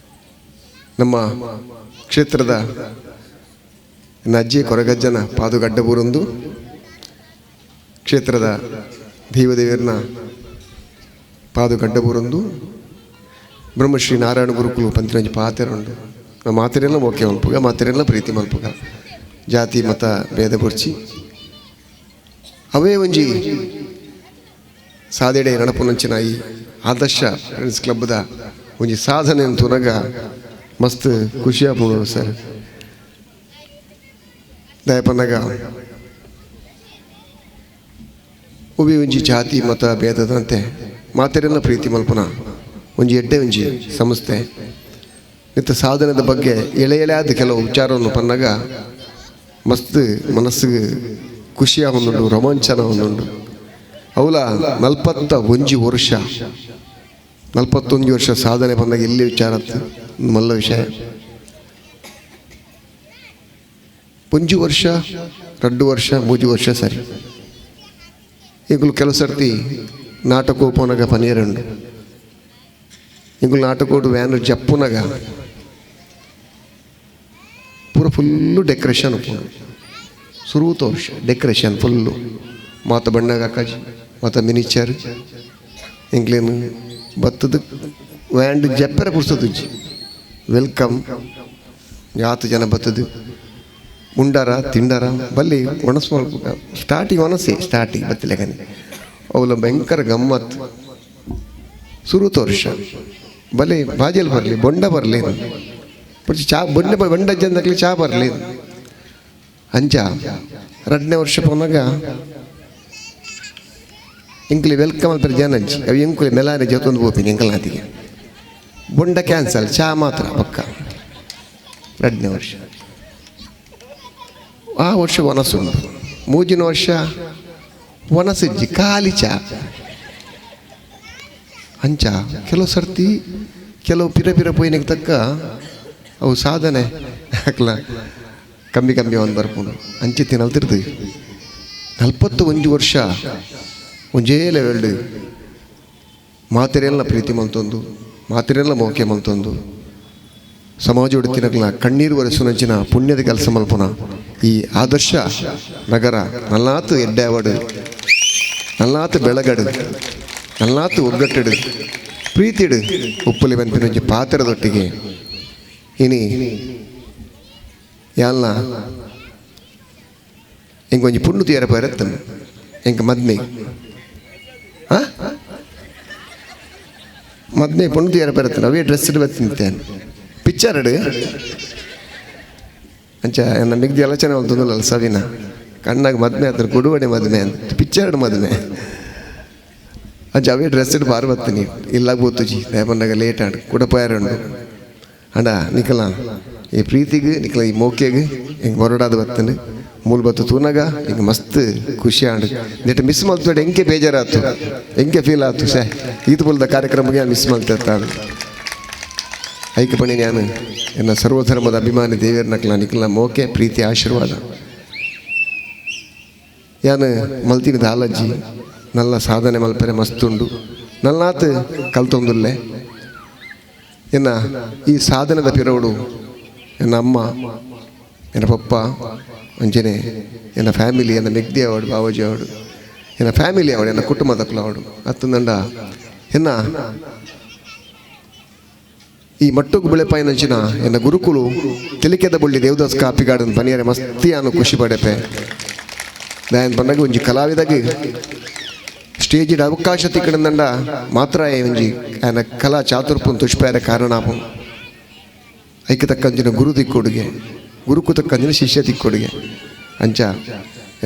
ನಮ್ಮ ಕ್ಷೇತ್ರದ ಅಜ್ಜಿ ಕೊರಗಜ್ಜನ ಪಾದುಗಡ್ಡಬೂರೊಂದು ಕ್ಷೇತ್ರದ ದೇವದೇವರನ್ನ ಪಾದುಗಡ್ಡಬೂರೊಂದು ಬ್ರಹ್ಮಶ್ರೀ ನಾರಾಯಣ ಗುರುಕುಲು ಪಂತಿರಂಜಿ ಪಾತೆರುಂಡು ನಮ್ಮ ಮಾತೆರೆಲ್ಲ ಓಕೆ ಮಲ್ಪುಗ ಮಾತೆರೆಲ್ಲ ಪ್ರೀತಿ ಮಲ್ಪುಗ ಜಾತಿ ಮತ ಭೇದ ಬುರ್ಚಿ ಅವೇ ಒಂಜಿ ಸಾಧೆಡೆ ನಡಪುನಂಚಿನ ಈ ಆದರ್ಶ ಫ್ರೆಂಡ್ಸ್ ಕ್ಲಬ್ದ ಒಂಜಿ ಸಾಧನೆ ಅಂತುನಗ ಮಸ್ತ್ ಖುಷಿಯಾಗ್ಬೋದು ಸರ್. ದಯಪನ್ನಗ ಒಬ್ಬಿ ಒಂಜಿ ಜಾತಿ ಮತ ಭೇದದಂತೆ ಮಾತೆರೆಲ್ಲ ಪ್ರೀತಿ ಮಲ್ಪನ ಒಂಜಿ ಎಡ್ಡೆ ಒಂಜಿ ಸಂಸ್ಥೆ ನಿತ್ತ ಸಾಧನದ ಬಗ್ಗೆ ಎಳೆಯಾದ ಕೆಲವು ವಿಚಾರವನ್ನು ಪನ್ನಗ ಮಸ್ತ್ ಮನಸ್ಸಿಗೆ ಖುಷಿಯ ಹೊಂದುಂಡು ರೋಮಾಂಚನ ಹೊಂದುಂಡು ಅವಲ 41 ವರ್ಷ ಸಾಧನೆ ಬಂದಾಗ ಇಲ್ಲಿ ವಿಚಾರ ಮಲ್ಲ ವಿಷಯ 1 ವರ್ಷ 2 ವರ್ಷ 3 ವರ್ಷ ಸರಿ ಈಗಲೂ ಕೆಲವು ಸರ್ತಿ ನಾಟಕ ಓಪೋನಾಗ ಪನೀರುಂಡು ಈಗಲೂ ನಾಟಕೋಡು ವ್ಯಾನ್ ಜಪ್ಪುನಾಗ ಪೂರ ಫುಲ್ಲು ಡೆಕೋರೇಷನ್ ಉಪ್ಪುಂಡು ಸುರುತ ವರ್ಷ ಡೆಕೋರೇಷನ್ ಫುಲ್ಲು ಮಾತ ಬಣ್ಣಗ ಹಾಕಾಜಿ ಮಾತ ಮಿನಿಚರ್ ಇಂಗ್ಲೇನು ಬತ್ತದ ವ್ಯಾಂಡ್ ಜಪ್ಪರ ಪುಡ್ಸೋದುಜ್ಜಿ ವೆಲ್ಕಮ್ ಯಾತು ಜನ ಬತ್ತದು ಉಂಡಾರ ತಿಂಡಾರ ಬಲ್ಲಿ ಒಣಸ್ ಮಲ್ಪ ಸ್ಟಾರ್ಟಿಂಗ್ ಒಣಸಿ ಸ್ಟಾರ್ಟಿಂಗ್ ಬತ್ತಲೆಗನೆ ಅವಳ ಭಯಂಕರ ಗಮ್ಮತ್ ಸುರುತ ವರ್ಷ ಬಲೆ ಬಾಜಲ್ಲಿ ಬರಲಿ ಬೊಂಡ ಬರಲಿ ಪುಡ್ಚಿ ಚಾ ಬೊಂಡ ಜನದಲ್ಲಿ ಚಾ ಬರಲಿ ಅಂಚ 2ನೇ ವರ್ಷ ಪೋನಾಗ ಇಂಕ್ಲಿ ವೆಲ್ಕಮ್ ಅಂತ ಜನ ಅಂಚಿ ಅವು ಇಂಕ್ಲಿ ಮೆಲಾನೆ ಜೊತ್ತೊಂದು ಹೋಗ್ತೀನಿ ಎಂಕಲ್ನಾತಿಗೆ ಬೊಂಡ ಕ್ಯಾನ್ಸಲ್ ಚಾ ಮಾತ್ರ ಪಕ್ಕ 2ನೇ ವರ್ಷ ಆ ವರ್ಷ ಒನಸುಂಡು 3ನೇ ವರ್ಷ ಒನಸಜ್ಜಿ ಖಾಲಿ ಚಾ ಅಂಚ ಕೆಲವು ಸರ್ತಿ ಕೆಲವು ಪಿರ ಪೋಯಿನಕ್ಕೆ ತಕ್ಕ ಅವು ಸಾಧನೆ ಹಾಕ್ಲ ಕಮ್ಮಿ ಒಂದು ಬರ್ಕೊಂಡು ಅಂಚೆ ತಿನ್ನಲ್ತಿರ್ದು 41 ವರ್ಷ ಒಂಜೇ ಲೆವೆಲ್ಡ್ ಮಾತೆರೆಲ್ಲ ಪ್ರೀತಿ ಮಲ್ತೊಂದು ಮಾತೆರೆಲ್ಲ ಮೋಕೆ ಮಲ್ತೊಂದು ಸಮಾಜ ಒಡತಿನಕ್ಲ ಕಣ್ಣೀರು ಒರೆಸುನಂಚಿನ ಪುಣ್ಯದ ಕೆಲಸ ಮಲ್ಪುನ ಈ ಆದರ್ಶ ನಗರ ನಲ್ಲಾತು ಎಡ್ಡಾವಡು ನಲ್ಲಾತು ಬೆಳಗಡು ನಲ್ಲಾತು ಒಗ್ಗಟ್ಟಿಡು ಪ್ರೀತಿಡು ಉಪ್ಪುಲಿ ಬಂಪಿನೊಂಜಿ ಪಾತ್ರದೊಟ್ಟಿಗೆ ಇನಿ ಯಾಲ್ನ ಇಂಕೊಂಜಿ ಪುಣ್ಣು ತೀರ ಬರತ್ತನು ಇಂಕ ಮದ್ಮೆ ಮದ್ಮೆ ಪುಣ್ಣು ತೀರ ಬರತ್ತನು ಅವೇ ಡ್ರೆಸ್ ಇಡು ಬತ್ತಿಂತೇನೆ ಪಿಕ್ಚರ್ಡು ಅಂಚ ನನ್ನ ಮಿಗ್ದಿ ಆಲೋಚನೆ ಹೊಲ್ತಂದಲ್ಲ ಸವಿನ ಕಣ್ಣಾಗ ಮದ್ಮೆ ಆತರ ಕೊಡುವಡೆ ಮದ್ಮೆ ಅಂತ ಪಿಕ್ಚರ್ಡ್ ಮದ್ಮೆ ಅಂಚ ಅವೇ ಡ್ರೆಸ್ ಇಡು ಬಾರ್ ಬತ್ತೀನಿ ಇಲ್ಲ ಬೋತುಜಿ ರೇಪಂಡಾಗ ಲೇಟ್ ಆಡು ಕೂಡ ಪೋಯಾರಂಡು ಅಂಡ ನಿಕಲ ಈ ಪ್ರೀತಿಗೆ ನಿಕಲ ಈ ಮೋಕೆಗೆ ಹಿಂಗೆ ಹೊರಡಾದ ಬತ್ತನು ಮೂಲ ಬತ್ತು ತೂನಾಗ ಹಿಂಗೆ ಮಸ್ತ್ ಖುಷಿ ಆಂಡು ನೆಟ್ ಮಿಸ್ ಮಲ್ತೋಡೆ ಹೆಂಗೆ ಬೇಜಾರಾತು ಹೆಂಗೆ ಫೀಲ್ ಆಯ್ತು ಸೇ ಈತ ಬೋಲ್ದ ಕಾರ್ಯಕ್ರಮಕ್ಕೆ ಮಿಸ್ ಮಲ್ತಿರ್ತಾಳು ಐಕ ಪಣಿ ನಾನು ಎನ್ನ ಸರ್ವಧರ್ಮದ ಅಭಿಮಾನಿ ದೇವಿಯರ ನಕ್ಲ ನಿಕಲ ಮೋಕೆ ಪ್ರೀತಿ ಆಶೀರ್ವಾದ ಯಾನು ಮಲ್ತಿನ ದಾಲಜ್ಜಿ ನಲ್ಲ ಸಾಧನೆ ಮಲ್ಪರೆ ಮಸ್ತುಂಡು ನಲ್ಲಾತ್ ಕಲ್ತೊಂದುಲ್ಲೆ ಎನ್ನ ಈ ಸಾಧನದ ಪಿರವಡು ಎನ್ನ ಅಮ್ಮ ಎನ್ನ ಪಪ್ಪ ಅಂಚನೆ ಎನ್ನ ಫ್ಯಾಮಿಲಿ ಎನ್ನ ಮೆಗ್ದಿ ಅವಡು ಬಾವಾಜಿ ಅವಡು ಎನ್ನ ಫ್ಯಾಮಿಲಿ ಅವಡು ಎನ್ನ ಕುಟುಂಬದಕ್ಕಲು ಅವಡು ಅತ್ತಂದಂಡ ಎನ್ನ ಈ ಮಟ್ಟುಗು ಬಿಳೆಪಾಯಿನಂಚಿನ ಎನ್ನ ಗುರುಕುಲು ತಿಳಿಕೆದ ಬುಳ್ಳಿ ದೇವದಾಸ್ ಕಾಪಿಗಾಡನ್ ಪನಿಯರೆ ಮಸ್ತಿಯಾನು ಖುಷಿ ಪಡೆಪೆ ದಾಯನ್ ಪಂಡಗ ಒಂಜಿ ಕಲಾವಿದಗೆ ಸ್ಟೇಜಿನ ಅವಕಾಶ ತಿಕ್ಕಡಂದಂಡ ಮಾತ್ರ ಒಂಜಿ ಆಯನ ಕಲಾ ಚಾತುರ್ಪುನ್ ತುಷ್ಪಾಯರ ಕಾರಣಾಪು ಐಕ ತಕ್ಕಂಚಿನ ಗುರು ತಿಕ್ಕೊಡುಗೆ ಗುರುಕು ತಕ್ಕಂಚಿನ ಶಿಷ್ಯ ತಿಕ್ಕೊಡುಗೆ ಅಂಚ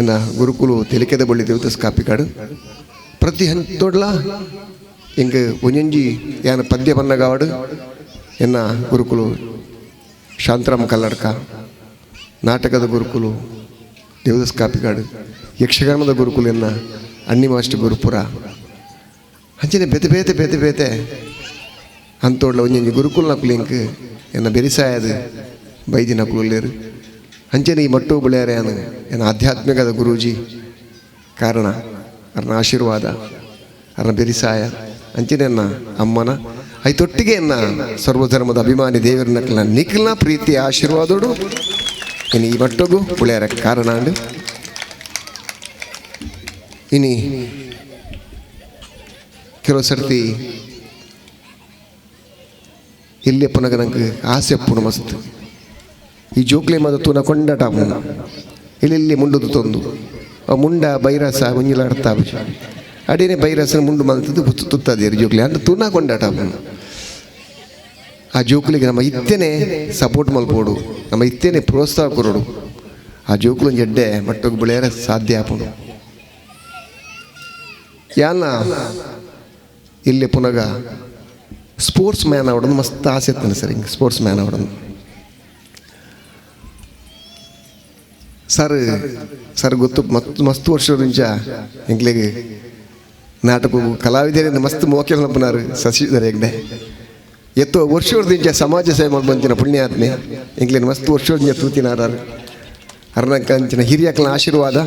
ಎನ್ನ ಗುರುಕುಲು ತಿಳಿಕೆದ ಬಳ್ಳಿ ದೇವದಾಸ್ ಕಾಪಿಗಾಡು ಪ್ರತಿ ಹಂತೋಡ್ಲ ಹಿಂಗೆ ಒಂಜೊಂಜಿ ಯಾನ ಪದ್ಯ ಬನ್ನಗಾವಡು ಎನ್ನ ಗುರುಕುಲು ಶಾಂತರಾಮ್ ಕಲ್ಲಡ್ಕ ನಾಟಕದ ಗುರುಕುಲು ದೇವದಾಸ್ ಕಾಪಿಗಾಡು ಯಕ್ಷಗಾನದ ಗುರುಕುಲು ಎನ್ನ ಅಣ್ಣಿ ಮಾಸ್ಟರ್ ಗುರುಪುರ ಅಂಚನೆ ಬೇತೆ ಅಂತೋಡ್ಲ ಒಂಜೊಂಜಿ ಗುರುಕುಲ್ ನಕ್ಲು ಇಂಕ್ ಎನ್ನ ಬೆರಿಸಾಯದು ಬೈದಿ ನಕ್ಲುಲ್ಲೇರು ಅಂಚನೆ ಈ ಮಟ್ಟು ಬಿಳ್ಯಾರೆಯಾನು ಎನ್ನ ಆಧ್ಯಾತ್ಮಿಕದ ಗುರೂಜಿ ಕಾರಣ ಅರ್ನ ಆಶೀರ್ವಾದ ಅರ್ನ ಬೆರಿಸಾಯ ಅಂಚನೆ ಎನ್ನ ಅಮ್ಮನ ಐತೊಟ್ಟಿಗೆ ಎನ್ನ ಸರ್ವಧರ್ಮದ ಅಭಿಮಾನಿ ದೇವರ ನಕ್ಲ ನಿಖಿಲ್ನ ಪ್ರೀತಿ ಆಶೀರ್ವಾದೋಡು ಇನ್ನು ಈ ಮಟ್ಟಗೂ ಬಿಳ್ಯಾರ ಕಾರಣ ಅಂಡು ಇನಿ ಕೆಲವು ಸರ್ತಿ ಇಲ್ಲೇ ಪುನಗ ನಂಗೆ ಆಸೆ ಪುಣ ಮಸ್ತ್ ಈ ಜೋಕ್ಲೆ ಮದ ತೂನ ಕೊಂಡಟ ಇಲ್ಲಿ ಮುಂಡುದು ತೊಂದು ಆ ಮುಂಡ ಬೈರಸ ಮುಂಜಿಲಾಡ್ತಾ ಅಡೇನೆ ಬೈರಸನ ಮುಂಡು ಮಲ್ತದ್ದು ತುತ್ತದೇರು ಜೋಕ್ಲೆ ಅಂದ್ರೆ ತೂನ ಕೊಂಡಟ ಆ ಜೋಕ್ಲಿಗೆ ನಮ್ಮ ಇತ್ತೇನೆ ಸಪೋರ್ಟ್ ಮಲ್ಪೋಡು ನಮ್ಮ ಇತ್ತೇನೆ ಪ್ರೋತ್ಸಾಹ ಕೊರೋಡು ಆ ಜೋಕ್ಲು ಜಡ್ಡೆ ಮಟ್ಟಕ್ಕೆ ಬೆಳೆಯರ ಸಾಧ್ಯ ಆಪೋಡು ಯಾನ ಇಲ್ಲಿ ಪುನಗ ಸ್ಪೋರ್ಟ್ಸ್ ಮ್ಯಾನ್ ಅವಡೋದು ಮಸ್ತ್ ಆಸೆ ಇತ್ತಾನೆ ಸರ್ ಹಿಂಗೆ ಸ್ಪೋರ್ಟ್ಸ್ ಮ್ಯಾನ್ ಅವಡೋದು ಸರ್ ಗೊತ್ತು ಮಸ್ತ್ ವರ್ಷದಿಂದ ಎಂಗ್ಲಿಗೆ ನಾಟಕ ಕಲಾವಿದರಿಂದ ಮಸ್ತ್ ಮೋಕೆ ಮಲ್ಪನಾರು ಶಶಿಧರ್ ಹೆಗ್ಡೆ ಎತ್ತೋ ವರ್ಷದಿಂದ ಸಮಾಜ ಸೇವೆ ಬಂತಿನ ಪುಣ್ಯಾತ್ಮೆ ಎಂಗ್ಲಿನ ಮಸ್ತ್ ವರ್ಷದಿಂದ ತೂತಿನಾರು ಅರ್ನಕ್ಕ ಅಂಚಿನ ಹಿರಿಯಕ್ಕನ ಆಶೀರ್ವಾದ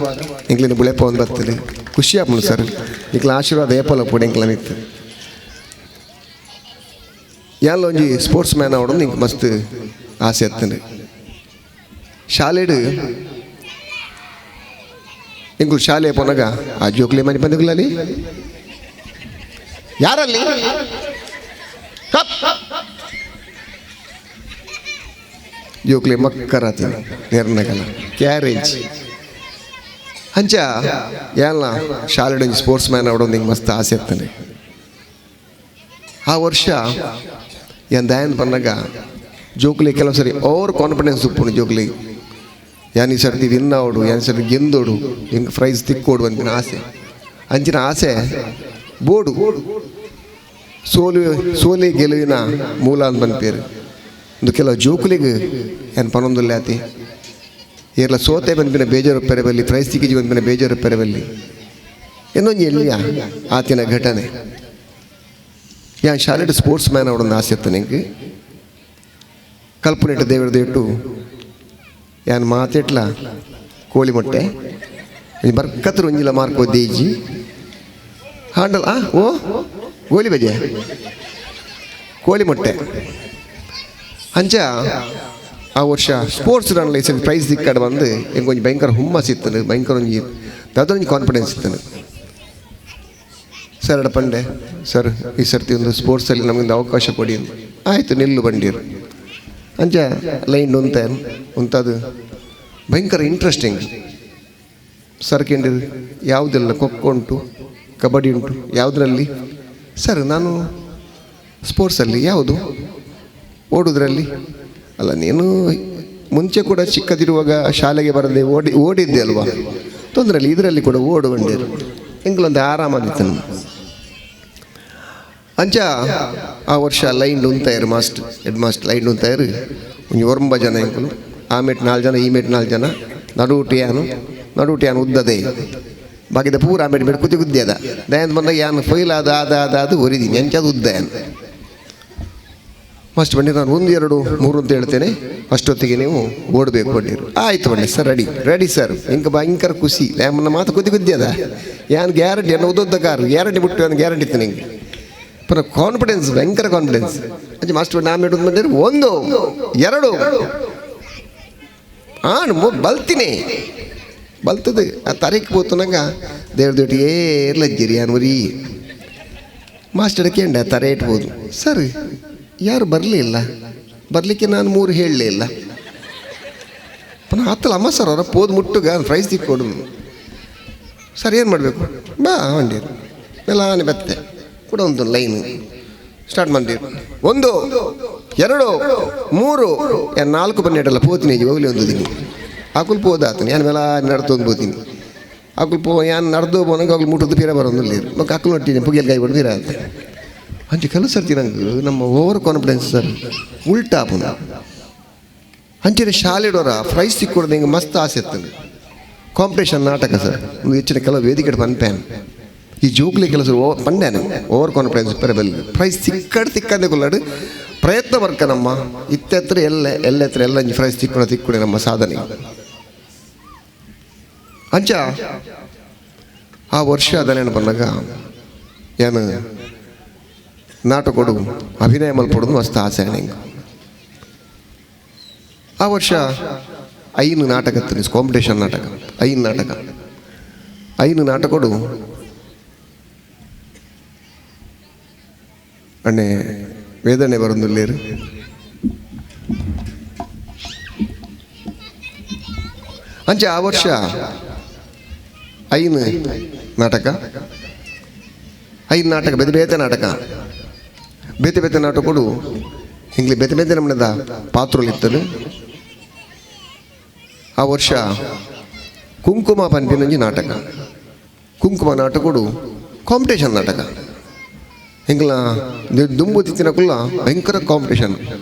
ಎಂಗ್ಲಿನ ಬುಳೆಪ ಒಂದು ಬರ್ತದೆ ಖುಷಿ ಆಗ್ಬೋದು ಸರ್. ಈಗಲ ಆಶೀರ್ವಾದ ಏಪಲ್ಲ ಪೂಡಿ ಇಂಕ್ಲ ನಿಂತು ಯಾಲ ಒಂಜಿ ಸ್ಪೋರ್ಟ್ಸ್ ಮ್ಯಾನ್ ಆವಡೋದು ನಿಂಗೆ ಮಸ್ತ್ ಆಸೆ ಆಗ್ತಾನೆ. ಶಾಲೆಡ್ ಇಂಕ್ಲು ಶಾಲೆ ಪೋನಾಗ ಆ ಜೋಕ್ಲಿ ಮನೆ ಬಂದಿಗ್ಲಲ್ಲಿ ಯಾರಲ್ಲಿ ಜೋಕ್ಲಿ ಮಕ್ಕರಾತ ನೇರ್ನಾಗಲ್ಲ ಕ್ಯಾರೇಜ್ ಅಂಚ ಯಾಲ ಶಾಲೆಡ್ ಒಂಜಿ ಸ್ಪೋರ್ಟ್ಸ್ ಮ್ಯಾನ್ ಆವಡೋದು ನಿಂಗೆ ಮಸ್ತ್ ಆಸೆ ಆಗ್ತಾನೆ. ಆ ವರ್ಷ ಏನು ದಯನ್ ಬಂದಾಗ ಜೋಕ್ಲಿ ಕೆಲವು ಸರಿ ಓವರ್ ಕಾನ್ಫಿಡೆನ್ಸ್ ಉಪ್ಪುಣು ಜೋಕ್ಲಿ ಯಾನ್ ಈ ಸರ್ತಿ ವಿನ್ ಆವಡು ಯಾನ್ ಸರ್ತಿ ಗೆಂದೋಡು ಹಿಂಗೆ ಪ್ರೈಸ್ ತಿಕ್ಕೋಡು ಅಂತಿನ ಆಸೆ. ಅಂಚಿನ ಆಸೆ ಬೋಡು ಸೋಲಿ ಗೆಲುವಿನ ಮೂಲ ಅಂತ ಬಂದ್ಪೇರು ಒಂದು ಕೆಲವು ಜೋಕ್ಲಿಗೆ ಏನು ಪನ್ನೊಂದುಲ್ಲ ಆತಿ ಏರ್ಲ ಸೋತೆ ಬಂದ್ಬಿನ ಬೇಜಾರು ಪೆರಬಲ್ಲಿ ಪ್ರೈಸ್ ತಿಕ್ಕಿಜಿ ಬಂದ್ಬಿನ ಬೇಜಾರು ಪೆರಬಲ್ಲಿ ಇನ್ನೊಂದು ಎಲ್ಲಿಯ ಆತಿನ ಘಟನೆ. ಯಾನ್ ಶಾಲೆಡ್ ಸ್ಪೋರ್ಟ್ಸ್ ಮ್ಯಾನ್ ಅವಡೊಂದು ಆಸೆ ಇತ್ತು ನಿಂಗೆ ಕಲ್ಪನೆಟ್ಟು ದೇವರದೇಟು ಯಾನ್ ಮಾತೆಟ್ಲ ಕೋಳಿ ಮೊಟ್ಟೆ ಬರ್ಕತ್ರ ಒಂಜಿಲ ಮಾರ್ಕೋ ದೇಜಿ ಹಾಂಡಲ್ ಓ ಗೋಲಿ ಬಜೆ ಕೋಳಿ ಮೊಟ್ಟೆ ಅಂಚ ಆ ವರ್ಷ ಸ್ಪೋರ್ಟ್ಸ್ ರನ್ ಲೈಸೆನ್ಸ್ ಪ್ರೈಸ್ ದಿಕ್ಕಡೆ ಬಂದು ಹೆಂಗೊಂದು ಭಯಂಕರ ಹುಮ್ಮಸ್ ಇತ್ತನು ಭಯಂಕರ ಒಂಜಿ ಅದೊಂದು ಕಾನ್ಫಿಡೆನ್ಸ್ ಇತ್ತನು. ಸರ್ ಪಂಡೆ ಸರ್ ಈ ಸರ್ತಿ ಒಂದು ಸ್ಪೋರ್ಟ್ಸಲ್ಲಿ ನಮಗೊಂದು ಅವಕಾಶ ಕೊಡಿ ಆಯಿತು ನಿಲ್ಲು ಬಂಡೀರು ಅಂಚ ಲೈನ್ ಉಂತದು ಭಯಂಕರ ಇಂಟ್ರೆಸ್ಟಿಂಗ್. ಸರ್ ಕೇಳಿದ್ರು ಯಾವುದೆಲ್ಲ ಖೋಖೋ ಉಂಟು ಕಬಡ್ಡಿ ಉಂಟು ಯಾವುದರಲ್ಲಿ ಸರ್ ನಾನು ಸ್ಪೋರ್ಟ್ಸಲ್ಲಿ ಯಾವುದು ಓಡೋದ್ರಲ್ಲಿ ಅಲ್ಲ ನೀನು ಮುಂಚೆ ಕೂಡ ಚಿಕ್ಕದಿರುವಾಗ ಶಾಲೆಗೆ ಬರದೆ ಓಡಿದ್ದೆ ಅಲ್ವಾ ತೊಂದರೆಯಲ್ಲಿ ಇದರಲ್ಲಿ ಕೂಡ ಓಡು ಬಂಡೀರು ಎಂಗ್ಲೊಂದು ಆರಾಮಾದಿತ್ತು. ಅಂಚ ಆ ವರ್ಷ ಲೈನ್ ಉಂತಾಯರು ಹೆಡ್ ಮಾಸ್ಟರ್ ಲೈನ್ ಉಂತಾಯರು ಒಂದು 9 ಜನ ಎಂಕಲು ಆ ಮೇಟ್ 4 ಜನ ಈ ಮೇಟ್ 4 ಜನ ನಡುಟಿ ಉದ್ದದೆ ಬಾಕಿದ ಪೂರ ಆ ಮೇಟ್ ಮೇಟ್ ಕುತಿ ಗುದ್ದಿ ಅದ ದಯಂತ ಬಂದಾಗ ಯಾನು ಫೈಲ್ ಅದು ಹೊರಿದೀನಿ ಅಂಚದು ಉದ್ದ ಏನು ಫಸ್ಟ್ ಬನ್ನಿ ನಾನು 1 2 3 ಅಂತ ಹೇಳ್ತೇನೆ ಅಷ್ಟೊತ್ತಿಗೆ ನೀವು ಓಡಬೇಕು ಬನ್ನಿರು ಆಯಿತು ಬನ್ನಿ ಸರ್ ರೆಡಿ ಸರ್ ಹಿಂಗೆ ಭಯಂಕರ ಖುಷಿ ನನ್ನ ಮಾತು ಕುದ್ದಿ ಅದ ಯಾನು ಗ್ಯಾರಂಟಿ ಅನ್ನೋ ಉದ್ದದ ಕಾರು ಗ್ಯಾರಂಟಿ ಬಿಟ್ಟು ನಾನು ಗ್ಯಾರಂಟಿ ಇತ್ತು ನಿಂಗೆ ಪುನಃ ಕಾನ್ಫಿಡೆನ್ಸ್ ಭಯಂಕರ ಕಾನ್ಫಿಡೆನ್ಸ್ ಅಂಚೆ ಮಾಸ್ಟರ್ ನಾ ಮೇಡಮ್ ಬಂದಿರು 1 2 ಬಲ್ತೀನಿ ಬಲ್ತದೆ ಆ ತಾರೀಖು ಪೋತನಾಗ ದೇವ್ರದೊಟ್ಟಿಗೆ ಏರ್ಲಜ್ಜಿರಿ ಅನ್ವರಿ ಮಾಸ್ಟರ್ ಕೇಂಡ ತಾರೆ ಇಟ್ಬೋದು ಸರ್ ಯಾರು ಬರಲಿಕ್ಕೆ ನಾನು 3 ಹೇಳಲೇ ಇಲ್ಲ ಪುನಃ ಹತ್ತಲ್ಲ ಅಮ್ಮ ಸರ್ ಅವರ ಪೋದು ಮುಟ್ಟುಗ ಪ್ರೈಸ್ ತಿಕ್ಕೊಡು ಸರ್ ಏನು ಮಾಡಬೇಕು ಬಾ ಹೊಂಡಿರು ಎಲ್ಲ ಬೆತ್ತೆ ಕೂಡ ಒಂದು ಲೈನು ಸ್ಟಾರ್ಟ್ ಮಾಡಿರು 1 2 3 4 ಬನ್ನೆಟಲ್ಲ ಪೋತೀನಿ ಹೋಗ್ಲಿ ಒಂದು ದಿನ ಆಕುಲ್ ಪೋದಾತನು ಯಾನು ಮೇಲೆ ನಡ್ತೊಂದು ಬೋತೀನಿ ಆಕುಲ್ ಯಾನು ನಡೆದು ಬೋನಾಗ ಅವ್ಳು ಮುಟ್ಟದ್ದು ಪೀರ ಬರೋದಿಲ್ಲ ಮತ್ತೆ ಆಕುಲ್ ನೋಡ್ತೀನಿ ಪುಗಿಯಲ್ಲಿ ಕೈ ಬಿಟ್ಟು ಪೀರ ಅಂತ ಅಂಚೆ ಕೆಲವು ಸರ್ತಿ ನಂಗೆ ನಮ್ಮ ಓವರ್ ಕಾನ್ಫಿಡೆನ್ಸ್ ಸರ್ ಉಲ್ಟಾ ಪುನಃ ಅಂಚೆ ಶಾಲೆಡೋರ ಪ್ರೈಸ್ ಸಿಕ್ಕೊಡೋದು ಹಿಂಗೆ ಮಸ್ತ್ ಆಸೆ ಇರ್ತದೆ. ಕಾಂಪಿಟೇಷನ್ ನಾಟಕ ಸರ್ ಒಂದು ಹೆಚ್ಚಿನ ಕೆಲವು ವೇದಿಕೆ ಪನ್ಪ್ಯಾನ್ ಈ ಜೋಕ್ಲಿ ಕೆಲಸ ಪಂಡ್ಯಾನೆ ಓವರ್ ಕಾನ್ಫಿಡೆನ್ಸ್ ಪೆರಬಲ್ ಪ್ರೈಸ್ ತಿಕ್ಕಂದೆ ಕೊಲ್ಲಾಡು ಪ್ರಯತ್ನ ಬರ್ಕ ನಮ್ಮ ಇತ್ತೆತ್ರ ಎಲ್ಲೆತ್ರ ಎಲ್ಲ ಪ್ರೈಸ್ ತಿಕ್ಕೊಡೆ ನಮ್ಮ ಸಾಧನೆ. ಅಂಚ ಆ ವರ್ಷ ಅದನ್ನೇನು ಬಂದಾಗ ಏನು ನಾಟಕೊಡು ಅಭಿನಯ ಮಲ್ಪಡೋದು ಮಸ್ತ್ ಆಸೆ ನಂಗೆ. ಆ ವರ್ಷ 5 ನಾಟಕ ಕಾಂಪಿಟೇಷನ್ ನಾಟಕ 5 ನಾಟಕೊಡು ಅಣ್ಣೆ ವೇದನೆ ಬರೋದಿಲ್ಲೇರು ಅಂಚೆ ಆ ವರ್ಷ 5 ನಾಟಕ ಬೇತೆ ನಾಟಕಗಳು ಹಿಂಗೆ ಬೇತೆ ನಮ್ಮದ ಪಾತ್ರಗಳು ಇತ್ತದು. ಆ ವರ್ಷ ಕುಂಕುಮ ಪನ್ಪಿನಂಜಿ ನಾಟಕ ಕುಂಕುಮ ನಾಟಕಗಳು ಕಾಂಪಿಟೇಷನ್ ನಾಟಕ ಹಿಂಗಲ ದುಂಬು ತಿತ್ತಿನಕುಲ್ಲ ಭಯಂಕರ ಕಾಂಪಿಟೇಷನ್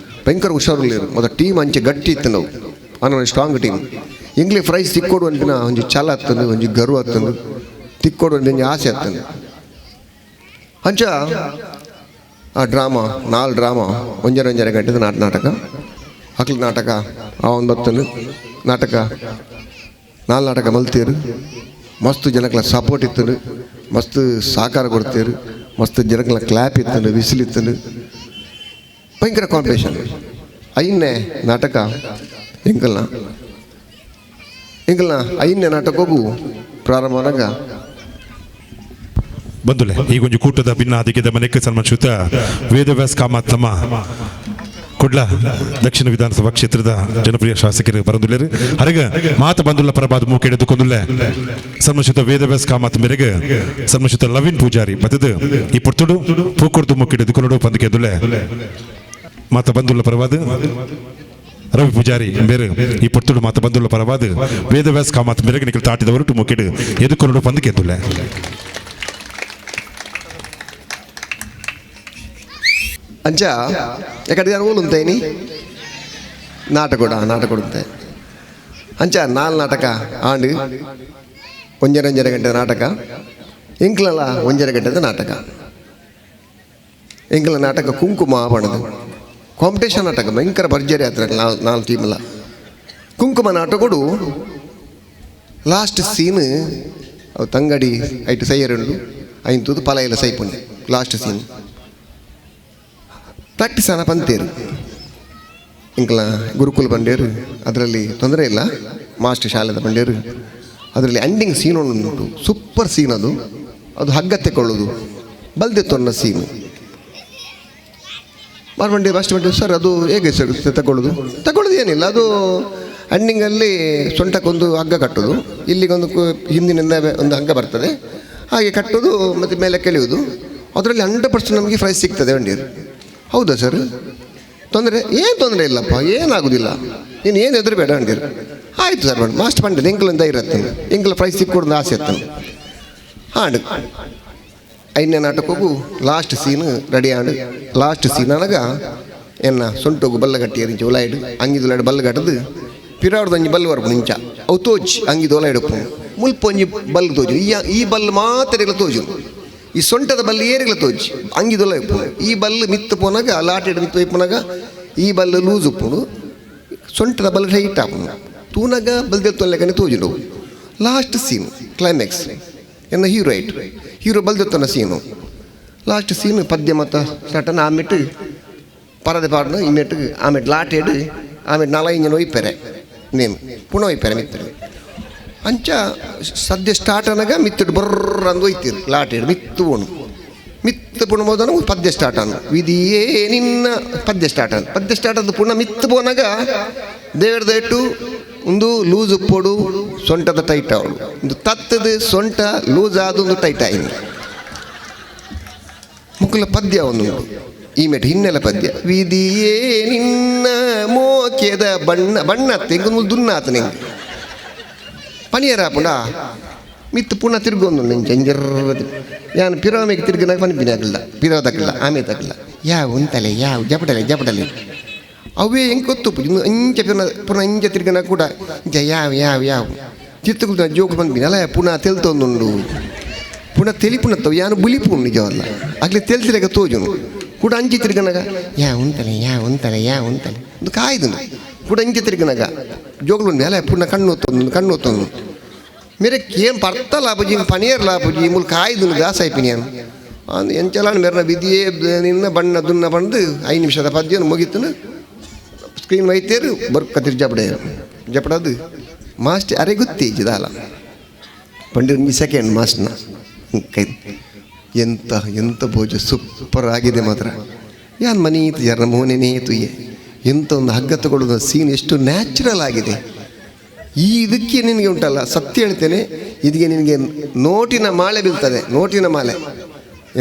ಭಯಂಕರ ಹುಷಾರುಳ್ಳೇರು ಮೊದಲ ಟೀಮ್ ಅಂಚೆ ಗಟ್ಟಿ ಇತ್ತು ನಾವು ಅನ್ನೋ ಸ್ಟ್ರಾಂಗ್ ಟೀಮ್ ಇಂಗ್ಲಿ ಪ್ರೈಸ್ ತಿಕ್ಕೊಡು ಅಂತಿನ ಒಂಜಿ ಛಲ ಹತ್ತಂದು ಒಂಜಿ ಗರ್ವ ಹತ್ತಂದು ತಿಕ್ಕೊಡು ಅಂತ ಒಂಜಿ ಆಸೆ ಹತ್ತಂದು ಅಂಚ ಆ ಡ್ರಾಮಾ 4 ಡ್ರಾಮಾ 1 ಗಂಟೆದ ನಾಟಕ ಹಕ್ಲು ನಾಟಕ ಆ ಒಂದು ಬತ್ತನು ನಾಟಕ 4 ನಾಟಕ ಮಲ್ತೀರು ಮಸ್ತ್ ಜನಗಳ ಸಪೋರ್ಟ್ ಇತ್ತು, ಮಸ್ತ್ ಸಹಕಾರ ಕೊಡ್ತೀರು, ಮಸ್ತ್ ಜನಗಳ ಕ್ಲಾಪ್ ಇತ್ತು, ವಿಸಿಲ್ ಇತ್ತು, ಭಯಂಕರ ಕಾಂಪಿಟೇಷನ್. ಐದನೇ ನಾಟಕ ಎಂಕಲ್ನ ಐದನೇ ನಾಟಕಗೂ ಪ್ರಾರಂಭವಾದಾಗ
ಬಂದುಲೆ ಈ ಒಂದು ಕೂಟದ ಭಿನ್ನಾದಿಗೆದ ಮನೆಗೆ ಸನ್ಮಾನಿಸುತ್ತ ವೇದವ್ಯಾಸ ಕಾಮತ್ ನಮ್ಮ ಕೊಡ್ಲ ದಕ್ಷಿಣ ವಿಧಾನಸಭಾ ಕ್ಷೇತ್ರದ ಜನಪ್ರಿಯ ಶಾಸಕರು ಬರಂದುಲ್ಲೇರು ಹರಗ ಮಾತ ಬಂದುಲ್ಲ ಪ್ರಭಾದ ಮೂಕೆ ಎಡುಕೊಂದುಲ್ಲೆ ಸನ್ಮಾನಿಸುತ್ತ ವೇದವ್ಯಾಸ ಕಾಮತ್ ಮೇರೆಗೆ ಸನ್ಮಾನಿಸುತ್ತ ಲವಿನ್ ಪೂಜಾರಿ ಬತ್ತದು ಈ ಪುರ್ತುಡು ಪೂಕೊಡ್ದು ಮೂಕೆ ಎಡುಕೊಂಡು ಪಂದಕ್ಕೆ ಎದುಲ್ಲೆ ಮಾತ ಬಂದುಲ್ಲ ಪ್ರಭಾದ ರವಿ ಪೂಜಾರಿ ಬೇರೆ ಈ ಪುರ್ತುಡು ಮಾತ ಬಂದುಲ್ಲ ಪ್ರಭಾದ ವೇದವ್ಯಾಸ ಕಾಮತ್ ಮೇರೆಗೆ ನಿಖಿಲ್ ತಾಟಿದವರು ಮೂಕೆಡು ಎದುಕೊಂಡು ಪಂದಕ್ಕೆ ಎದುಲ್ಲೆ
ಅಂಚ ಎಕಡೆ ಊಲು ಉಂತೇನಿ ನಾಟಕ ಉಂತೆ ಅಂಚ 4 ನಾಟಕ ಆಂಡು ಒಂಜರ ಗಂಟೆ ನಾಟಕ ಎಂಕ್ಲಲ್ಲ 1.5 ಗಂಟೆದ ನಾಟಕ. ಎಂಕ್ಲ ನಾಟಕ ಕುಂಕುಮ ಬಣ್ಣದು ಕಾಂಪಿಟೇಷನ್ ನಾಟಕ ಭಯಂಕರ ಭರ್ಜರಿ ಆಗ್ತದೆ. 4 ಟೀಮಲ್ಲ ಕುಂಕುಮ ನಾಟಕಡು ಲಾಸ್ಟ್ ಸೀನ್ ಅವು ತಂಗಡಿ ಐಟು ಸೈಯರುಂಡು ಐಂತುದು ಪಲ ಇಲ್ಲ ಸೈಪುಂಡೆ ಲಾಸ್ಟ್ ಸೀನ್ ಪ್ರಾಕ್ಟೀಸ್ ಅನ್ನ ಪಂತೇರು ಇಂಕಲ ಗುರುಕುಲ ಬಂಡೇರು, ಅದರಲ್ಲಿ ತೊಂದರೆ ಇಲ್ಲ, ಮಾಸ್ಟರ್ ಶಾಲೆದ ಬಂಡೇರು. ಅದರಲ್ಲಿ ಎಂಡಿಂಗ್ ಸೀನ್ ಉಂಟು, ಸೂಪರ್ ಸೀನ್ ಅದು ಹಗ್ಗ ತೆಕ್ಕೊಳ್ಳೋದು ಬಲ್ದೆತ್ತೊನ್ನ ಸೀನು ಮಾರ್ಬಂಡಿ ಫಸ್ಟ್ ಬಂಡಿ ಸರ್ ಅದು ಹೇಗೆ ಸರ್ ತಗೊಳ್ಳೋದು ಏನಿಲ್ಲ, ಅದು ಎಂಡಿಂಗಲ್ಲಿ ಸೊಂಟಕ್ಕೊಂದು ಹಗ್ಗ ಕಟ್ಟೋದು, ಇಲ್ಲಿಗೊಂದು ಹಿಂದಿನಿಂದ ಒಂದು ಹಗ್ಗ ಬರ್ತದೆ ಹಾಗೆ ಕಟ್ಟೋದು ಮತ್ತು ಮೇಲೆ ಕೆಳೆಯುವುದು. ಅದರಲ್ಲಿ 100% ನಮಗೆ ಪ್ರೈಸ್ ಸಿಗ್ತದೆ ಬಂಡೀರು. ಹೌದಾ ಸರ್, ಏನು ತೊಂದರೆ ಇಲ್ಲಪ್ಪ, ಏನಾಗೋದಿಲ್ಲ, ನೀನು ಏನು ಹೆದರಬೇಡ ಅಂದಿರು. ಆಯಿತು ಸರ್ ಬಣ್ಣ ಮಾಸ್ಟ್ ಪಂಡಿದ ಎಂಕ್ಲಿಂದ ಇರತ್ತೆ, ಎಂಕ್ಲ ಪ್ರೈಸ್ ಸಿಕ್ಕೊಡ್ದು ಆಸೆ ಇರ್ತಾನೆ. ಹಾಡು 5ನೇ ನಾಟಕಕ್ಕೂ ಲಾಸ್ಟ್ ಸೀನು ರೆಡಿ ಆಡು. ಲಾಸ್ಟ್ ಸೀನ್ ಅನಾಗ ಎನ್ನ ಸೊಂಟೋಗು ಬಲ್ಲಗಟ್ಟಿ ಎರಿಂಚು ಒಲಾಯ್ಡು ಅಂಗಿದೊಲಾಯ್ಡು ಬಲ್ಲಗಟ್ಟದು ಪಿರಾಡ್ದೊಂಜಿ ಬಲ್ಲು ಬರ್ಪು ನಿಂಚ ಅವು ತೋಜಿ ಅಂಗಿದೊಲಾಯ್ಡಪ್ಪು ಮುಲ್ಪೊಂಜಿ ಬಲ್ಲು ತೋಜು. ಈ ಬಲ್ಲು ಮಾತ್ರ ತೋಜು, ಈ ಸೊಂಟದ ಬಲ್ಲು ಏರಿಗಳ ತೋಜಿ ಅಂಗಿದೊಲ ಇಪ್ಪು. ಈ ಬಲ್ಲು ಮಿತ್ತು ಪೋನಾಗ ಲಾಟೆಡ್ ಮಿತ್ತು ಇಪ್ಪುನಾಗ ಈ ಬಲ್ಲು ಲೂಸ್ ಉಪ್ಪುಡು, ಸೊಂಟದ Ballu tight ಹಾಪುನು ತೂನಾಗ ಬಲ್ದೆಲ್ ತೊಲ್ಲೆಕನೆ ತೋಜಿಡು. Last scene climax ಎನ್ನ ಹೀರೋ ಬಲ್ದೆತ್ತನ ಸೀನು. ಲಾಸ್ಟ್ ಸೀನ್ ಪದ್ಯ ಮತ್ತು ಸ್ಟಾರ್ಟನ್ನು ಆಮೆಟ್ಟು ಪರದೆ ಪಾಡ್ನು ಇಮ್ಮೆಟ್ಟು ಆಮೆಟ್ಟು ಲಾಟೆಡ್ ಆಮೆಟ್ಟು 4 ಜನ ಒಯ್ಪೆರೆ ನೇಮ್ ಪುನಃ ಒಯ್ಪೆರೆ ಮಿತ್ತರು ಅಂಚ ಸದ್ಯ ಸ್ಟಾರ್ಟ್ ಅನ್ನಾಗ ಮಿತ್ತಡು ಬರ್ರ ಅಂದು ಒಯ್ತೀರು ಲಾಟೆಡ್ ಮಿತ್ತು ಪೋಣು ಮಿತ್ತು ಪುಣ ಹೋದನು ಪದ್ಯ ಸ್ಟಾರ್ಟ್ ಅನ್ನು ವಿಧಿಯೇ ನಿನ್ನ ಪದ್ಯ ಸ್ಟಾರ್ಟ್ ಅದು ಪುನಃ ಮಿತ್ತು ಪೋನಾಗ ದೇವರದ ಇಟ್ಟು ಒಂದು ಲೂಸ್ ಉಪ್ಪೋಡು ಸೊಂಟದ ಟೈಟ್ ಅವಳು ಒಂದು ತತ್ತದು ಸೊಂಟ ಲೂಸ್ ಆದ ಒಂದು ಟೈಟ್ ಆಯ್ತು ಮುಕ್ಕಲ ಪದ್ಯ ಒಂದು ಈ ಮೆಟ್ಟು ಹಿನ್ನೆಲೆ ಪದ್ಯ ವಿಧಿಯೇ ನಿನ್ನ ಮೋಕೆದ ಬಣ್ಣ ತೆಂಗು ದುನ್ನಾತ ನಿಂಗೆ ಪನಿಯರಾಪುಂಡ ಮಿತ್ತು ಪುನಃ ತಿರ್ಗೊಂದು ನಿಂಗೆ ಎಂಜರ್ರದು ಯಾನು ಪಿರೋಮಿಗೆ ತಿರ್ಗಿನಾಗ ಪನಿಪಿನಿ ಆಗಲ್ಲ ಪಿರೋದಕ್ಕಿಲ್ಲ ಆಮೆ ತಗಲ್ಲ ಯಾವ ಉಂತಲೆ ಯಾವ ಜಪಟಲೆ ಅವೇ ಹೆಂಗೆ ಗೊತ್ತು ಇಂಚ ಪುನಃ ಇಂಚ ತಿರ್ಗಿನಾಗ ಕೂಡ ಇಂಚ ಯಾವ ಚಿತ್ತಗುಳ ಜೋಕು ಬಂದ್ಬಿನಿ ಅಲ್ಲ ಪುನಃ ತೆಲ್ತೊಂದುಂಡು ಪುನಃ ತೆಲಿಪುಣತ್ತವು ಯಾನು ಬುಲಿಪು ನಿಜವಲ್ಲ ಆಗಲಿ ತೆಲ್ತಿರಾಗ ತೋಜುನು ಕೂಡ ಅಂಚಿ ತಿರ್ಗನಾಗ ಯಾ ಉಂತಲೆ ಒಂದು ಕಾಯ್ದು ಕೂಡ ಇಂಚೆ ತಿರ್ಗನಾಗ ಜೋಗ್ಲು ಅಲ್ಲ ಪುನಃ ಕಣ್ಣು ಹೊತ್ತೊಂದು ಮೇರೆ ಏನು ಪರ್ತ ಲಾಪುಜಿ ಪನಿಯರ್ ಲಾಪುಜಿ ಮುಲ್ ಕಾಯ್ದು ದಾಸ ಆಯ್ಪಿನಿ ಅಂದು ಎಂಚಲಾನು ಮೆರನ ವಿಧಿಯೇ ನಿನ್ನ ಬಣ್ಣ ದುನ್ನ ಬಂದು 5 ನಿಮಿಷದ ಪದ್ಯನು ಮುಗಿತು ಸ್ಕ್ರೀನ್ ವೈತೇರು ಬರ್ಕತಿರ್ ಜಪಡದು ಮಾಸ್ಟ್ ಅರೆ ಗೊತ್ತೇ ಜಿದಾಲ ಪಂಡಿರ್ ಸೆಕೆಂಡ್ ಮಾಸ್ಟ್ನ ಕೈ ಎಂತ ಭೋಜ ಸೂಪರ್ ಆಗಿದೆ ಮಾತ್ರ ಯಾನ್ ಮನೀತು ಜರ ಮೋನೇನೇತು ಎಂಥ ಒಂದು ಹಗ್ಗ ತಗೊಳ್ಳೋದು ಸೀನ್ ಎಷ್ಟು ನ್ಯಾಚುರಲ್ ಆಗಿದೆ. ಇದಕ್ಕೆ ನಿನಗೆ ಉಂಟಲ್ಲ ಸತ್ಯ ಹೇಳ್ತೇನೆ, ಇದಕ್ಕೆ ನಿನಗೆ ನೋಟಿನ ಮಾಲೆ ಬೀಳ್ತದೆ. ನೋಟಿನ ಮಾಲೆ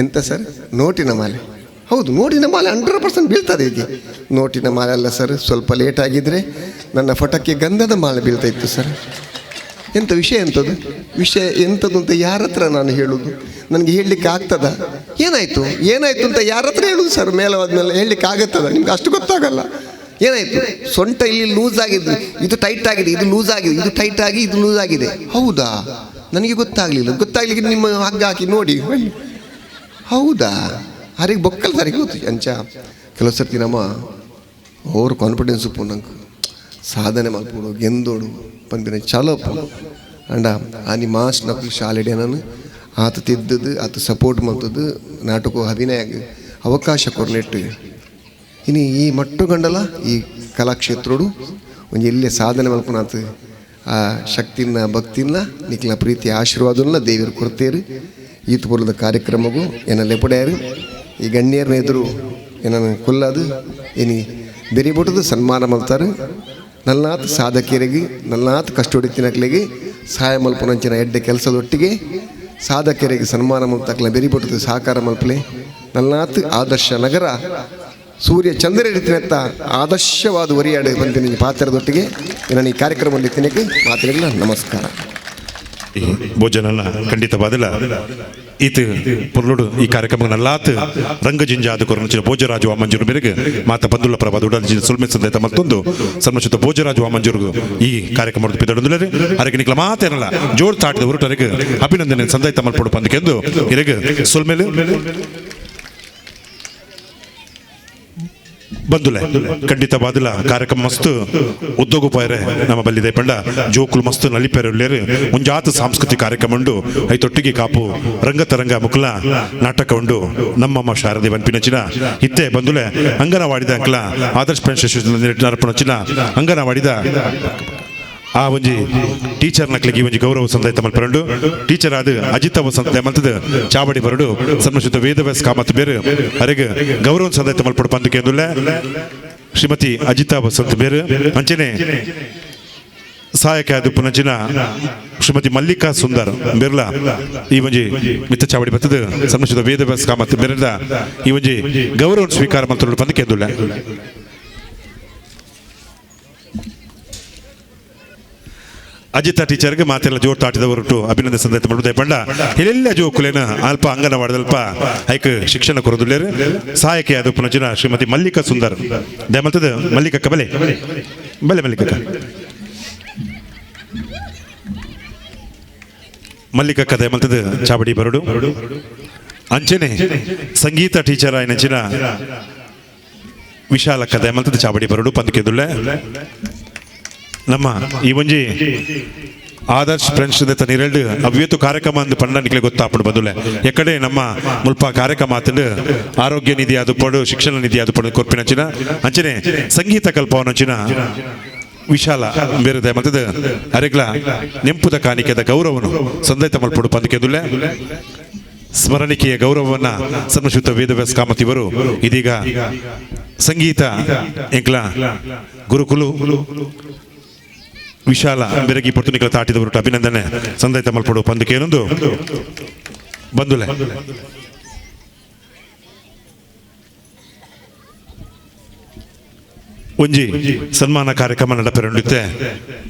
ಎಂತ ಸರ್? ನೋಟಿನ ಮಾಲೆ. ಹೌದು, ನೋಟಿನ ಮಾಲೆ 100% ಬೀಳ್ತದೆ. ಇದಕ್ಕೆ ನೋಟಿನ ಮಾಲೆ ಅಲ್ಲ ಸರ್, ಸ್ವಲ್ಪ ಲೇಟ್ ಆಗಿದ್ದರೆ ನನ್ನ ಫೋಟೋಕ್ಕೆ ಗಂಧದ ಮಾಲೆ ಬೀಳ್ತಾ ಇತ್ತು ಸರ್. ಎಂಥ ವಿಷಯ ವಿಷಯ ಎಂಥದ್ದು ಅಂತ ಯಾರ ಹತ್ರ ನಾನು ಹೇಳೋದು? ನನಗೆ ಹೇಳಲಿಕ್ಕೆ ಆಗ್ತದ? ಏನಾಯಿತು ಅಂತ ಯಾರ ಹತ್ರ ಹೇಳೋದು ಸರ್? ಮೇಲವಾದ್ಮೇಲೆ ಹೇಳಲಿಕ್ಕೆ ಆಗುತ್ತದ? ನಿಮ್ಗೆ ಅಷ್ಟು ಗೊತ್ತಾಗಲ್ಲ. ಏನಾಯಿತು? ಸೊಂಟ ಇಲ್ಲಿ ಲೂಸ್ ಆಗಿದೆ, ಇದು ಟೈಟ್ ಆಗಿದೆ, ಇದು ಲೂಸ್ ಆಗಿದೆ, ಇದು ಟೈಟ್ ಆಗಿ ಇದು ಲೂಸ್ ಆಗಿದೆ. ಹೌದಾ? ನನಗೆ ಗೊತ್ತಾಗಲಿಕ್ಕೆ ನಿಮ್ಮ ಹಗ್ಗ ಹಾಕಿ ನೋಡಿ. ಹೌದಾ? ಹರಿಗೆ ಬೊಕ್ಕಲ್ ಸರಿಗೆ ಗೊತ್ತು ಅಂಚ. ಕೆಲವು ಸರ್ತಿ ನಮ್ಮ ಓವರ್ ಕಾನ್ಫಿಡೆನ್ಸ್ ಉಪ್ಪು ನಂಗೆ ಸಾಧನೆ ಮಾಡ್ಬೋದು ಗೆಂದೋಡು ಬಂದಿನ ಚಲೋ ಅಂಡ ಆನಿ ಮಾಸ್ ನಕಲು ಶಾಲೆಡೆ ನಾನು ಆತ ತಿದ್ದದು ಆತ ಸಪೋರ್ಟ್ ಮಾಡ್ತದ್ದು ನಾಟಕ ಅಭಿನಯ ಅವಕಾಶ ಕೊರ್ನೆಟ್ಟು ಇನ್ನು ಈ ಮಟ್ಟು ಗಂಡಲ ಈ ಕಲಾಕ್ಷೇತ್ರೋಡು ಒಂದು ಎಲ್ಲೇ ಸಾಧನೆ ಮಲ್ಪನಾತು ಆ ಶಕ್ತಿನ ಭಕ್ತಿನ ನಿಕ್ಲ ಪ್ರೀತಿ ಆಶೀರ್ವಾದನ ದೇವರು ಕೊಡ್ತೇರು ಈತ ಬರೋದ ಕಾರ್ಯಕ್ರಮಗೂ ಏನಲ್ಲಿ ಪಡೆಯಾರು ಈ ಗಣ್ಯರನ್ನ ಎದುರು ಏನನ್ನು ಕೊಲ್ಲದು ಏನಿ ಬೆರಿಬಿಟ್ಟದು ಸನ್ಮಾನ ಮಾಡ್ತಾರೆ ನಲ್ನಾತ್ ಸಾಧಕಿಯರಿಗೆ ನಲ್ನಾತ್ ಕಷ್ಟೊಡಿತಿನಕ್ಲಿಗೆ ಸಹಾಯ ಮಲ್ಪನಂಚಿನ ಎಡ್ಡೆ ಕೆಲಸದೊಟ್ಟಿಗೆ ಸಾಧಕಿಯರಿಗೆ ಸನ್ಮಾನ ಮಲ್ತಕ್ಲ ಬೆರಿಬಿಟ್ಟದು ಸಹಕಾರ ಮಲ್ಪಲೆ ನಲ್ನಾತ್ ಆದರ್ಶ ನಗರ ಸೂರ್ಯ ಚಂದ್ರ ರೀತಿಯತ್ತ ಆದರ್ಶವಾದ ಒರಿಯಾಡು ಬಂದಿನ ಪಾತ್ರದೊಟ್ಟಿಗೆ ನಾನು ಈ ಕಾರ್ಯಕ್ರಮದಲ್ಲಿ ತಿನ್ನಕ್ಕೆ ಮಾತಿರಲಿಲ್ಲ. ನಮಸ್ಕಾರ.
ಭೋಜನ ಖಂಡಿತವಾದಿಲ್ಲ ಈತ ಪುರ್ಲುಡು ಈ ಕಾರ್ಯಕ್ರಮ ನಲ್ಲಾತ್ ರಂಗಜಿಂಜಾದ ಕೊರಚಿನ ಭೋಜರಾಜು ವಾಮಂಜೂರು ಮೇರೆಗೆ ಮಾತ ಬಂದುಲ್ಲ ಪ್ರಭಾದ ಉಡಾಲ ಸುಲ್ಮೆ ಸಂದೇತ ಮತ್ತೊಂದು ಸನ್ಮಚಿತ ಭೋಜರಾಜು ವಾಮಂಜೂರು ಈ ಕಾರ್ಯಕ್ರಮ ಪಿದೊಂದುಲ್ಲರೆ ಅರೆಗೆ ನಿಕ್ಲ ಮಾತೇನಲ್ಲ ಜೋಡ್ ತಾಟಿದ ಹೊರಟರೆಗೆ ಅಭಿನಂದನೆ ಸಂದೇತ ಮಲ್ಪಡು ಪಂದಕ್ಕೆಂದು ಇರೆಗೆ ಸುಲ್ಮೇಲೆ ಬಂದುಲೆ ಖಂಡಿತವಾದಿಲ್ಲ ಕಾರ್ಯಕ್ರಮ ಮಸ್ತ್ ಉದ್ಯೋಗ ಪಾಯರೆ ನಮ್ಮ ಬಲ್ಲಿದೆ ಪಂಡ ಜೋಕುಲು ಮಸ್ತ್ ನಲಿಪೇರು ಮುಂಜಾತ ಸಾಂಸ್ಕೃತಿಕ ಕಾರ್ಯಕ್ರಮ ಉಂಡು ಐತೊಟ್ಟಿಗೆ ಕಾಪು ರಂಗತರಂಗ ಮುಕ್ಲ ನಾಟಕ ಉಂಡು ನಮ್ಮಮ್ಮ ಶಾರದೆ ಬನ್ಪಿನಚಿನ ಇತ್ತೆ ಬಂದುಲೆ ಅಂಗನವಾಡಿದ ಅಂಕಲ ಆದರ್ಶ ನರ್ಪಣಚಿನ ಅಂಗನವಾಡಿದ ಆ ಒಂಜಿ ಟೀಚರ್ ನಕ್ಲಿಗೆ ಒಂಜಿ ಗೌರವ ಸಂದಾಯ ಮಲ್ಪರಂಡು ಟೀಚರ್ ಆದ ಅಜಿತ ಸಂದಾಯ ಮಲ್ತದ ಚಾವಡಿ ಬರಡು ಸನ್ಮಶುದ್ಧ ವೇದವ್ಯಾಸ ಕಾಮತ್ ಬೇರೆ ಅರೆಗೆ ಗೌರವ ಸಂದಾಯ ಮಲ್ಪಡು ಪಂದಕ್ಕೆ ಎಂದುಲ್ಲ ಶ್ರೀಮತಿ ಅಜಿತಾ ವಸಂತ್ ಬೇರೆ ಅಂಚನೆ ಸಹಾಯಕ ಆದ ಪುನಂಚಿನ ಶ್ರೀಮತಿ ಮಲ್ಲಿಕಾ ಸುಂದರ್ ಬೇರ್ಲ ಈ ಒಂಜಿ ಮಿತ್ತ ಚಾವಡಿ ಬರ್ತದ ಸನ್ಮಶುದ್ಧ ವೇದವ್ಯಾಸ ಕಾಮತ್ ಬೇರೆದ ಈ ಒಂಜಿ ಗೌರವ ಸ್ವೀಕಾರ ಮಲ್ತರು ಪಂದಕ್ಕೆ ಎಂದುಲ್ಲ ಅಜಿತ ಟೀಚರ್ಗೆ ಮಾತೆಲ್ಲ ಜೋರ್ ತಾಟಿದ ಹೊರಟು ಅಭಿನಂದನೆ ಸಂದೇತ ಮಾಡುವುದೇ ಪಂಡ ಇಲ್ಲೆಲ್ಲ ಜೋಕುಲೇನ ಅಲ್ಪ ಅಂಗನವಾಡಿದಲ್ಪ ಐಕ್ ಶಿಕ್ಷಣ ಕೊರದುಲ್ಲೇರು ಸಹಾಯಕ ಅದು ಪುನಚಿನ ಶ್ರೀಮತಿ ಮಲ್ಲಿಕಾ ಸುಂದರ್ ದಯಮಲ್ತದ ಮಲ್ಲಿಕಕ್ಕ ಬಲೆ ಬಲೆ ಮಲ್ಲಿಕಕ್ಕ ಮಲ್ಲಿಕಕ್ಕ ದಯಮಲ್ತದ ಚಾವಡಿ ಬರಡು ಅಂಚನೆ ಸಂಗೀತ ಟೀಚರ್ ಆಯ್ನಂಚಿನ ವಿಶಾಲಕ್ಕ ದಯಮಲ್ತದ ಚಾವಡಿ ಬರಡು ಪಂದಕೆದುಲ್ಲೆ ನಮ್ಮ ಈ ಒಂಜಿ ಆದರ್ಶ್ ಫ್ರೆಂಡ್ಸ್ ನೀರೆಲ್ಡು ಅವ್ಯತು ಕಾರ್ಯಕ್ರಮ ಅಂದು ಪಂಡ ನಿಕ್ಲೆ ಗೊತ್ತಾಪಡು ಬದುಲೆ ಎಕಡೆ ನಮ್ಮ ಮುಲ್ಪ ಕಾರ್ಯಕ್ರಮ ಆತಂಡು ಆರೋಗ್ಯ ನಿಧಿ ಅದು ಪಡು ಶಿಕ್ಷಣ ನಿಧಿ ಅದು ಪಡು ಕೊರ್ಪಿನಂಚಿನ ಅಂಚನೆ ಸಂಗೀತ ಕಲ್ಪವನಂಚಿನ ವಿಶಾಲ ಬೇರೆ ಮತ್ತದ ಅರೆಗ್ಲ ನೆಂಪುದ ಕಾಣಿಕೆದ ಗೌರವನು ಸಂದೈತ ಮಲ್ಪಡು ಪಂದಕೆದುಲ್ಲೆ ಸ್ಮರಣಿಕೆಯ ಗೌರವವನ್ನ ಸನ್ಮಶುದ್ಧ ವೇದವ್ಯಾಸ ಕಾಮತಿವರು ಇದೀಗ ಸಂಗೀತ ಎಂಕ್ಲ ಗುರುಕುಲು ವಿಶಾಲ ಬೆರಗಿ ಪೊರ್ತುನಿಕಲ ತಾಟಿದ ಹೊರಟು ಅಭಿನಂದನೆ ಸಂದಾಯ ಮಲ್ಪಡು ಪಂದಕ್ಕೆ ಏನೊಂದು ಬಂದುಲೆ ಒಂಜಿ ಸನ್ಮಾನ ಕಾರ್ಯಕ್ರಮ ನಡಪೆರೊಂಡಿತ್ತೆ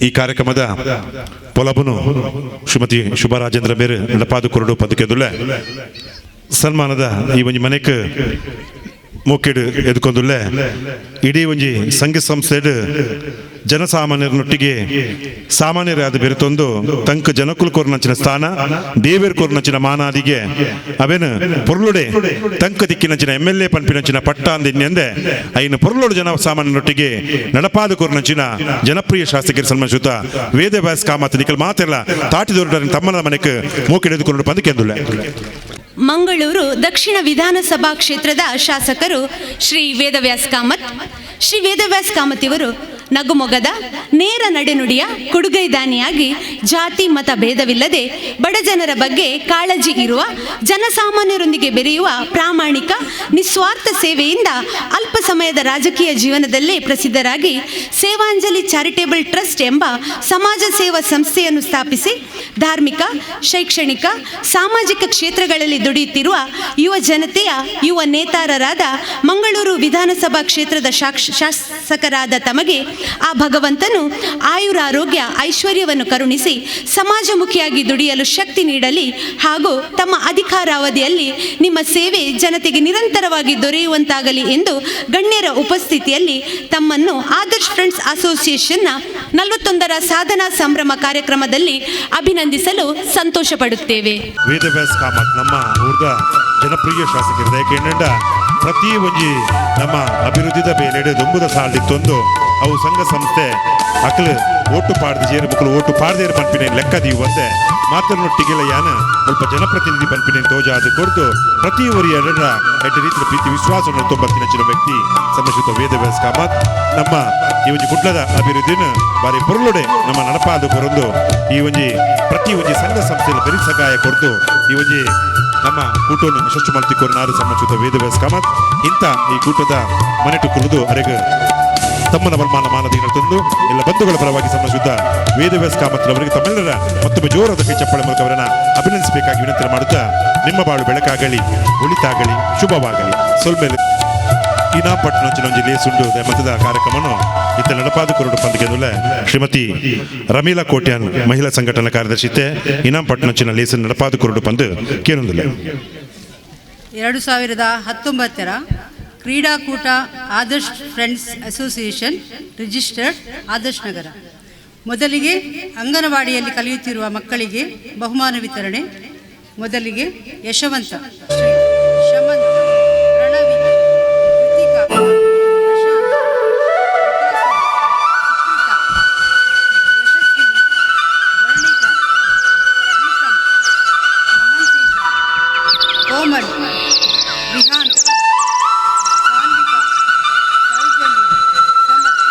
ಈ ಕಾರ್ಯಕ್ರಮದ ಪೊಲಬನು ಶ್ರೀಮತಿ ಶುಭರಾಜೇಂದ್ರ ಬೇರೆ ನಡಪಾದು ಕೊರಡು ಪಂದಕ್ಕೆ ಸನ್ಮಾನದ ಈ ಒಂಜಿ ಮನೆಕ್ ಮೋಕೆಡು ಎದ್ಕೊಂದುಲ್ಲೆ ಇಡೀ ಒಂಜಿ ಸಂಘ ಸಂಸ್ಥೆಡ್ ಜನಸಾಮಾನ್ಯರನೊಟ್ಟಿಗೆ ಸಾಮಾನ್ಯರಾದ ಬೆರೆತೊಂದು ತಂಕ ಜನಕುಲ್ ಕೊರ್ನಂಚಿನ ಸ್ಥಾನ ದೇವೇರ್ ಕೊರ್ನಂಚಿನ ಮಾನಾದಿಗೆ ಅವೇನು ಪೊರ್ಲುಡೆ ತಂಕ ದಿಕ್ಕಿನಂಚಿನ MLA ಪಂಪಿನಂಚಿನ ಪಟ್ಟ ಅಂದಿಂದೆ ಐನು ಪೊರ್ಲುಡು ಜನಸಾಮಾನ್ಯರೊಟ್ಟಿಗೆ ನಡಪಾದ ಕೊರ್ನಂಚಿನ ಜನಪ್ರಿಯ ಶಾಸಕರು ಸನ್ಮಾನಿಸುತ್ತ ವೇದವ್ಯಾಸ ಕಾಮತ್ ನಿಕಲ್ ಮಾತೆಲ್ಲ ತಾಟಿದೊರಟರಿನ ತಮ್ಮನ ಮನೆಗೆ ಮೋಕೆಡೆದುಕೊಂಡು ಪಂದಕೆಂದುಲ್ಲೆ
ಮಂಗಳೂರು ದಕ್ಷಿಣ ವಿಧಾನಸಭಾ ಕ್ಷೇತ್ರದ ಶಾಸಕರು ಶ್ರೀ ವೇದವ್ಯಾಸ ಕಾಮತ್. ಶ್ರೀ ವೇದವ್ಯಾಸ ಕಾಮತ್ ಇವರು ನಗುಮೊಗದ ನೇರ ನಡೆನುಡಿಯ ಕೊಡುಗೈದಾನಿಯಾಗಿ ಜಾತಿ ಮತ ಭೇದವಿಲ್ಲದೆ ಬಡಜನರ ಬಗ್ಗೆ ಕಾಳಜಿ ಇರುವ ಜನಸಾಮಾನ್ಯರೊಂದಿಗೆ ಬೆರೆಯುವ ಪ್ರಾಮಾಣಿಕ ನಿಸ್ವಾರ್ಥ ಸೇವೆಯಿಂದ ಅಲ್ಪ ಸಮಯದ ರಾಜಕೀಯ ಜೀವನದಲ್ಲೇ ಪ್ರಸಿದ್ಧರಾಗಿ ಸೇವಾಂಜಲಿ ಚಾರಿಟೇಬಲ್ ಟ್ರಸ್ಟ್ ಎಂಬ ಸಮಾಜ ಸೇವಾ ಸಂಸ್ಥೆಯನ್ನು ಸ್ಥಾಪಿಸಿ ಧಾರ್ಮಿಕ, ಶೈಕ್ಷಣಿಕ, ಸಾಮಾಜಿಕ ಕ್ಷೇತ್ರಗಳಲ್ಲಿ ದುಡಿಯುತ್ತಿರುವ ಯುವ ಜನತೆಯ ಯುವ ನೇತಾರರಾದ ಮಂಗಳೂರು ವಿಧಾನಸಭಾ ಕ್ಷೇತ್ರದ ಶಾಸಕರಾದ ತಮಗೆ ಆ ಭಗವಂತನು ಆಯುರಾರೋಗ್ಯ ಐಶ್ವರ್ಯವನ್ನು ಕರುಣಿಸಿ ಸಮಾಜಮುಖಿಯಾಗಿ ದುಡಿಯಲು ಶಕ್ತಿ ನೀಡಲಿ ಹಾಗೂ ತಮ್ಮ ಅಧಿಕಾರಾವಧಿಯಲ್ಲಿ ನಿಮ್ಮ ಸೇವೆ ಜನತೆಗೆ ನಿರಂತರವಾಗಿ ದೊರೆಯುವಂತಾಗಲಿ ಎಂದು ಗಣ್ಯರ ಉಪಸ್ಥಿತಿಯಲ್ಲಿ ತಮ್ಮನ್ನು ಆದರ್ಶ್ ಫ್ರೆಂಡ್ಸ್ ಅಸೋಸಿಯೇಷನ್ನ 41ರ ಸಾಧನಾ ಸಂಭ್ರಮ ಕಾರ್ಯಕ್ರಮದಲ್ಲಿ ಅಭಿನಂದಿಸಲು ಸಂತೋಷ ಪಡುತ್ತೇವೆ.
ವೇದವ್ಯಾಸ ಕಾಮತ್ ನಮ್ಮ ಊರ್ದ ಜನಪ್ರಿಯ ಶಾಸಕರಿದೆ ಕೇಂದ್ರ ಪ್ರತಿ ಒಂಜಿ ನಮ್ಮ ಅಭಿವೃದ್ಧಿದ ಬೇಲೆಡೆ ದೊಂಬುದ ಸಾಲಿತ್ತೊಂದು ಅವು ಸಂಘ ಸಂಸ್ಥೆ ಅಕಲು ಓಟು ಪಾಡ್ದು ಜೇರು ಮಕ್ಕಳು ಓಟು ಪಾಡ್ದೇರು ಪನ್ಪಿನ ಲೆಕ್ಕ ದೀವು ಒಂದೇ ಮಾತನೊಟ್ಟಿಗೆಲ್ಲ ಯಾನ ಸ್ವಲ್ಪ ಜನಪ್ರತಿನಿಧಿ ಪನ್ಪಿನ ತೋಜಾದು ಕೊಡ್ದು ಪ್ರತಿ ಒರಿ ಎರಡರ ಎಡ್ಡ ರೀತಿಯ ಪ್ರೀತಿ ವಿಶ್ವಾಸವನ್ನು ತೊಂಬತ್ತಿನ ವೆಕ್ತಿ ಸಂರಕ್ಷಿತ ವೇದವ್ಯಾಸ ಕಾಮತ್ ನಮ್ಮ ಈ ಒಂಜಿ ಕುಡ್ಲದ ಅಭಿವೃದ್ಧಿನ ಬಾರಿ ಪೊರ್ಲೊಡೆ ನಮ್ಮ ನಡಪಾದು ಕೊರೊಂದು ಈ ಒಂಜಿ ಪ್ರತಿ ಒಂಜಿ ಸಂಘ ಸಂಸ್ಥೆಯಲ್ಲಿ ಬರೀ ಸಹಾಯ ಕೊಡ್ದು ಈ ಒಂಜಿ ನಮ್ಮ ಕೂಟವನ್ನು ಯಶಸ್ಸು ಮಲ್ತಿಕೋರು ನಾರು ಸಂರಕ್ಷಿತ ವೇದವ್ಯಾಸ ಕಾಮತ್ ಇಂಥ ಈ ಕೂಟದ ಮನೆಟು ಕುರಿದು ಅರೆಗೆ ತಮ್ಮನ ಬಲ್ಮಾನ ಮಾನದಿಗಳು ತಂದು ಎಲ್ಲ ಬಂಧುಗಳ ಪರವಾಗಿ ಸಂಬಂಧಿಸಿದ್ದ ವೇದವ್ಯಾಸ ಕಾಮತ್ ಅವರಿಗೆ ತಮ್ಮೆಲ್ಲರ ಮತ್ತೊಮ್ಮೆ ಜೋರಾದ ಕೈ ಚಪ್ಪಳೆ ಮೂಲಕ ಅವರನ್ನ ಅಭಿನಂದಿಸಬೇಕಾಗಿ ವಿನಂತಿ ಮಾಡುತ್ತಾ ನಿಮ್ಮ ಬಾಳು ಬೆಳಕಾಗಲಿ ಒಳಿತಾಗಲಿ ಶುಭವಾಗಲಿ ಸೊಲ್ಮೇಲೆ ಇನಾಪಟ್ಟಣ ಲೇಸುಂಡು ಮತದ ಕಾರ್ಯಕ್ರಮವನ್ನು ಇತ್ತ ನಡಪಾದಕರುಡು ಪಂದ್ಯಗೆಂದುಲೆ ಶ್ರೀಮತಿ ರಮೀಲಾ ಕೋಟ್ಯಾನ್ ಮಹಿಳಾ ಸಂಘಟನಾ ಕಾರ್ಯದರ್ಶಿತೆ ಇನಾಪಟ್ಟಣ ಲೇಸು ನಡಪಾದಕರುಡು ಪಂದ್ ಕೇನೊಂದಿಲ್ಲ
2019 ಕ್ರೀಡಾಕೂಟ Adarsh friends association registered Adarsh Nagar. ಮೊದಲಿಗೆ ಅಂಗನವಾಡಿಯಲ್ಲಿ ಕಲಿಯುತ್ತಿರುವ ಮಕ್ಕಳಿಗೆ ಬಹುಮಾನ ವಿತರಣೆ. ಮೊದಲಿಗೆ ಯಶವಂತ, ಶಮಂತ್, ಪ್ರಣವಿ, ಕೃತಿಕಾ, ಪ್ರಶಾಂತ್, ಯಶಸ್ವಿನಿ, ವರ್ಣಿಕಾ, ಪ್ರೀತಮ್, ಮಹಾಂತೇಶ, ಕೋಮಲ್, ವಿಹಾನ್, ಸಾನ್ವಿಕಾ, ಸೌಜನ್ಯ, ಸಮರ್ಥ್.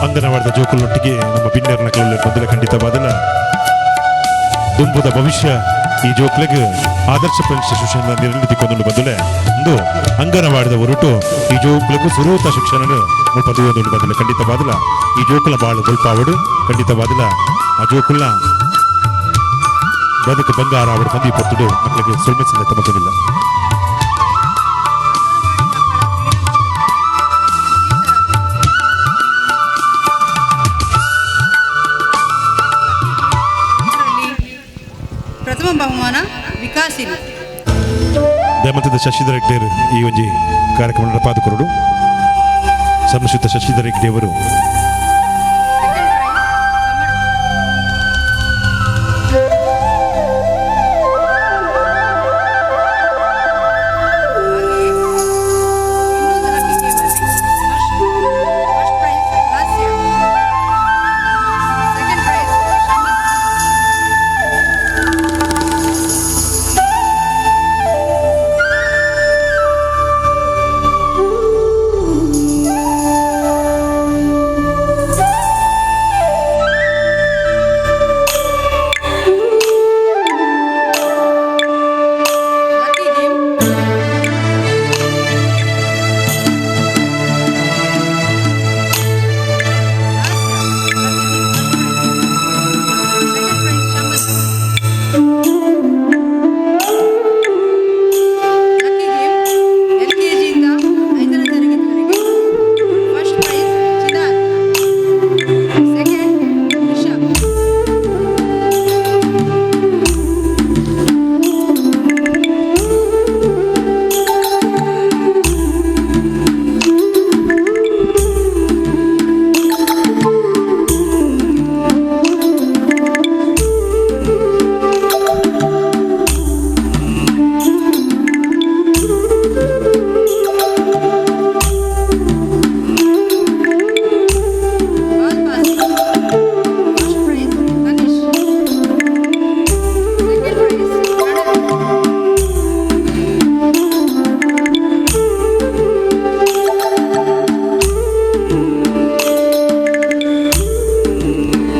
ಅಂಗನವಾಡದ ಜೋಕುಲೊಟ್ಟಿಗೆ ನಮ್ಮ ಬಿನ್ನೇರ್ನ ಕಲಲ್ಲಿ ಬಂದಿಲ್ಲ ಖಂಡಿತವಾದಲ್ಲ ದುಂಬುದ ಭವಿಷ್ಯ ಈ ಜೋಕ್ಲೆಗೆ ಆದರ್ಶ ಫ್ರೆಂಡ್ಸ್ ಅಸೋಸಿಯೇಷನ್ ನಿರ್ಮಿತಿಕೊಂಡು ಬಂದಲೆ ಒಂದು ಅಂಗನವಾಡದ ಹೊರಟು ಈ ಜೋಕ್ಲೆಗೂ ಸುರೂತ ಶಿಕ್ಷಣ ಪಡೆಯುವುದು ಬಂದಿಲ್ಲ ಖಂಡಿತವಾದಲ್ಲ ಈ ಜೋಕುಲ ಬಾಳು ಬಲ್ಪಾವಡು ಖಂಡಿತವಾದಲ್ಲ ಆ ಜೋಕುಲ್ನ ಬದುಕು ಬಂಗಾರ ಅವಡು ಬಂದಿ ಪೊತ್ತುಡು ಮಕ್ಕಳಿಗೆ ಸೊಲ್ಮೆಸಿಲ್ಲ ತಮಕವಿಲ್ಲ.
ಪ್ರಥಮ ಬಹುಮಾನ ವಿಕಾಸಿನಿ.
ದಮತದ ಶಶಿಧರ ಹೆಗ್ಡೆಯರು ಈ ಒಂಜಿ ಕಾರ್ಯಕ್ರಮ ನಡಪಾದಕರುಡು ಸಂರಕ್ಷಿತ ಶಶಿಧರ ಹೆಗ್ಡೆಯವರು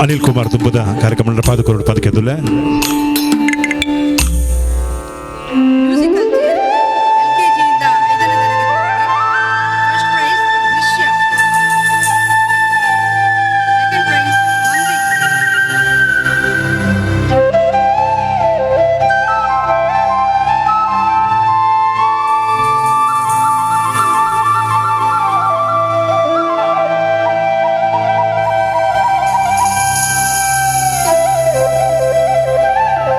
ಅನಿಲ್ ಕುಮಾರ್ ತುಂಬದ ಕಾರ್ಯಕ್ರಮ ಪಾದಕರು ಪದಕೆದುಲ್ಲ
ಮ್ಯೂಸಿಕಲ್ ಚೇರ್ LKGಯಿಂದ 5ನೇ ತರಗತಿವರೆಗೆ first prize Drishya, second prize ಮಂದಿಗೆ,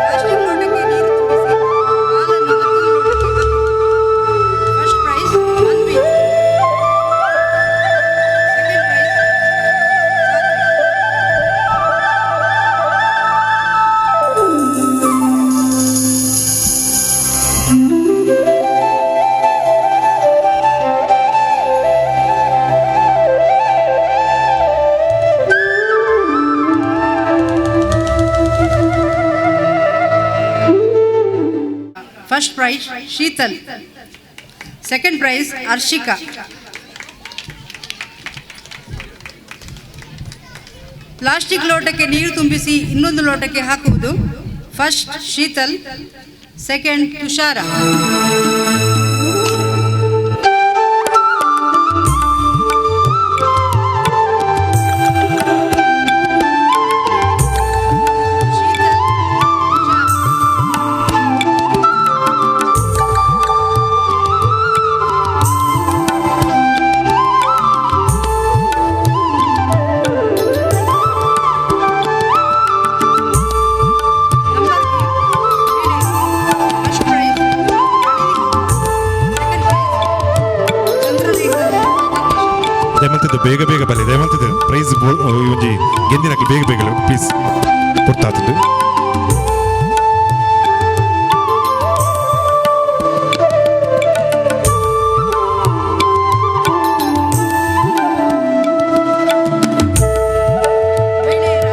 ಪ್ಲಾಸ್ಟಿಕ್ ಲೋಟಕ್ಕೆ ನೀರು ತುಂಬಿಸಿ ಹಾಲನ್ನು ಮತ್ತೊಂದು ಲೋಟಕ್ಕೆ ಹಾಕುವುದು. First prize Manvi, second prize first prize Sheetal, second prize Harshika. Plastic ಲೋಟಕ್ಕೆ ನೀರು ತುಂಬಿಸಿ ಇನ್ನೊಂದು ಲೋಟಕ್ಕೆ ಹಾಕುವುದು. First Sheetal, second Tushara. Sheetal, Tushara. First prize second prize Chandralekha.
ದಯಮಂತದ್ದು ಬೇಗ ಬೇಗ ಬರಲಿ, ದಯಮಂತದ್ದು ಪ್ರೈಸ್ ಒಂಜಿ ಗೆಂದಿನಕ್ಕೆ ಬೇಗ ಬೇಗ ಪ್ಲೀಸ್ ಕೊಡ್ತಾತದ್ದು.
ಮಹಿಳೆಯರ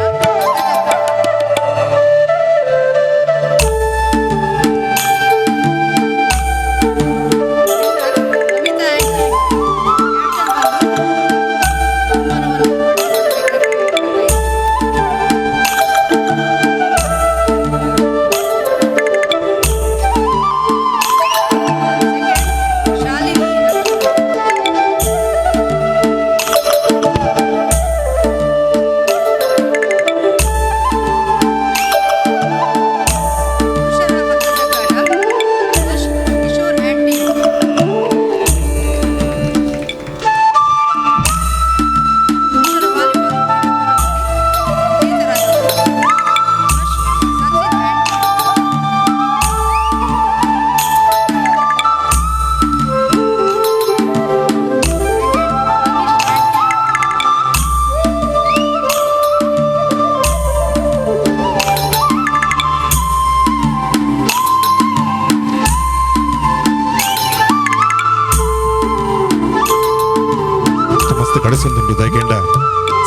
ನಮಿತಾ ಆಂಟಿ ಶಾಲಿನಿ ಪುರುಷರ ಪತ್ರಕಾರ ಕಿಶೋರ್ ಆಂಟಿ. ಪುರುಷರ ವಾಲಿಬಾಲ್ ಸಂಚಿತ್ ಆಂಟಿ.
ಮಸ್ತ್ ಕಳಿಸೊಂದುಂಡು ದಯಗೆಂಡ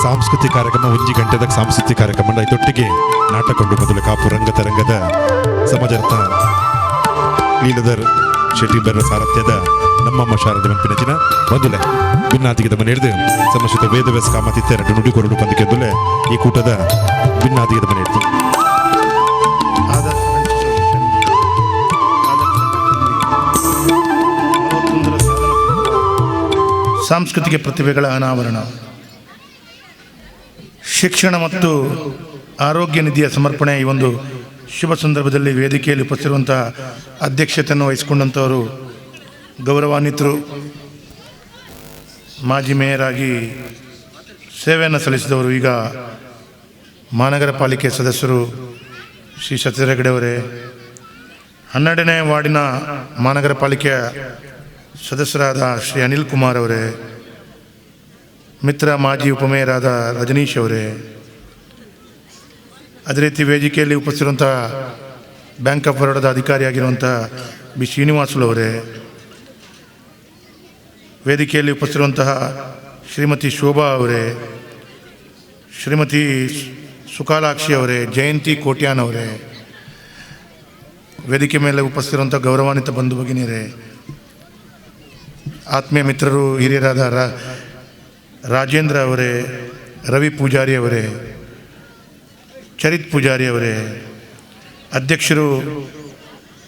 ಸಾಂಸ್ಕೃತಿಕ ಕಾರ್ಯಕ್ರಮ 1 ಗಂಟೆದ ಸಾಂಸ್ಕೃತಿಕ ಕಾರ್ಯಕ್ರಮ ಐತೊಟ್ಟಿಗೆ ನಾಟಕೊಂಡು ಮೊದಲು ಕಾಪು ರಂಗ ತರಂಗದ ಸಮಾಜರತ್ನ ಲೀಲಧರ್ ಶೆಟ್ಟಿ ಬೆರ್ರ ಸಾರಥ್ಯದ ನಮ್ಮಮ್ಮ ಶಾರದೆ ಮನ್ಪಿನಚಿನ ಮೊದಲೇ ಭಿನ್ನಾದಿಗದ ಮನೆಯದು ಸಮಶ್ಚಿತ ವೇದವ್ಯಾಸ ಕಾಮತಿತ್ತ 2 ನುಡಿ ಕೊರಡು ಪಂದಿಕೆಂದುಲೆ ಈ ಕೂಟದ ಭಿನ್ನಾದಿಗದ ಮನೆಯದು
ಆದರ್ಶ ಫ್ರೆಂಡ್ಸ್ ಅಸೋಸಿಯೇಷನ್ ನಲವತ್ತೊಂದರ ಸಾಂಸ್ಕೃತಿಕ ಪ್ರತಿಭೆಗಳ ಅನಾವರಣ, ಶಿಕ್ಷಣ ಮತ್ತು ಆರೋಗ್ಯ ನಿಧಿಯ ಸಮರ್ಪಣೆ. ಈ ಒಂದು ಶುಭ ಸಂದರ್ಭದಲ್ಲಿ ವೇದಿಕೆಯಲ್ಲಿ ಉಪಸ್ಥಿರುವಂಥ ಅಧ್ಯಕ್ಷತೆಯನ್ನು ವಹಿಸಿಕೊಂಡಂಥವರು ಗೌರವಾನ್ವಿತರು, ಮಾಜಿ ಮೇಯರ್ ಆಗಿ ಸೇವೆಯನ್ನು ಸಲ್ಲಿಸಿದವರು, ಈಗ ಮಹಾನಗರ ಪಾಲಿಕೆ ಸದಸ್ಯರು ಶ್ರೀ ಸತ್ಯರ ಹೆಗಡೆ ಅವರೇ, 12ನೇ ವಾರ್ಡಿನ ಮಹಾನಗರ ಪಾಲಿಕೆಯ ಸದಸ್ಯರಾದ ಶ್ರೀ ಅನಿಲ್ ಕುಮಾರ್ ಅವರೇ, ಮಿತ್ರ ಮಾಜಿ ಉಪಮೇಯರಾದ ರಜನೀಶ್ ಅವರೇ, ಅದೇ ರೀತಿ ವೇದಿಕೆಯಲ್ಲಿ ಉಪಸ್ಥಿರುವಂಥ ಬ್ಯಾಂಕ್ ಆಫ್ ಬರೋಡಾದ ಅಧಿಕಾರಿಯಾಗಿರುವಂಥ ಬಿ ಶ್ರೀನಿವಾಸುಲು ಅವರೇ, ವೇದಿಕೆಯಲ್ಲಿ ಉಪಸ್ಥಿರುವಂತಹ ಶ್ರೀಮತಿ ಶೋಭಾ ಅವರೇ, ಶ್ರೀಮತಿ ಸುಕಾಲಾಕ್ಷಿ ಅವರೇ, ಜಯಂತಿ ಕೋಟ್ಯಾನ್ ಅವರೇ, ವೇದಿಕೆ ಮೇಲೆ ಉಪಸ್ಥಿರುವಂಥ ಗೌರವಾನ್ವಿತ ಬಂಧು ಭಗಿನಿಯರೇ, ಆತ್ಮೀಯ ಮಿತ್ರರು ಹಿರಿಯರಾದ ರಾಜೇಂದ್ರ ಅವರೇ, ರವಿ ಪೂಜಾರಿ ಅವರೇ, ಚರಿತ್ ಪೂಜಾರಿ ಅವರೇ, ಅಧ್ಯಕ್ಷರು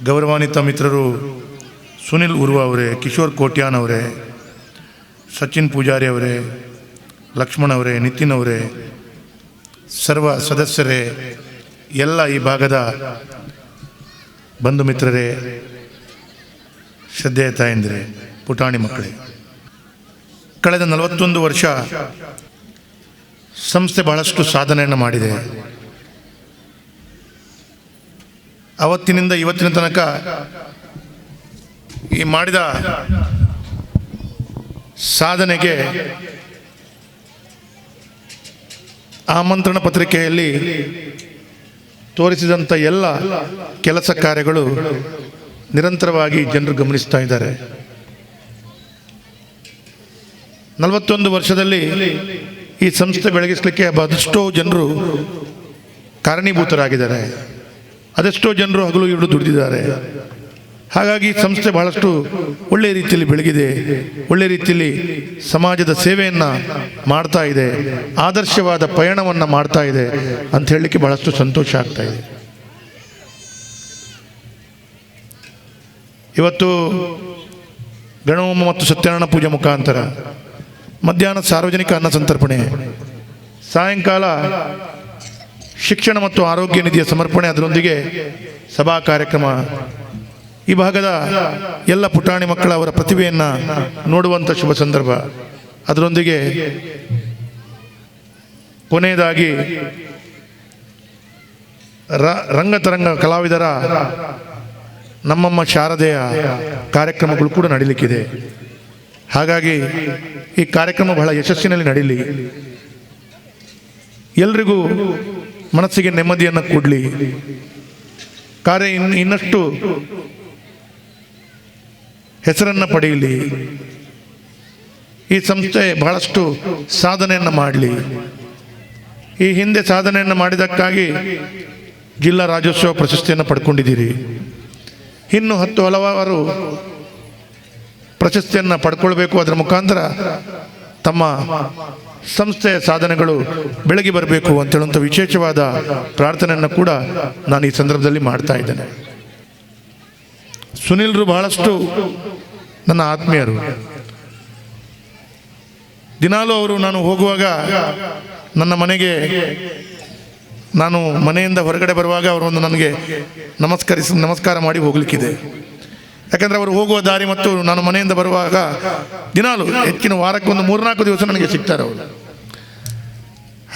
ಗೌರವಾನ್ವಿತ ಮಿತ್ರರು ಸುನಿಲ್ ಉರ್ವ ಅವರೇ, ಕಿಶೋರ್ ಕೋಟ್ಯಾನ್ ಅವರೇ, ಸಚಿನ್ ಪೂಜಾರಿ ಅವರೇ, ಲಕ್ಷ್ಮಣ್ ಅವರೇ, ನಿತಿನ್ ಅವರೇ, ಸರ್ವ ಸದಸ್ಯರೇ, ಎಲ್ಲ ಈ ಭಾಗದ ಬಂಧು ಮಿತ್ರರೇ, ಶ್ರದ್ಧೆಯ ತಾಯಂದಿರೇ, ಪುಟಾಣಿ ಮಕ್ಕಳೇ, ಕಳೆದ 41 ವರ್ಷ ಸಂಸ್ಥೆ ಬಹಳಷ್ಟು ಸಾಧನೆಯನ್ನು ಮಾಡಿದೆ. ಅವತ್ತಿನಿಂದ ಇವತ್ತಿನ ತನಕ ಈ ಮಾಡಿದ ಸಾಧನೆಗೆ ಆಮಂತ್ರಣ ಪತ್ರಿಕೆಯಲ್ಲಿ ತೋರಿಸಿದಂಥ ಎಲ್ಲ ಕೆಲಸ ಕಾರ್ಯಗಳು ನಿರಂತರವಾಗಿ ಜನರು ಗಮನಿಸ್ತಾ ಇದ್ದಾರೆ. 41 ವರ್ಷದಲ್ಲಿ ಈ ಸಂಸ್ಥೆ ಬೆಳಗಿಸಲಿಕ್ಕೆ ಅದೆಷ್ಟೋ ಜನರು ಕಾರಣೀಭೂತರಾಗಿದ್ದಾರೆ, ಅದೆಷ್ಟೋ ಜನರು ಹಗಲು ಇರುಳು ದುಡಿದಿದ್ದಾರೆ. ಹಾಗಾಗಿ ಸಂಸ್ಥೆ ಬಹಳಷ್ಟು ಒಳ್ಳೆಯ ರೀತಿಯಲ್ಲಿ ಬೆಳಗಿದೆ, ಒಳ್ಳೆಯ ರೀತಿಯಲ್ಲಿ ಸಮಾಜದ ಸೇವೆಯನ್ನು ಮಾಡ್ತಾ ಇದೆ, ಆದರ್ಶವಾದ ಪಯಣವನ್ನು ಮಾಡ್ತಾ ಇದೆ ಅಂತ ಹೇಳಲಿಕ್ಕೆ ಬಹಳಷ್ಟು ಸಂತೋಷ ಆಗ್ತಾ ಇದೆ. ಇವತ್ತು ಗಣಹೋಮ ಮತ್ತು ಸತ್ಯನಾರಾಯಣ ಪೂಜೆ ಮುಖಾಂತರ, ಮಧ್ಯಾಹ್ನ ಸಾರ್ವಜನಿಕ ಅನ್ನ ಸಂತರ್ಪಣೆ, ಸಾಯಂಕಾಲ ಶಿಕ್ಷಣ ಮತ್ತು ಆರೋಗ್ಯ ನಿಧಿಯ ಸಮರ್ಪಣೆ, ಅದರೊಂದಿಗೆ ಸಭಾ ಕಾರ್ಯಕ್ರಮ, ಈ ಭಾಗದ ಎಲ್ಲ ಪುಟಾಣಿ ಮಕ್ಕಳ ಅವರ ಪ್ರತಿಭೆಯನ್ನು ನೋಡುವಂಥ ಶುಭ ಸಂದರ್ಭ. ಅದರೊಂದಿಗೆ ಕೊನೆಯದಾಗಿ ರಂಗತರಂಗ ಕಲಾವಿದರ ನಮ್ಮಮ್ಮ ಶಾರದೆಯ ಕಾರ್ಯಕ್ರಮಗಳು ಕೂಡ ನಡೀಲಿಕ್ಕಿದೆ. ಹಾಗಾಗಿ ಈ ಕಾರ್ಯಕ್ರಮ ಬಹಳ ಯಶಸ್ಸಿನಲ್ಲಿ ನಡೀಲಿ, ಎಲ್ರಿಗೂ ಮನಸ್ಸಿಗೆ ನೆಮ್ಮದಿಯನ್ನು ಕೊಡಲಿ, ಕಾರ್ಯ ಇನ್ನಷ್ಟು ಹೆಸರನ್ನು ಪಡೆಯಲಿ, ಈ ಸಂಸ್ಥೆ ಬಹಳಷ್ಟು ಸಾಧನೆಯನ್ನು ಮಾಡಲಿ. ಈ ಹಿಂದೆ ಸಾಧನೆಯನ್ನು ಮಾಡಿದ್ದಕ್ಕಾಗಿ ಜಿಲ್ಲಾ ರಾಜ್ಯೋತ್ಸವ ಪ್ರಶಸ್ತಿಯನ್ನು ಪಡ್ಕೊಂಡಿದ್ದೀರಿ. ಇನ್ನು 10 ಹಲವಾರು ಪ್ರಶಸ್ತಿಯನ್ನು ಪಡ್ಕೊಳ್ಬೇಕು. ಅದರ ಮುಖಾಂತರ ತಮ್ಮ ಸಂಸ್ಥೆಯ ಸಾಧನೆಗಳು ಬೆಳಗಿ ಬರಬೇಕು ಅಂತೇಳುವಂಥ ವಿಶೇಷವಾದ ಪ್ರಾರ್ಥನೆಯನ್ನು ಕೂಡ ನಾನು ಈ ಸಂದರ್ಭದಲ್ಲಿ ಮಾಡ್ತಾ ಇದ್ದೇನೆ. ಸುನಿಲ್ರು ಬಹಳಷ್ಟು ನನ್ನ ಆತ್ಮೀಯರು. ದಿನಾಲೂ ಅವರು ನಾನು ಹೋಗುವಾಗ ನನ್ನ ಮನೆಗೆ, ನಾನು ಮನೆಯಿಂದ ಹೊರಗಡೆ ಬರುವಾಗ ಅವರೊಂದು ನನಗೆ ನಮಸ್ಕಾರ ಮಾಡಿ ಹೋಗ್ಲಿಕ್ಕಿದೆ. ಯಾಕಂದರೆ ಅವರು ಹೋಗುವ ದಾರಿ ಮತ್ತು ನಾನು ಮನೆಯಿಂದ ಬರುವಾಗ ದಿನಾಲು ಹೆಚ್ಚಿನ ವಾರಕ್ಕೊಂದು 3-4 ದಿವಸ ನನಗೆ ಸಿಗ್ತಾರೆ ಅವರು.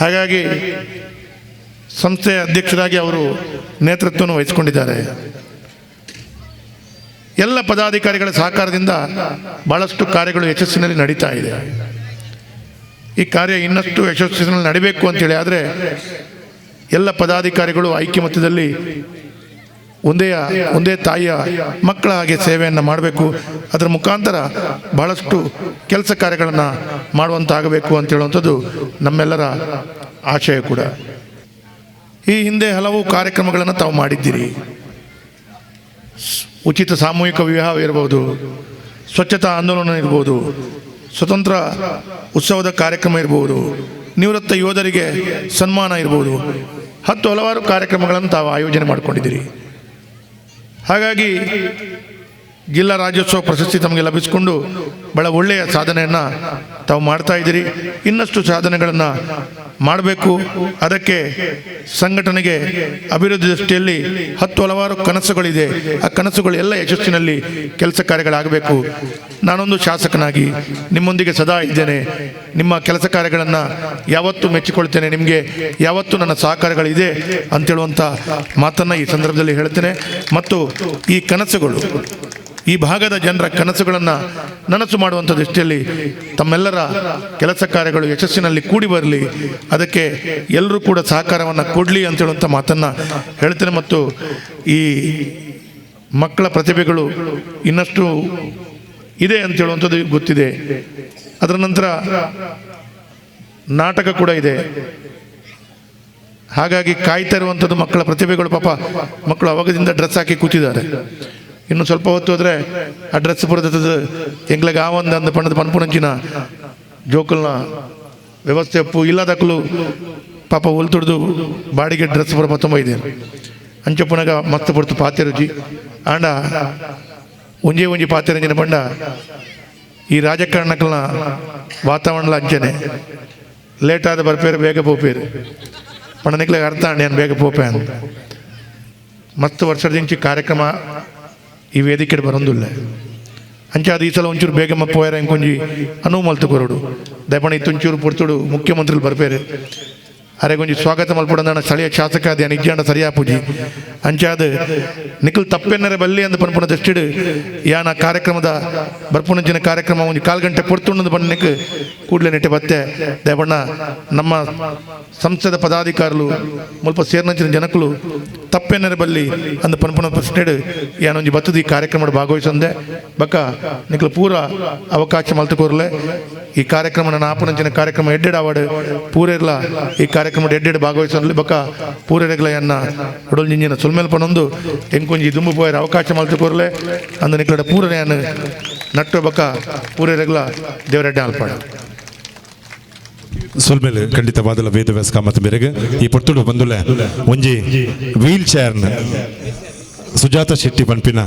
ಹಾಗಾಗಿ ಸಂಸ್ಥೆಯ ಅಧ್ಯಕ್ಷರಾಗಿ ಅವರು ನೇತೃತ್ವವನ್ನು ವಹಿಸಿಕೊಂಡಿದ್ದಾರೆ. ಎಲ್ಲ ಪದಾಧಿಕಾರಿಗಳ ಸಹಕಾರದಿಂದ ಬಹಳಷ್ಟು ಕಾರ್ಯಗಳು ಯಶಸ್ಸಿನಲ್ಲಿ ನಡೀತಾ ಇದೆ. ಈ ಕಾರ್ಯ ಇನ್ನಷ್ಟು ಯಶಸ್ಸಿನಲ್ಲಿ ನಡಿಬೇಕು ಅಂತೇಳಿ ಆದರೆ ಎಲ್ಲ ಪದಾಧಿಕಾರಿಗಳು ಐಕ್ಯಮತ್ಯದಲ್ಲಿ ಒಂದೇ ತಾಯಿಯ ಮಕ್ಕಳ ಹಾಗೆ ಸೇವೆಯನ್ನು ಮಾಡಬೇಕು. ಅದರ ಮುಖಾಂತರ ಬಹಳಷ್ಟು ಕೆಲಸ ಕಾರ್ಯಗಳನ್ನು ಮಾಡುವಂತಾಗಬೇಕು ಅಂತ ಹೇಳುವಂಥದ್ದು ನಮ್ಮೆಲ್ಲರ ಆಶಯ ಕೂಡ. ಈ ಹಿಂದೆ ಹಲವು ಕಾರ್ಯಕ್ರಮಗಳನ್ನು ತಾವು ಮಾಡಿದ್ದೀರಿ. ಉಚಿತ ಸಾಮೂಹಿಕ ವಿವಾಹ ಇರ್ಬೋದು, ಸ್ವಚ್ಛತಾ ಆಂದೋಲನ ಇರ್ಬೋದು, ಸ್ವತಂತ್ರ ಉತ್ಸವದ ಕಾರ್ಯಕ್ರಮ ಇರ್ಬೋದು, ನಿವೃತ್ತ ಯೋಧರಿಗೆ ಸನ್ಮಾನ ಇರ್ಬೋದು, 10 ಹಲವಾರು ಕಾರ್ಯಕ್ರಮಗಳನ್ನು ತಾವು ಆಯೋಜನೆ ಮಾಡಿಕೊಂಡಿದ್ದೀರಿ. ಹಾಗಾಗಿ ಜಿಲ್ಲಾ ರಾಜ್ಯೋತ್ಸವ ಪ್ರಶಸ್ತಿ ತಮಗೆ ಲಭಿಸಿಕೊಂಡು ಬಹಳ ಒಳ್ಳೆಯ ಸಾಧನೆಯನ್ನು ತಾವು ಮಾಡ್ತಾ ಇದ್ದೀರಿ. ಇನ್ನಷ್ಟು ಸಾಧನೆಗಳನ್ನು ಮಾಡಬೇಕು. ಅದಕ್ಕೆ ಸಂಘಟನೆಗೆ ಅಭಿವೃದ್ಧಿ ದೃಷ್ಟಿಯಲ್ಲಿ 10 ಹಲವಾರು ಕನಸುಗಳಿದೆ. ಆ ಕನಸುಗಳು ಎಲ್ಲ ಯಶಸ್ಸಿನಲ್ಲಿ ಕೆಲಸ ಕಾರ್ಯಗಳಾಗಬೇಕು. ನಾನೊಂದು ಶಾಸಕನಾಗಿ ನಿಮ್ಮೊಂದಿಗೆ ಸದಾ ಇದ್ದೇನೆ. ನಿಮ್ಮ ಕೆಲಸ ಕಾರ್ಯಗಳನ್ನು ಯಾವತ್ತೂ ಮೆಚ್ಚಿಕೊಳ್ತೇನೆ. ನಿಮಗೆ ಯಾವತ್ತೂ ನನ್ನ ಸಹಕಾರಗಳಿದೆ ಅಂತೇಳುವಂಥ ಮಾತನ್ನು ಈ ಸಂದರ್ಭದಲ್ಲಿ ಹೇಳ್ತೇನೆ. ಮತ್ತು ಈ ಕನಸುಗಳು, ಈ ಭಾಗದ ಜನರ ಕನಸುಗಳನ್ನು ನನಸು ಮಾಡುವಂಥ ದೃಷ್ಟಿಯಲ್ಲಿ ತಮ್ಮೆಲ್ಲರ ಕೆಲಸ ಕಾರ್ಯಗಳು ಯಶಸ್ಸಿನಲ್ಲಿ ಕೂಡಿ ಬರಲಿ, ಅದಕ್ಕೆ ಎಲ್ಲರೂ ಕೂಡ ಸಹಕಾರವನ್ನು ಕೊಡಲಿ ಅಂತೇಳುವಂಥ ಮಾತನ್ನು ಹೇಳ್ತೇನೆ. ಮತ್ತು ಈ ಮಕ್ಕಳ ಪ್ರತಿಭೆಗಳು ಇನ್ನಷ್ಟು ಇದೆ ಅಂತೇಳುವಂಥದ್ದು ಗೊತ್ತಿದೆ. ಅದರ ನಂತರ ನಾಟಕ ಕೂಡ ಇದೆ. ಹಾಗಾಗಿ ಕಾಯ್ತಾ ಇರುವಂಥದ್ದು ಮಕ್ಕಳ ಪ್ರತಿಭೆಗಳು. ಪಾಪ ಮಕ್ಕಳು ಅವಾಗದಿಂದ ಡ್ರೆಸ್ ಹಾಕಿ ಕೂತಿದ್ದಾರೆ. ಇನ್ನು ಸ್ವಲ್ಪ ಹೊತ್ತು ಹೋದರೆ ಆ ಡ್ರೆಸ್ ಬರೋದು ಎಂಗ್ಲಾಗ ಆ ಒಂದು ಪಣ್ಣದ ಪನ್ಪುಣಂಚಿನ ಜೋಕಲ್ನ ವ್ಯವಸ್ಥೆ ಅಪ್ಪು ಇಲ್ಲದಕ್ಕಲು ಪಾಪ ಹುಲ್ತುಡ್ದು ಬಾಡಿಗೆ ಡ್ರೆಸ್ ಬರ ಮತ್ತೊಂಬೈದೇನು ಅಂಚೆ ಪುನಗ ಮಸ್ತ್ ಪಡ್ತು ಪಾತೆರುಜಿ ಆಂಡ ಒಂಜಿ ಪಾತೆರಂಜಿನ ಬಂಡ ಈ ರಾಜಕಾರಣಕ್ಕಲ್ನ ವಾತಾವರಣ ಅಂಚನೆ ಲೇಟ್ ಆದ ಬರ್ಪೇರು ಬೇಗ ಪೋಪೇರು ಪಂಡ ನಿಕ್ಲಿಗೆ ಅರ್ಥ ನಾನು ಬೇಗ ಪೋಪೆ ಅಂತ ಮಸ್ತ್ ವರ್ಷದಿಂಚಿ ಕಾರ್ಯಕ್ರಮ ಈ ವೇದಿಕೆ ಬರೋದಿಲ್ಲ ಅಂಚೆ ಅದು ಈ ಸಲ ಒಂಚೂರು ಬೇಗ ಮಪ್ಪೋಯಾರ ಇಂಕೊಂಜಿ ಅನುವು ಮಲ್ತು ಕೊರಡು ದಯಪಣ ಇತ್ತೊಂಚೂರು ಪುರ್ತುಡು ಮುಖ್ಯಮಂತ್ರಿಗಳು ಬರ್ಪೇರು ಅರೆ ಕೊಂಚ ಸ್ವಾಗತ ಮಲ್ಪಡ ಸ್ಥಳೀಯ ಶಾಸಕ ಅದೇ ನಿಜ್ಜಾಂಡ ಸರಿಯಾಪುಜಿ ಅಂಚಾದ ನಿಖಲ್ ತಪ್ಪೆನ್ನರೆ ಬಲ್ಲಿ ಅಂದ ಪನ್ಪುಣ ದಷ್ಟಿಡು ಯಾನ ಕಾರ್ಯಕ್ರಮದ ಬರ್ಪುಣಂಚಿನ ಕಾರ್ಯಕ್ರಮ ಒಂದು 4 ಗಂಟೆ ಪೊರ್ತುಣ್ಣದ ಬಣ್ಣಕ್ಕೆ ಕೂಡಲೇ ನೆಟ್ಟೆ ಬತ್ತೆ ದಯಪಣ್ಣ ನಮ್ಮ ಸಂಸ್ಥೆದ ಪದಾಧಿಕಾರುలు ಮುಲ್ಪ ಸೇರ್ನಂಚಿನ ಜನಕ್ಕಳು ತಪ್ಪೆನ್ನರೆ ಬಲ್ಲಿ ಅಂದ ಪನ್ಪುಣ ದಷ್ಟಿಡು ಯಾನೊಂಜಿ ಬತ್ತದ ಈ ಕಾರ್ಯಕ್ರಮದ ಭಾಗವಹಿಸಂದೆ ಬಕ್ಕ ನಿಖಲ್ ಪೂರ ಅವಕಾಶ ಮಲ್ತು ಕೋರ್ಲೆ ಈ ಕಾರ್ಯಕ್ರಮ ನನ್ನ ಆಪನಂಚಿನ ಕಾರ್ಯಕ್ರಮ ಎಡ್ಡೆಡ್ ಅವಾರ್ಡ್ ಪೂರೆರ್ಲ ಈ ಕಾರ್ಯಕ್ರಮ ಎಡ್ಡೆಡ್ ಭಾಗವಹಿಸಲಿ ಬಕ್ಕ ಪೂರೆರೆಗ್ಲ ಎನ್ನ ಒಡಲ್ ಜಿಂಜಿನ ಸುಲ್ಮೇಲ್ ಪನೊಂದು ಎಂಕೊಂಜಿ ದುಂಬು ಪೋಯರ ಅವಕಾಶ ಮಲ್ತು ಕೋರ್ಲೆ ಅಂದ ನಿಕ್ಲಡ ಪೂರನೆ ಅನ್ನು ನಟ್ಟು ಬಕ್ಕ ಪೂರೆರೆಗ್ಲ ದೇವರೆಡ್ಡೆ ಅಲ್ಪಾಡ
ಸೊಲ್ಮೇಲೆ ಖಂಡಿತವಾದಲ್ಲ ವೇದವ್ಯಾಸ ಕಾಮತ್ ಮೇರೆಗೆ ಈ ಪೊರ್ತುಡು ಬಂದುಲೆ ಒಂಜಿ ವೀಲ್ ಚೇರ್ನ ಸುಜಾತ ಶೆಟ್ಟಿ ಪನ್ಪಿನ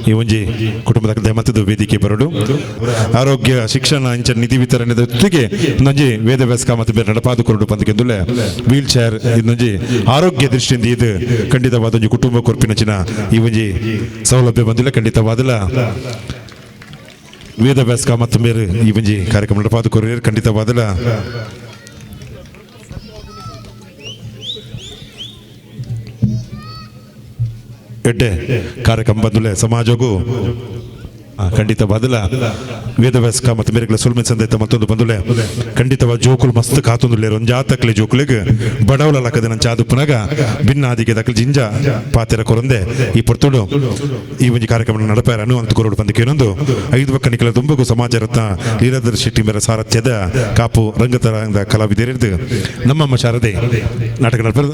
ಈ ಒಂಜಿ ಕುಟುಂಬದ ದಯಮತ್ತದ ವೇದಿಕೆ ಬರಡು ಆರೋಗ್ಯ ಶಿಕ್ಷಣ ಇಂಚ ನಿಧಿ ವಿತರಣೆದ ಜೊತೆಗೆ ಇನ್ನೊಂಜಿ ವೇದವ್ಯಾಸ ಕಾಮತ್ ಬೇರೆ ನಡಪಾದು ಕೊರಡು ಪಂದಕೆಂದುಲೆ ವೀಲ್ ಚೇರ್ ಇನ್ನೊಂಜಿ ಆರೋಗ್ಯ ದೃಷ್ಟಿಯಿಂದ ಇದು ಖಂಡಿತವಾದ ಒಂಜಿ ಕುಟುಂಬ ಕೊರ್ಪಿನಚಿನ ಈ ಒಂಜಿ ಸೌಲಭ್ಯ ಬಂದಿಲ್ಲ ಖಂಡಿತವಾದಲ್ಲ ವೇದವ್ಯಾಸ ಕಾಮತ್ ಮೇರೆ ಈ ಒಂಜಿ ಕಾರ್ಯಕ್ರಮ ನಡಪಾದು ಕೊರಿಯರ್ ಖಂಡಿತವಾದಲ್ಲ ಎಡ್ಡೆ ಕಾರ್ಯಕ್ರಮ ಬಂದುಲೆ ಸಮಾಜಗೂ ಖಂಡಿತವಾದಲ್ಲ ವೇದವ್ಯಾಸ ಕಾಮತ್ ಮೇರೆಗಳ ಸುಲ್ಮೆ ಸಂದೇತ ಮತ್ತೊಂದು ಬಂದುಲೆ ಖಂಡಿತವಾದ ಜೋಕುಲು ಮಸ್ತ್ ಕಾತೊಂದುಲ್ಲೇರು ಒಂದು ಜಾತಕ್ಲೆ ಜೋಕುಲಿಗೆ ಬಡವಲ ಲಕ್ಕದ ನನ್ನ ಚಾದು ಪುನಗ ಭಿನ್ನಾದಿಗೆ ದಕ್ಕಲು ಜಿಂಜ ಪಾತೆರ ಕೊರಂದೆ ಈ ಪೊರ್ತುಡು ಈ ಒಂದು ಕಾರ್ಯಕ್ರಮ ನಡಪಾರ ಅನು ಅಂತ ಕೊರಡು ಬಂದಕ್ಕೆ ಇನ್ನೊಂದು 5 ಪಕ್ಕ ನಿಖಲ ತುಂಬಗೂ ಸಮಾಜ ರತ್ನ ಲೀಲಾಧರ ಶೆಟ್ಟಿ ಮೇರ ಸಾರಥ್ಯದ ಕಾಪು ರಂಗತರಂಗದ ಕಲಾವಿದರಿದ್ದು ನಮ್ಮಮ್ಮ ಶಾರದೆ ನಾಟಕ ನಡಪ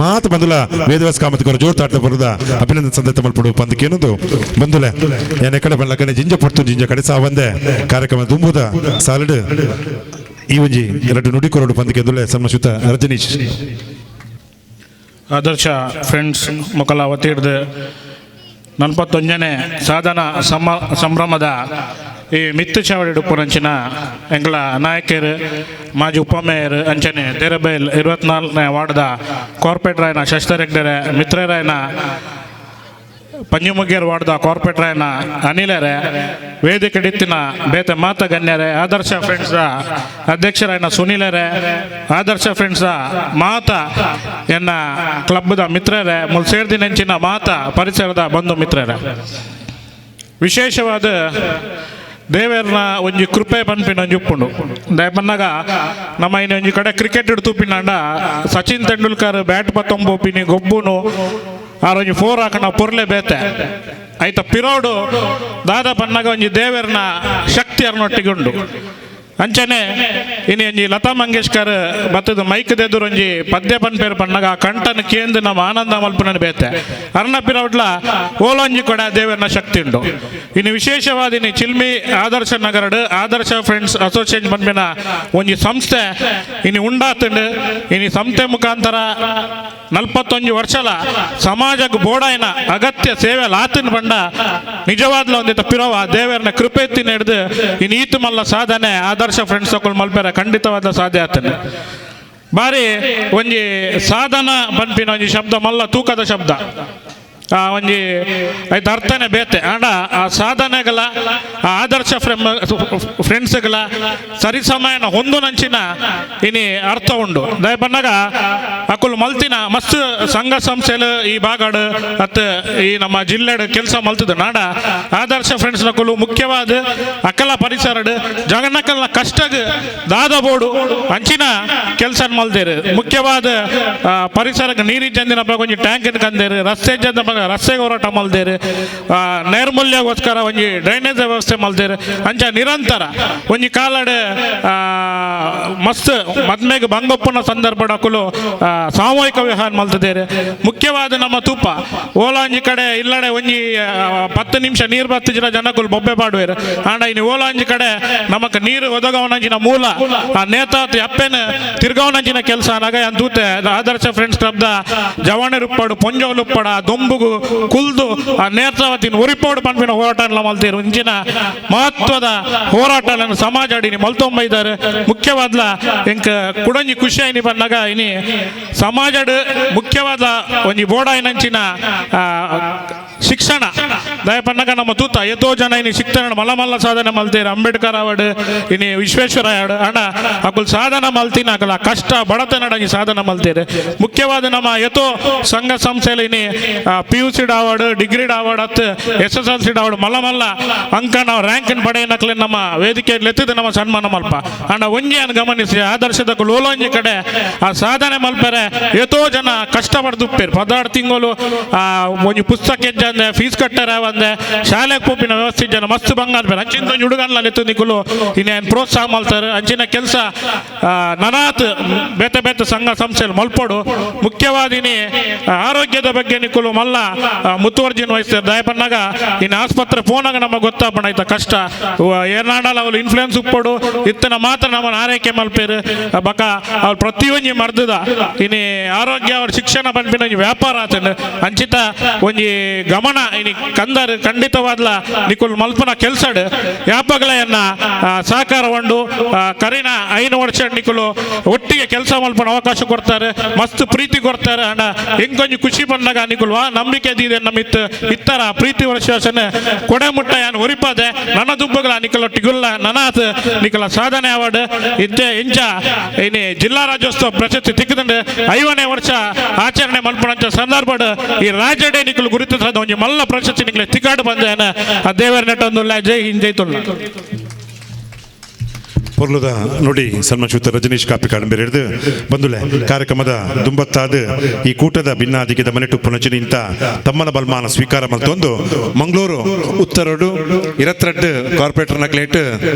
ಮಾತು ಬಂದುಲ ವೇದವ್ಯಾಸ ಕಾಮತ್ ಕೊರ ಜೋರ್ ತಾಟ ಬರುದ ಅಭಿನಂದನ ಸಂದೇತ ಮಲ್ಪಡು ಬಂದಕ್ಕೆ ಇನ್ನೊಂದು ಬಂದುಲೆ ಏನೇ ಕಡೆ ಬಣ್ಣ ಜಿಂಜ ಪಡ್ತು ಜಿಂಜ ಕಡೆ ಸಾವಂದೆ ಕಾರ್ಯಕ್ರಮ ತುಂಬುದ ಸಾಲಡ್ ಈ ಒಂಜಿ 2 ನುಡಿ ಕೊರಡು ಪಂದಕ್ಕೆ ದುಲೆ ಸಮಶುತ ರಜನೀಶ್
ಆದರ್ಶ ಫ್ರೆಂಡ್ಸ್ ಮೊಕಲ ಒತ್ತಿಡ್ದು 41ನೇ ಸಾಧನ ಸಂಭ್ರಮದ ಈ ಮಿತ್ತು ಚಾವಡಿ ಡುಪ್ಪುನಂಚಿನ ಎಂಗಳ ನಾಯಕರು ಮಾಜಿ ಉಪಮೇಯರ್ ಅಂಚನೆ ದೇರಬೇಲ್ 24ನೇ ವಾರ್ಡ್ದ ಕಾರ್ಪೊರೇಟರಾಯನ ಶಸ್ತ್ರರೆಗ್ಡರೆ ಮಿತ್ರರಾಯನ ಪಂಜುಮುಗೇರ್ ವಾರ್ಡ್ದ ಕಾರ್ಪೊರೇಟರಾಯನ ಅನಿಲರೆ ವೇದಿಕೆ ಡಿತ್ತಿನ ಬೇತೆ ಮಾತ ಗಣ್ಯರೆ ಆದರ್ಶ ಫ್ರೆಂಡ್ಸ್ದ ಅಧ್ಯಕ್ಷರಾಯನ ಸುನೀಲರೆ ಆದರ್ಶ ಫ್ರೆಂಡ್ಸ್ದ ಮಾತ ಎನ್ನ ಕ್ಲಬ್ದ ಮಿತ್ರರೆ ಮುಲ್ ಸೇರ್ದಿನೆಂಚಿನ ಮಾತ ಪರಿಸರದ ಬಂಧು ಮಿತ್ರರೆ ವಿಶೇಷವಾದ ದೇವೇರ್ನ ಒಂಜಿ ಕೃಪೆ ಪನ್ಪಿನ ಒಂಜಿ ಉಪ್ಪುಂಡು ದಯಪನ್ನಾಗ ನಮ್ಮ ಇನ್ನು ಒಂಜಿ ಕಡೆ ಕ್ರಿಕೆಟ್ ತೂಪಿನಾಂಡ ಸಚಿನ್ ತೆಂಡೂಲ್ಕರ್ ಬ್ಯಾಟ್ ಪತ್ತೊಂಬೋಪಿನಿ ಗೊಬ್ಬುನು ಆರೊಂಜಿ 4 ಹಾಕಣ ಪೊರ್ಲೆ ಬೇತೆ ಆಯ್ತ ಪಿರೋಡು ದಾದ ಪನ್ನಾಗ ಒಂಜಿ ದೇವೇರ್ನ ಶಕ್ತಿ ಅರ್ನೊಟ್ಟಿಗೆ ಉಂಡು ಅಂಚನೆ ಇನ್ನು ಒಂಜಿ ಲತಾ ಮಂಗೇಶ್ಕರ್ ಬತ್ತದ ಮೈಕ್ ದೆದುರು ಒಂಜಿ ಪದ್ಯ ಪನ್ಪೇರು ಪನ್ನಾಗ ಕಂಠನ ಕೇಂದ್ರ ನಮ್ಮ ಆನಂದ ಮಲ್ಪನ ಬೇತೆ ಅರ್ಣ ಪಿರೌಡ್ಲ ಓಲೊಂಜಿ ಕೊಡ ದೇವರನ ಶಕ್ತಿ ಉಂಡು ಇನ್ನು ವಿಶೇಷವಾದ ಇನ್ನು ಚಿಲ್ಮಿ ಆದರ್ಶ ನಗರಡು ಆದರ್ಶ ಫ್ರೆಂಡ್ಸ್ ಅಸೋಸಿಯೇಷನ್ ಪನ್ಪಿನ ಒಂಜಿ ಸಂಸ್ಥೆ ಇನ್ನು ಉಂಡಾತಂಡು ಇನ್ನು ಸಂಸ್ಥೆ ಮುಖಾಂತರ 41 ವರ್ಷಲ ಸಮಾಜಕ್ಕೆ ಬೋಡಾಯಿನ ಅಗತ್ಯ ಸೇವೆ ಲಾತಿನ ಬಂಡ ನಿಜವಾದ್ಲ ಒಂದಿತ್ತ ಪಿರವ ದೇವರನ ಕೃಪೆ ಎತ್ತಿನ ಹಿಡಿದು ಇನ್ನು ಈತು ಮಲ್ಲ ಸಾಧನೆ ಆದರ್ಶ ಫ್ರೆಂಡ್ಸ್ ತಗೊಳ್ ಮಲ್ಪೇರ ಖಂಡಿತವಾದ ಸಾಧ್ಯ ಆತನೆ ಬಾರಿ ಒಂಜಿ ಸಾಧನ ಪನ್ಪಿನ ಒಂಜಿ ಶಬ್ದ ಮಲ್ಲ ತೂಕದ ಶಬ್ದ ಒಂಜಿ ಐದು ಅರ್ಥನೇ ಬೇತೆ ಆಂಡ ಆ ಸಾಧನೆಗಳ ಆ ಆದರ್ಶ ಫ್ರೆಂಡ್ಸ್ಗಳ ಸರಿಸಮಯನ ಹೊಂದು ನಂಚಿನ ಇನಿ ಅರ್ಥ ಉಂಡು ದಯ ಬಂದಾಗ ಅಕುಲು ಮಲ್ತಿನ ಮಸ್ತ್ ಸಂಘ ಸಂಸ್ಥೆಲು ಈ ಬಾಗಾಡು ಮತ್ತು ಈ ನಮ್ಮ ಜಿಲ್ಲೆಡ್ ಕೆಲಸ ಮಲ್ತಿದ್ದು ನಾಡ ಆದರ್ಶ ಫ್ರೆಂಡ್ಸ್ ನಕುಲು ಮುಖ್ಯವಾದ ಅಕಲ ಪರಿಸರಡು ಜಗನ್ನಕಲ್ನ ಕಷ್ಟಗ್ ದಾದ ಬೋಡು ಅಂಚಿನ ಕೆಲಸ ಮಲ್ದೇರು ಮುಖ್ಯವಾದ ಪರಿಸರಕ್ಕೆ ನೀರಿನ ಜಂದಿನ ಬಗ್ಗೆ ಒಂಜಿ ಟ್ಯಾಂಕಿನ ಕಂದೇರು ರಸ್ತೆ ಜಂದ ರಸ್ತೆ ಹೋರಾಟ ಮಲ್ದೇರು, ನೈರ್ಮಲ್ಯಗೋಸ್ಕರ ಒಂಜಿ ಡ್ರೈನೇಜ್ ವ್ಯವಸ್ಥೆ ಮಲ್ದೇರು. ಅಂಚ ನಿರಂತರ ಒಂಜಿ ಕಾಲಡ್ ಮಸ್ತ್ ಮದ್ಮೆಗೆ ಬಂಗೊಪ್ಪನ ಸಂದರ್ಭಡಕ್ಕಲು ಸಾಮೂಹಿಕ ವಿಹಾರ ಮಲ್ತದೇರು. ಮುಖ್ಯವಾದ ನಮ್ಮ ತುಪ್ಪ ಓಲಾಂಜಿ ಕಡೆ ಇಲ್ಲಡೆ ಒಂಜಿ 10 ನಿಮಿಷ ನೀರು ಬತ್ತಿಜಿನ ಜನಕ್ಕಲು ಬೊಬ್ಬೆ ಪಾಡುವೇರು. ಆಂಡ ಇನ್ನು ಓಲಾಂಜಿ ಕಡೆ ನಮಕ್ ನೀರು ಒದಗವನಂಚಿನ ಮೂಲ ಆ ನೇತಾತ್ ಅಪ್ಪೆನ ತಿರ್ಗವನಂಚಿನ ಕೆಲಸ ನಗ ಅಂತೂತೆ ಆದರ್ಶ ಫ್ರೆಂಡ್ಸ್ ಕ್ಲಬ್ದ ಜವಾಣರು ಉಪ್ಪಡು ಪೊಂಜೋಲು ಉಪ್ಪಡ ದೊಂಬುಗು ಕುಲ್ದು ಆ ನೇತಾವತಿನ ಉರಿಪೋಡು ಪಂಪಿನ ಹೋರಾಟ ಮಲ್ತೀರು. ಇಂಚಿನ ಮಹತ್ವದ ಹೋರಾಟಗಳನ್ನು ಸಮಾಜ ಅಡಿನಿ ಮಲ್ತೊಂಬೈದಾರೆ. ಮುಖ್ಯವಾದ ಎಂಕ ಕುಡಂಜಿ ಖುಷಿ ಐನಿ ಬಂದಾಗ ಇನಿ ಸಮಾಜಡ್ ಮುಖ್ಯವಾದ ಒಂಜಿ ಬೋಡಾಯಿನಂಚಿನ ಶಿಕ್ಷಣ ದಯಪನ್ನಗ ನಮ್ಮ ತೂತ ಎಷ್ಟೋ ಜನ ಇನಿ ಶಿಕ್ಷಣ ಮಲ್ಲ ಸಾಧನೆ ಮಲ್ತೇರು. ಅಂಬೇಡ್ಕರ್ ಅವಾರ್ಡ್ ಇನಿ ವಿಶ್ವೇಶ್ವರಯ್ಯ ಅವಾರ್ಡ್ ಅಣ್ಣ ಅಕುಲ್ ಸಾಧನ ಮಲ್ತಿನ ಅಕಲ ಕಷ್ಟ ಬಡತನಡಂಗಿ ಸಾಧನ ಮಲ್ತೇರು. ಮುಖ್ಯವಾದ ನಮ್ಮ ಎಷ್ಟೋ ಸಂಘ ಸಂಸ್ಥೆಯಲ್ಲಿ ಇನಿ PUC ಅವಾರ್ಡ್ ಡಿಗ್ರಿ ಅವಾರ್ಡ್ ಹತ್ತು SSLC ಅವಾರ್ಡ್ ಮಲ್ಲ ಅಂಕ ನಾವು ರ್ಯಾಂಕ್ ಪಡೆಯನಕ್ಲೆ ನಮ್ಮ ವೇದಿಕೆ ಎತ್ತಿದ ನಮ್ಮ ಸನ್ಮಾನ ಮಲ್ಪ ಅಣ್ಣ ಒಂಜಿಯನ್ನು ಗಮನಿಸಿ ಆದರ್ಶದ ಲೋಲೊಂಜಿ ಕಡೆ ಆ ಸಾಧನೆ ಮಲ್ಪರೆ ಎಷ್ಟೋ ಜನ ಕಷ್ಟಪಡ್ದುಪ್ಪೇರು. 16 ತಿಂಗಳು ಒಂಜಿ ಪುಸ್ತಕ ಎಜ್ಜಂದೆ ಫೀಸ್ ಕಟ್ಟರ ಒಂದೆ ಶಾಲೆಗೆ ಪೋಪಿನ ವ್ಯವಸ್ಥೆ ಜನ ಮಸ್ತ್ ಬಂಗಾರ ಅಂಚಿನ ಹುಡುಗನಲ್ಲಿ ಎತ್ತು ನಿಕ್ಕಲು ಇನ್ನೇನು ಪ್ರೋತ್ಸಾಹ ಮಲ್ತಾರೆ. ಅಂಚಿನ ಕೆಲಸ ನನಾತ್ ಬೇತೆ ಬೇತೆ ಸಂಘ ಸಂಸ್ಥೆಯಲ್ಲಿ ಮಲ್ಪಡು. ಮುಖ್ಯವಾದಿನಿ ಆರೋಗ್ಯದ ಬಗ್ಗೆ ನಿಕ್ಕಲು ಮಲ್ಲ ಮುತುವರ್ಜಿನ ವಹಿಸ್ತಾರೆ. ದಯಪನ್ನಾಗ ಇನ್ನು ಆಸ್ಪತ್ರೆ ಫೋನಾಗ ನಮಗೆ ಗೊತ್ತಾಪಣ ಆಯ್ತಾ ಕಷ್ಟ ಏನಾಡಲ್ಲ ಅವ್ರು ಇನ್ಫ್ಲೂಯೆನ್ಸ್ ಉಪ್ಪಡು ಇತ್ತನ ಮಾತ್ರ ನಮ್ಮನ್ನು ಆರೈಕೆ ಮಲ್ಪೇರು ಬಕ ಅವ್ರು ಪ್ರತಿಯೊಂದು ಮರ್ದದ ಇನಿ ಆರೋಗ್ಯ ಅವ್ರ ಶಿಕ್ಷಣ ಬಂದ್ಬಿನ ವ್ಯಾಪಾರ ಆತಂಡು ಅಂಚಿತ ಒಂಜಿ ಗಮನ ಇನಿ ಕಂದರ್ ಖಂಡಿತವಾದ್ಲ ನಿಕುಲ್ ಮಲ್ಪನ ಕೆಲ್ಸಡ್ ವ್ಯಾಪಗಳನ್ನ ಸಹಕಾರ ಉಂಡು ಕರಿನ 5 ವರ್ಷ ನಿಕುಲು ಒಟ್ಟಿಗೆ ಕೆಲಸ ಮಲ್ಪನ ಅವಕಾಶ ಕೊಡ್ತಾರೆ. ಮಸ್ತ್ ಪ್ರೀತಿ ಕೊಡ್ತಾರೆ. ಅಣ್ಣ ಹೆಂಗೊಂಜಿ ಖುಷಿ ಬಂದಾಗ ನಿಕುಲ್ವಾ ನಂಬಿಕೆ ದಿದೆ ನಮ್ಮಿತ್ತು ಇತ್ತರ ಪ್ರೀತಿ ವರ್ಷಾಸನ ಕೊಡೆ ಮುಟ್ಟ ಯಾನು ಹೊರಿಪದೆ ನನ್ನ ದುಬ್ಬಗಳ ನಿಕಲೊಟ್ಟಿಗುಲ್ಲ ನನಾತ್ ನಿಕಲ ಸಾಧನೆ ಅವಾರ್ಡ್ ಇದ್ದೆ ಇಂಚ ಇನಿ ಜಿಲ್ಲಾ ರಾಜ್ಯೋತ್ಸವ ಪ್ರಶಸ್ತಿ ತಿಕ್ಕದಂಡು 5ನೇ ವರ್ಷ ಆಚರಣೆ ಮಲ್ಪನಂಚ ಸಂದರ್ಭ ಈ ರಾಜ್ಯಡೆ ನಿಕಲು ಗುರುತಿಸದ ಒಂಜಿ ಮಲ್ಲ ಪ್ರಶಸ್ತಿ ನಿಕಲೆ ತಿಕ್ಕಾಡು ಬಂದೇನ ಆ ದೇವರ ನೆಟ್ಟೊಂದು ಜೈ ಹಿಂದ್ ಜೈ ತೊಲ್ಲ
ಪೊರ್ಲುದ ನುಡಿ ಸನ್ಮಾನಶ್ರೀಯುತ ರಜನೀಶ್ ಕಾಪಿ ಕಾಡಂಬೇರು ಹಿಡಿದು ಬಂದುಲೆ ಕಾರ್ಯಕ್ರಮದ ದುಂಬತ್ತಾದ ಈ ಕೂಟದ ಭಿನ್ನಾದಿಗೆದ ಮನೆಟು ಪುನಚಿನ ಇಂತ ತಮ್ಮನ ಬಲ್ಮಾನ ಸ್ವೀಕಾರ ಮಲ್ತೊಂದು ಮಂಗಳೂರು ಉತ್ತರಡು 22 ಕಾರ್ಪೊರೇಟರ್ನ ಕ್ಲೇಟ್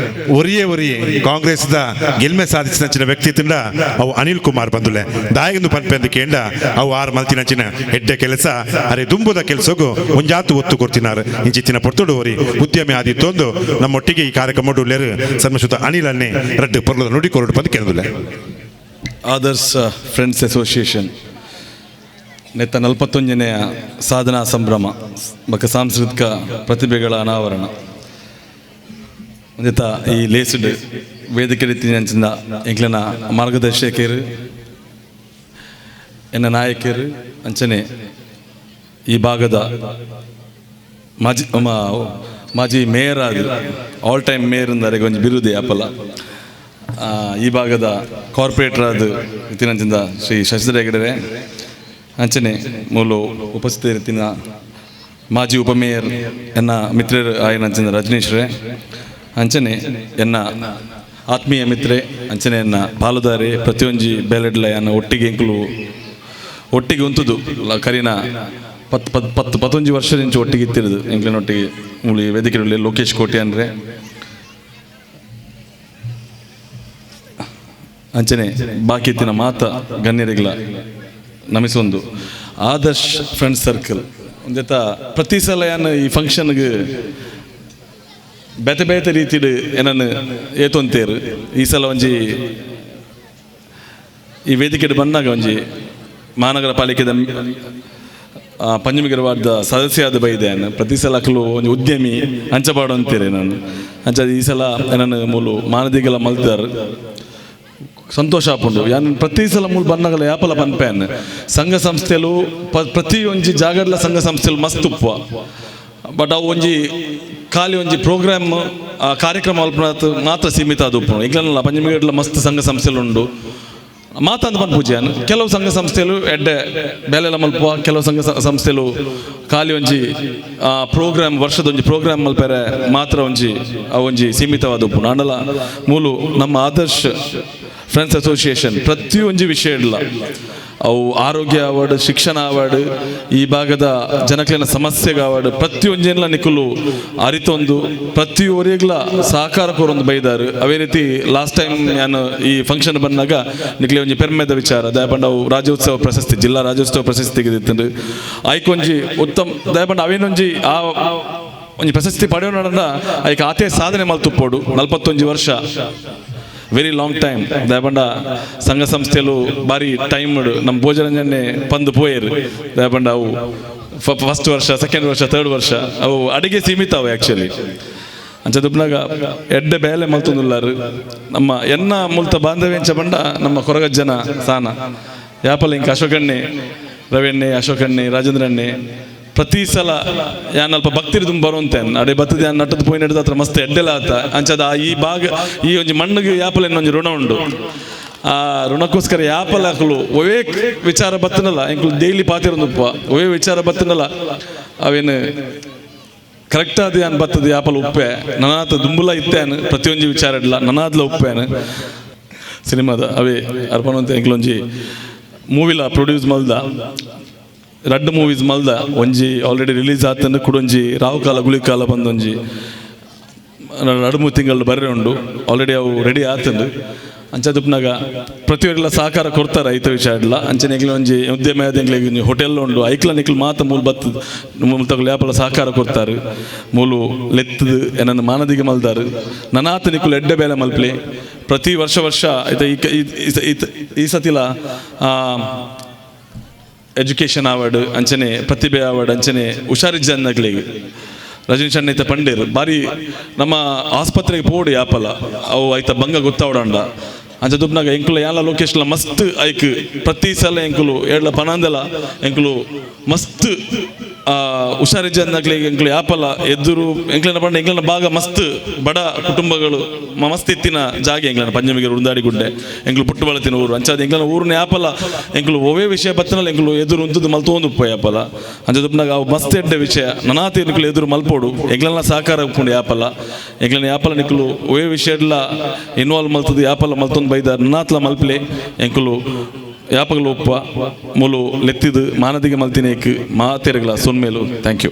ಒರಿಯೇ ಕಾಂಗ್ರೆಸ್ದ ಗೆಲ್ಮೆ ಸಾಧಿಸಿನ ವ್ಯಕ್ತಿತ್ವ ಅವು ಅನಿಲ್ ಕುಮಾರ್ ಬಂದುಲೆ ದಾಯಗಂದು ಪನ್ಪೆಂದು ಕೇಂಡ ಅವು 6 ಮಲ್ತಿನಂಚಿನ ಹೆಡ್ಡೆ ಕೆಲಸ ಅರೆ ದುಂಬುದ ಕೆಲಸಗೂ ಒಂಜಾತು ಒತ್ತು ಕೊಡ್ತಿನಾರು ಇಂಚಿತ್ತಿನ ಪೊರ್ತುಡು ಓರಿ ಉದ್ಯಮಿ ಆದಿತ್ತೊಂದು ನಮ್ಮೊಟ್ಟಿಗೆ ಈ ಕಾರ್ಯಕ್ರಮ ಉಳ್ಳೇರು ಸನ್ಮಾನಶ್ರೀಯುತ ಅನಿಲ್ ಅನ್ನೆ ರಡ್ಡು ಪೊರ್ಲದ ನುಡಿ ಕೊರಡು ಬಂದು ಕೇಳಿದಿಲ್ಲ.
ಆದರ್ಶ ಫ್ರೆಂಡ್ಸ್ ಅಸೋಸಿಯೇಷನ್ ನೆತ್ತ 41ನೆಯ ಸಾಧನಾ ಸಂಭ್ರಮ ಮತ್ತು ಸಾಂಸ್ಕೃತಿಕ ಪ್ರತಿಭೆಗಳ ಅನಾವರಣ ನೆತ್ತ ಈ ಲೇಸ್ಡ್ ವೇದಿಕೆ ರೀತಿಯಿಂದ ಎಂಕ್ಲನ ಮಾರ್ಗದರ್ಶಕರು ಎನ್ನ ನಾಯಕರು ಅಂಚನೆ ಈ ಭಾಗದ ಮಾಜಿ ಮೇಯರ್ ಆದ ಆಲ್ ಟೈಮ್ ಮೇಯರ್ ಅಂದರೆಗೆ ಒಂದು ಬಿರುದೆ ಅಪ್ಪಲ್ಲ ಈ ಭಾಗದ ಕಾರ್ಪೊರೇಟರ್ ಆದ ಇತ್ತಿನಂಚಿಂದ ಶ್ರೀ ಶಶಿಧರ ಹೆಗಡೆ ಅಂಚನೆ ಮೂಲು ಉಪಸ್ಥಿತಿನ ಮಾಜಿ ಉಪಮೇಯರ್ ಎನ್ನ ಮಿತ್ರರು ಆಯ್ನಂಚಿಂದ ರಜನೀಶ್ರೇ ಅಂಚನೆ ಎನ್ನ ಆತ್ಮೀಯ ಮಿತ್ರೆ ಅಂಚನೆ ಎನ್ನ ಪಾಲುದಾರಿ ಪ್ರತಿಯೊಂಜಿ ಬೇಲೆಡ್ಲ ಎನ್ನ ಒಟ್ಟಿಗೆ ಎಂಕುಲು ಒಟ್ಟಿಗೆ ಉಂತುದು ಕರಿನ 10 ವರ್ಷದಿಂದ ಒಟ್ಟಿಗೆ ಇತ್ತಿರೋದು ಎಂಕ್ಲಿನೊಟ್ಟಿಗೆ ಮೂಲಿ ವೇದಿಕೆ ಲೋಕೇಶ್ ಕೋಟಿ ಅಂದರೆ ಅಂಚನೆ ಬಾಕಿ ಇತ್ತಿನ ಮಾತ ಗಣ್ಯರಿಗಳ ನಮಿಸೊಂದು ಆದರ್ಶ್ ಫ್ರೆಂಡ್ಸ್ ಸರ್ಕಲ್ ಒಂದೇತ ಪ್ರತಿ ಸಲ ಏನು ಈ ಫಂಕ್ಷನ್ಗೆ ಬೇತೆ ಬೇತೆ ರೀತಿಡು ಏನನ್ನು ಏತೊಂತೇರು ಈ ಸಲ ಒಂಜಿ ಈ ವೇದಿಕೆ ಬಂದಾಗ ಒಂಜಿ ಮಹಾನಗರ ಪಾಲಿಕೆದ ಪಂಚಮಿಗರ ವಾರ್ಡ್ದ ಸದಸ್ಯ ಆದ ಬೈದೆ ಪ್ರತಿ ಸಲ ಅಕ್ಕಲು ಒಂದು ಉದ್ಯಮಿ ಹಂಚಬಾಡು ಅಂತೀರಿ ನಾನು ಅಂಚ ಈ ಸಲ ನಾನು ಮೂಲು ಮಾನದಿಗೆಲ್ಲ ಮಲ್ತಾರ ಸಂತೋಷ ಆಪುಂಡು ಯಾನು ಪ್ರತಿ ಸಲ ಮೂಲ ಬಂದಾಗಲ್ಲ ಯಾಪಲ ಪನ್ಪೇನ್ ಸಂಘ ಸಂಸ್ಥೆಲು ಪ್ರತಿ ಒಂಜಿ ಜಾಗಡ್ಲ ಸಂಘ ಸಂಸ್ಥೆಲು ಮಸ್ತ್ ಉಪ್ಪ ಬಟ್ ಅವು ಒಂಜಿ ಖಾಲಿ ಒಂಜಿ ಪ್ರೋಗ್ರಾಮ್ ಕಾರ್ಯಕ್ರಮ ಮಾತ್ರ ಸೀಮಿತ ಅದು ಉಪ್ಪು ಈಗಲಲ್ಲ ಪಂಚಮಿಗಡ್ಲ ಮಸ್ತ್ ಸಂಘ ಸಂಸ್ಥೆಲು ಉಂಡು ಮಾತಾಂದು ಬಂದು ಪೂಜೆಯನ್ನು ಕೆಲವು ಸಂಘ ಸಂಸ್ಥೆಲು ಎಡ್ಡೆ ಬೇಲೆಲ್ಲ ಮಲ್ಪ ಕೆಲವು ಸಂಘ ಸಂಸ್ಥೆಲು ಖಾಲಿ ಒಂಜಿ ಪ್ರೋಗ್ರಾಮ್ ವರ್ಷದ ಒಂಜಿ ಪ್ರೋಗ್ರಾಮ್ ಮಲ್ಪೆರೆ ಮಾತ್ರ ಒಂಜಿ ಸೀಮಿತವಾದ ಉಪ್ಪು ನಾಡಲ ಮೂಲು ನಮ್ಮ ಆದರ್ಶ್ ಫ್ರೆಂಡ್ಸ್ ಅಸೋಸಿಯೇಷನ್ ಪ್ರತಿಯೊಂದು ವಿಷಯ ಇಲ್ಲ ಅವು ಆರೋಗ್ಯ ಅವಾರ್ಡ್, ಶಿಕ್ಷಣ ಅವಾರ್ಡ್, ಈ ಭಾಗದ ಜನಕ್ಲಿನ ಸಮಸ್ಯೆಗೆ ಅವಾರ್ಡ್ ಪ್ರತಿಯೊಂಜೇನ್ಲ ನಿಕುಲು ಅರಿತೊಂದು ಪ್ರತಿಯೊರಿಗ್ಲ ಸಹಕಾರ ಕೊರೊಂದು ಬೈದಾರು. ಅವೇ ರೀತಿ ಲಾಸ್ಟ್ ಟೈಮ್ ನಾನು ಈ ಫಂಕ್ಷನ್ ಬಂದಾಗ ನಿಕ್ಲೆ ಒಂಜಿ ಪೆರ್ಮೆದ ವಿಚಾರ ದಯಪಂಡ ಅವು ರಾಜ್ಯೋತ್ಸವ ಪ್ರಶಸ್ತಿ, ಜಿಲ್ಲಾ ರಾಜ್ಯೋತ್ಸವ ಪ್ರಶಸ್ತಿ ತೆಗೆದಿತ್ತು. ಆಯ್ಕೊಂಜಿ ಉತ್ತಮ ದಯಪಂಡ ಅವೇನೊಂಜಿ ಆ ಒಂಜಿ ಪ್ರಶಸ್ತಿ ಪಡೆಯೋಣ ಐಕ ಆತೆ ಸಾಧನೆ ಮಲ್ತುಪ್ಪೋಡು 41 ವರ್ಷ, ವೆರಿ ಲಾಂಗ್ ಟೈಮ್. ದಯಪಂಡ ಸಂಘ ಸಂಸ್ಥೆಲು ಬಾರಿ ಟೈಮ್ ನಮ್ಮ ಭೋಜರಂಜನೆ ಪಂದು ಪೋಯರು. ದಯಪಂಡ ಅವು ಫಸ್ಟ್ ವರ್ಷ, ಸೆಕೆಂಡ್ ವರ್ಷ, ಥರ್ಡ್ ವರ್ಷ ಅವು ಅಡಿಗೆ ಸೀಮಿತ ಅವು ಆ್ಯಕ್ಚುಲಿ. ಅಂಚದುಪ್ನಾಗ ಎಡ್ಡೆ ಬೇಲೆ ಮಲ್ತೊಂದುಲ್ಲಾರು ನಮ್ಮ ಎನ್ನ ಮುಲ್ತ ಬಾಂಧವ್ಯಂಚ ಬಂಡ ನಮ್ಮ ಕೊರಗಜ್ಜನ ಸಾನ ಯಾಪಲ್ಲ ಇಂಕ ಅಶೋಕಣ್ಣೆ, ರವೆಣ್ಣೆ, ಅಶೋಕಣ್ಣೆ, ರಾಜೇಂದ್ರಣ್ಣೆ ಪ್ರತಿ ಸಲ ಯಾನ್ ಅಲ್ಪ ಭಕ್ತಿರ್ ತುಂಬ ಬರುವಂತೇನು ಅಡೆ ಬತ್ತದ ಯಾನ್ ನಟ್ಟದ ಪೋಯಿ ನಡೆದ ಹತ್ರ ಮಸ್ತ್ ಎಡ್ಡೆಲ್ಲ ಆತ. ಅಂಚದ ಈ ಭಾಗ ಈ ಒಂಜಿ ಮಣ್ಣಿಗೆ ಯಾಪಲ ಇನ್ನೊಂದು ಋಣ ಉಂಡು. ಆ ಋಣಕ್ಕೋಸ್ಕರ ಯಾಪಲ ಹಾಕಲು ಒವೇ ವಿಚಾರ ಬತ್ತನಲ್ಲ ಎಂಕ್ಲು ಡೈಲಿ ಪಾತಿರೊಂದುಪ್ಪ ಒವೇ ವಿಚಾರ ಬತ್ತನಲ್ಲ ಅವೇನು ಕರೆಕ್ಟ್ ಆದ ಯಾನ್ ಬತ್ತದ ಯಾಪಲ ಉಪ್ಪೆ ನನಾತ ದುಂಬುಲ ಇತ್ತೇನು ಪ್ರತಿಯೊಂದು ವಿಚಾರ ಇಡ್ಲ ನನಾದ್ಲ ಉಪ್ಪೇನು ಸಿನಿಮಾದ ಅವೇ ಅರ್ಪಣವಂತ ಎಂಕ್ಲೊಂಜಿ ಮೂವಿಲ ಪ್ರೊಡ್ಯೂಸ್ ಮಲ್ದ 2 ಮೂವೀಸ್ ಮಲ್ದ. ಒಂಜಿ ಆಲ್ರೆಡಿ ರಿಲೀಸ್ ಆತಂದು ಕುಡೊಂಜಿ ರಾಹುಕಾಲ ಗುಳಿಕಾಲ ಬಂದೊಂಜಿ 2-3 ತಿಂಗಳು ಬರ್ರೆ ಉಂಡು. ಆಲ್ರೆಡಿ ಅವು ರೆಡಿ ಆತಂದು. ಅಂಚದುಪ್ನಾಗ ಪ್ರತಿಯೊರಿಗೆಲ್ಲ ಸಹಕಾರ ಕೊಡ್ತಾರೆ ಐತ ವಿಚಾರ ಇಲ್ಲ. ಅಂಚನೆ ಎಂಗ್ಲಿ ಒಂಜಿ ಉದ್ಯಮ ಎಂಗ್ಲಿ ಹೋಟೆಲ್ ಉಂಡು ಐಕ್ಲ ನಿಕ್ಲು ಮಾತ ಮೂಲ ಬತ್ತದ ಮೂಲ ತಗೊಳ್ಳಿ ಯಾಪಲ ಸಹಕಾರ ಕೊಡ್ತಾರೆ. ಮೂಲು ಲೆತ್ತದು ಏನನ್ನು ಮಾನದಿಗೆ ಮಲ್ದಾರು ನನಾತ ನಿಕ್ಲು ಎಡ್ಡೆ ಬೇಲೆ ಮಲ್ಪ್ಲಿ ಪ್ರತಿ ವರ್ಷ ಈ ಸತಿಲ ಎಜುಕೇಷನ್ ಅವಾರ್ಡ್ ಅಂಚನೆ ಪ್ರತಿಭೆ ಅವಾರ್ಡ್ ಅಂಚನೆ ಹುಷಾರಿಜ್ಜನ್ನಗಳಿಗೆ ರಜನೀಶ್ ಅಣ್ಣ ಐತ ಪಂಡೇರು ಬಾರಿ ನಮ್ಮ ಆಸ್ಪತ್ರೆಗೆ ಪೋಡು ಯಾಪಲ ಅವು ಐತ ಭಂಗ ಗೊತ್ತಾವಡಂಡ. ಅಂಚದುಪ್ನಾಗ ಎಂಕುಲು ಯಾಲ ಲೊಕೇಶನ್ಲ ಮಸ್ತ್ ಐಕ್ ಪ್ರತಿ ಸಲ ಎಂಕುಲು ಏಳ್ಲ ಪನಾಂದಲ ಎಂಕುಲು ಮಸ್ತ್ ಹುಷಾರಿಜ್ಜನ್ನಗಳಿಗೆ ಎಂಕುಲು ಯಾಪಲ ಎದುರು ಎಂಕ್ಲನ ಪಂಡ ಎಂಕ್ಲನ ಭಾಗ ಮಸ್ತ್ ಬಡ ಕುಟುಂಬಗಳು ಮಸ್ತ್ ಎತ್ತಿನ ಜಾಗೆ ಎಂಕ್ಲನ ಪಂಜಮಿಗೆ ಉಂದಾಡಿ ಗುಡ್ಡೆ ಎಂಕ್ಲು ಪುಟ್ಟು ಬಳತಿನ ಊರು. ಅಂಚಾದ ಎಂಕ್ಲನ ಊರಿನ ಯಾಪಲ ಎಂಕ್ಲು ಒವೇ ವಿಷಯ ಬತ್ತನಲ್ಲ ಎಂಕ್ಲು ಎದುರು ಉಂತದ್ದು ಮಲ್ತೊಂದುಪ್ಪ ಯಾಪಲ. ಅಂಚದುಪ್ನಾಗ ಅವು ಮಸ್ತ್ ಎಡ್ಡೆ ವಿಷಯ ನನಾತಿ ನಿಕ್ಲು ಎದುರು ಮಲ್ಪೋಡು ಎಂಕ್ಲನ ಸಹಕಾರ ಉಪ್ಕೊಂಡು ಯಾಪಲ ಎಂಕ್ಲನ ಯಾಪಲ ನಿಕ್ಲು ಒವೇ ವಿಷಯ ಎಲ್ಲ ಇನ್ವಾಲ್ವ್ ಮಲ್ತದ್ದು ಯಾಪಲ ಮಲ್ತೊಂದು ಬೈದಾರ ನನಾತ್ಲ ಮಲ್ಪಲೆ ಎಂಕುಲು ಯಾಪಗಲು ಒಪ್ಪ ಮೂಲು ಲೆತ್ತಿದು ಮಾನದಿಗೆ ಮಲ್ತಿನೇಕ್ ಮಾತೆರಗಲ ಸೊನ್ಮೇಲು. Thank you.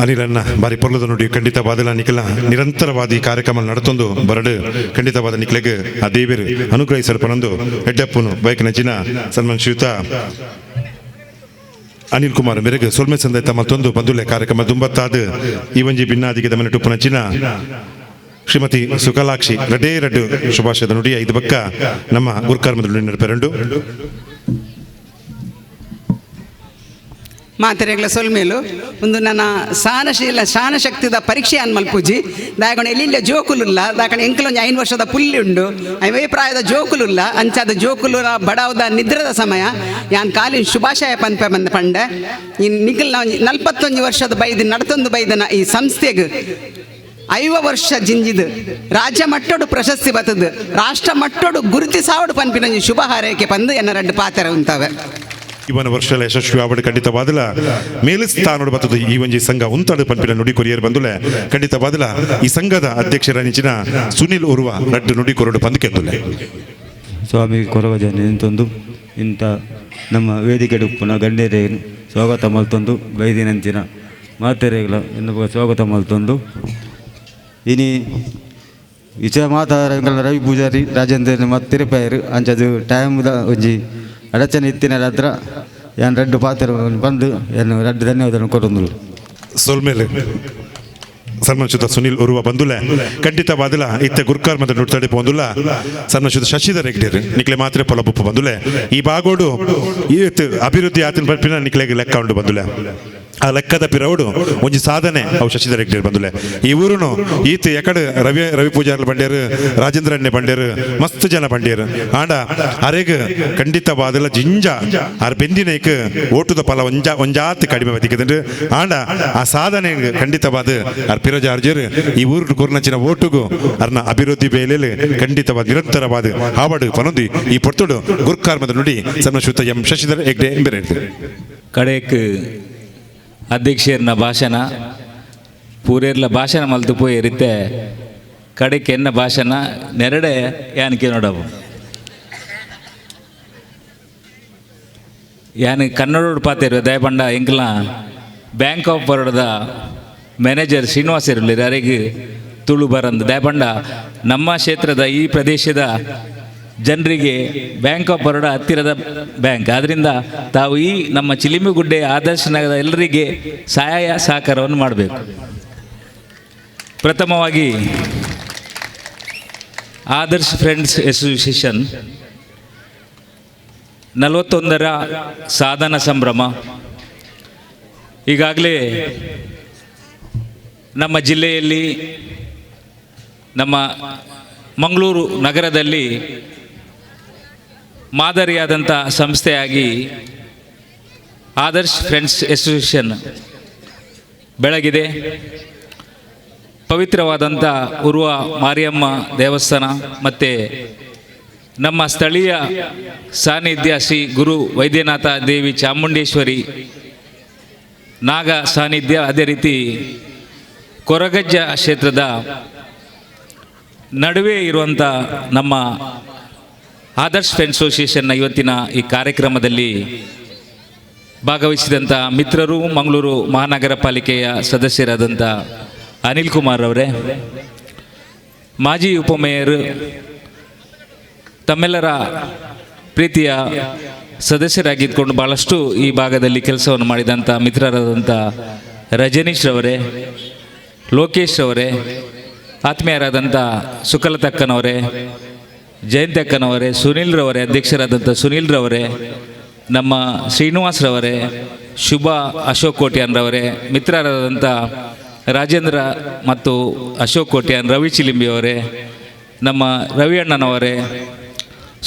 ಅನಿಲನ್ನ ಬಾರಿ ಪೊರ್ಲದ ನುಡಿ ಖಂಡಿತವಾದ ನಿಖಲ ನಿರಂತರವಾದ ಈ ಕಾರ್ಯಕ್ರಮ ನಡತೊಂದು ಬರಡು ಖಂಡಿತವಾದ ನಿಖಲೆಗೆ ಆ ದೇವರು ಅನುಗ್ರಹಿಸಲು ಪನೊಂದು ಹೆಡ್ಡಪ್ಪನು ಬೈಕ್ ನಚಿನ ಸನ್ಮಾನ್ ಶ್ರೀಯುತ ಅನಿಲ್ ಕುಮಾರ್ ಮೇರೆಗೆ ಸೊಲ್ಮೆ ಸಂದೈತ ಮತ್ತೊಂದು ಬಂದುಲೆ ಕಾರ್ಯಕ್ರಮ ದುಂಬತ್ತಾದ ಈ ಒಂಜಿ ಭಿನ್ನಾದಿಗೆ ದಮನ ಟುಪ್ಪು ನಚಿನ ಶ್ರೀಮತಿ ಸುಕಲಾಕ್ಷಿ ರಡ್ಡು ಶುಭಾಶಯದ ನುಡಿ 5 ಬಕ್ಕ ನಮ್ಮ ಗುರುಕಾರ್ಮದ ನುಡಿ ಪೆರಂಡು
ಮಾತೆರೆಗ್ಲ ಸೊಲ್ಮೇಲು ಒಂದು ನನ್ನ ಶಾನ ಶಕ್ತಿದ ಪರೀಕ್ಷೆ ಅನ್ ಮಲ್ಪುಜಿ ದಾಯಗೊಂಡು ಎಲ್ಲಿಲ್ಲ ಜೋಕುಲುಲ್ಲ ದಾಕಣ ಎಂಕಲೊಂದು 5 ವರ್ಷದ ಪುಲ್ಲಿ ಉಂಡು ಅವೇ ಪ್ರಾಯದ ಜೋಕುಲುಲ್ಲ ಅಂಚಾದ ಜೋಕುಲುರ ಬಡಾವದ ನಿದ್ರದ ಸಮಯ ಯಾನ್ ಕಾಲಿನ ಶುಭಾಶಯ ಪಂಪೆ ಬಂದ ಪಂಡೆ ಇನ್ನು ನಿಖಲ್ 41 ವರ್ಷದ ಬೈದು ನಡತೊಂದು ಬೈದನ ಈ ಸಂಸ್ಥೆಗೆ 5 ವರ್ಷ ಜಿಂಜಿದು ರಾಜ್ಯ ಮಟ್ಟೋಡು ಪ್ರಶಸ್ತಿ ಬತ್ತದು ರಾಷ್ಟ್ರ ಮಟ್ಟೋಡು ಗುರುತಿಸಾವಡು ಪನ್ಪಿನ ಶುಭ ಹಾರೈಕೆ ಪಂದು ಎನ್ನ 2 ಪಾತ್ರ ಉಂತವೆ.
ಇವನ ವರ್ಷಲ ಯಶಸ್ವಿ ಆವಡು ಖಂಡಿತವಾದಲ ಮೇಲುಸ್ಥಾನೋಡು ಬರ್ತದೆ ಈ ಒಂಜಿ ಸಂಘ ಉಂತಾಡು ಪಂಪಿನ ನುಡಿ ಕೊರಿಯರ್ ಬಂದುಲೆ ಖಂಡಿತವಾದಲ ಈ ಸಂಘದ ಅಧ್ಯಕ್ಷರಾನಿಚಿನ ಸುನಿಲ್ ಉರ್ವ 2 ನುಡಿ ಕೊರಡು ಪಂದು ಕೆತ್ತುಲೆ.
ಸ್ವಾಮಿ ಕೊರಗಜನ ನಿಂತೊಂದು ಇಂಥ ನಮ್ಮ ವೇದಿಕೆಡು ಪುನಃ ಗಣ್ಯರೇ ಸ್ವಾಗತ ಮಲ್ತೊಂದು ಬೈದಿನಂಚಿನ ಮಾತೆರೆಗಳ ಎನ್ನುವ ಸ್ವಾಗತ ಮಲ್ತೊಂದು ಇನಿ ವಿಷಯ ಮಾತಾಡ ರವಿ ಪೂಜಾರಿ ರಾಜೇಂದ್ರ ಮತ್ತು ತಿರುಪಾಯರು ಅಂಚದು ಟೈಮ್ದ ಒಂಜಿ ಅಡಚಣೆ ಇತ್ತಿನ ಹತ್ರ ಏನು 2 ಪಾತ್ರ ಬಂದು ಏನು 2 ಧನ್ಯವಾದ ಕೊಡೊಂದು
ಸೋಲ್ಮೇಲೆ ಸನ್ಮಾನಿಸಿದ ಸುನಿಲ್ ಉರುವ ಬಂದುಲೆ ಖಂಡಿತವಾದಲ ಇತ್ತೆ ಗುರುಕಾರ್ಮದ ನುಡ್ತಾಡಿ ಬಂದುಲ್ಲ ಸನ್ಮಾನಿಸಿದ ಶಶಿಧರ್ ಹೆಗ್ಡೇರ್ ನಿಕ್ಲೆ ಮಾತ್ರ ಪೊಲಬುಪ್ಪು ಬಂದುಲೆ ಈ ಬಾಗೋಡು ಈತ್ ಅಭಿವೃದ್ಧಿ ಆತನ ಬರ್ಪಿನ ನಿಕ್ಲೆಗೆ ಲೆಕ್ಕ ಉಂಡು ಬಂದುಲೆ ಆ ಲೆಕ್ಕದ ಪಿರವಡು ಒಂಜಿ ಸಾಧನೆ ಅವು ಶಶಿಧರ್ ಹೆಗ್ಡೇರ್ ಬಂದುಲೆ ಈ ಊರುನು ಈತ್ ಎಕಡೆ ರವಿ ಪೂಜಾರ್ಲ ಬಂಡ್ಯರು ರಾಜೇಂದ್ರಣ್ಣೆ ಬಂಡ್ಯರು ಮಸ್ತ್ ಜನ ಬಂಡ್ಯರು ಆಂಡ ಅರೆಗ್ ಖಂಡಿತವಾದಲ ಜಿಂಜ ಆರ್ ಬೆಂದಿನೇಕ್ ಓಟುದ ಫಲ ಒಂಜಾತ್ ಕಡಿಮೆ ಬದಿಕದಂಡು ಆಂಡ ಆ ಸಾಧನೆ ಖಂಡಿತವಾದ ಆರ್ ಪಿರಜ ಅರ್ಜರ್ ಈ ಊರು ಕೊರ್ನಚಿನ ಓಟುಗು ಅರ್ನ ಅಭಿವೃದ್ಧಿ ಬೇಲೆಯಲ್ಲಿ ಖಂಡಿತವಾದ ನಿರಂತರವಾದ ಹಾವಡು ಪನೊಂದಿ ಈ ಪೊರ್ತುಡು ಗುರುಕಾರ್ಮದ ನುಡಿ ಸನ್ಮಾನಿಸಿದ ಎಂ ಶಶಿಧರ್ ಹೆಗ್ಡೆ ಎಂಬೆರೆ
ಕಡೆಕ್ ಅಧ್ಯಕ್ಷರ್ನ ಭಾಷಣ ಪೂರೇರ್ಲ ಭಾಷಣ ಮಲ್ತು ಪೋಯಿ ಇರುತ್ತೆ ಕಡೆಗೆ ಎನ್ನ ಭಾಷಣ ನೆರಡೆ ಯಾನಕ್ಕೆ ನೋಡವು ಯಾನು ಕನ್ನಡ ಪಾತಿರು ದಯಪಂಡ ಎಂಕ್ಲ ಬ್ಯಾಂಕ್ ಆಫ್ ಬರೋಡದ ಮ್ಯಾನೇಜರ್ ಶ್ರೀನಿವಾಸ್ ಇರಲಿ ಯಾರಿಗೆ ತುಳು ಬರಂದು ದಯಪಂಡ ನಮ್ಮ ಕ್ಷೇತ್ರದ ಈ ಪ್ರದೇಶದ ಜನರಿಗೆ ಬ್ಯಾಂಕ್ ಆಫ್ ಬರೋಡ ಹತ್ತಿರದ ಬ್ಯಾಂಕ್. ಆದ್ದರಿಂದ ತಾವು ಈ ನಮ್ಮ ಚಿಲಿಮಿಗುಡ್ಡೆ ಆದರ್ಶ ನಗರದ ಎಲ್ಲರಿಗೆ ಸಹಾಯ ಸಹಕಾರವನ್ನು ಮಾಡಬೇಕು. ಪ್ರಥಮವಾಗಿ ಆದರ್ಶ್ ಫ್ರೆಂಡ್ಸ್ ಅಸೋಸಿಯೇಷನ್ 41ರ ಸಾಧನ ಸಂಭ್ರಮ ಈಗಾಗಲೇ ನಮ್ಮ ಜಿಲ್ಲೆಯಲ್ಲಿ ನಮ್ಮ ಮಂಗಳೂರು ನಗರದಲ್ಲಿ ಮಾದರಿಯಾದಂಥ ಸಂಸ್ಥೆಯಾಗಿ ಆದರ್ಶ್ ಫ್ರೆಂಡ್ಸ್ ಅಸೋಸಿಯೇಷನ್ ಬೆಳಗಿದೆ. ಪವಿತ್ರವಾದಂಥ ಉರ್ವ ಮಾರಿಯಮ್ಮ ದೇವಸ್ಥಾನ ಮತ್ತು ನಮ್ಮ ಸ್ಥಳೀಯ ಸಾನ್ನಿಧ್ಯ ಶ್ರೀ ಗುರು ವೈದ್ಯನಾಥ ದೇವಿ ಚಾಮುಂಡೇಶ್ವರಿ ನಾಗ ಸಾನ್ನಿಧ್ಯ, ಅದೇ ರೀತಿ ಕೊರಗಜ್ಜ ಕ್ಷೇತ್ರದ ನಡುವೆ ಇರುವಂಥ ನಮ್ಮ ಆದರ್ಶ್ ಫ್ರೆಂಡ್ಸ್ ಅಸೋಸಿಯೇಷನ್ನ ಇವತ್ತಿನ ಈ ಕಾರ್ಯಕ್ರಮದಲ್ಲಿ ಭಾಗವಹಿಸಿದಂಥ ಮಿತ್ರರು, ಮಂಗಳೂರು ಮಹಾನಗರ ಪಾಲಿಕೆಯ ಸದಸ್ಯರಾದಂಥ ಅನಿಲ್ ಕುಮಾರ್ ಅವರೇ, ಮಾಜಿ ಉಪಮೇಯರ್, ತಮ್ಮೆಲ್ಲರ ಪ್ರೀತಿಯ ಸದಸ್ಯರಾಗಿದ್ದುಕೊಂಡು ಭಾಳಷ್ಟು ಈ ಭಾಗದಲ್ಲಿ ಕೆಲಸವನ್ನು ಮಾಡಿದಂಥ ಮಿತ್ರರಾದಂಥ ರಜನೀಶ್ ರವರೇ, ಲೋಕೇಶ್ ಅವರೇ, ಆತ್ಮೀಯರಾದಂಥ ಸುಕಲತಕ್ಕನವರೇ, ಜಯಂತಿ ಅಕ್ಕನವರೇ, ಸುನೀಲ್ ರವರೇ, ಅಧ್ಯಕ್ಷರಾದಂಥ ಸುನೀಲ್ ರವರೇ, ನಮ್ಮ ಶ್ರೀನಿವಾಸ್ ರವರೇ, ಶುಭ ಅಶೋಕ್ ಕೋಟ್ಯಾನ್ ರವರೇ, ಮಿತ್ರರಾದಂಥ ರಾಜೇಂದ್ರ ಮತ್ತು ಅಶೋಕ್ ಕೋಟ್ಯಾನ್, ರವಿ ಚಿಲಿಂಬಿಯವರೇ, ನಮ್ಮ ರವಿ ಅಣ್ಣನವರೇ,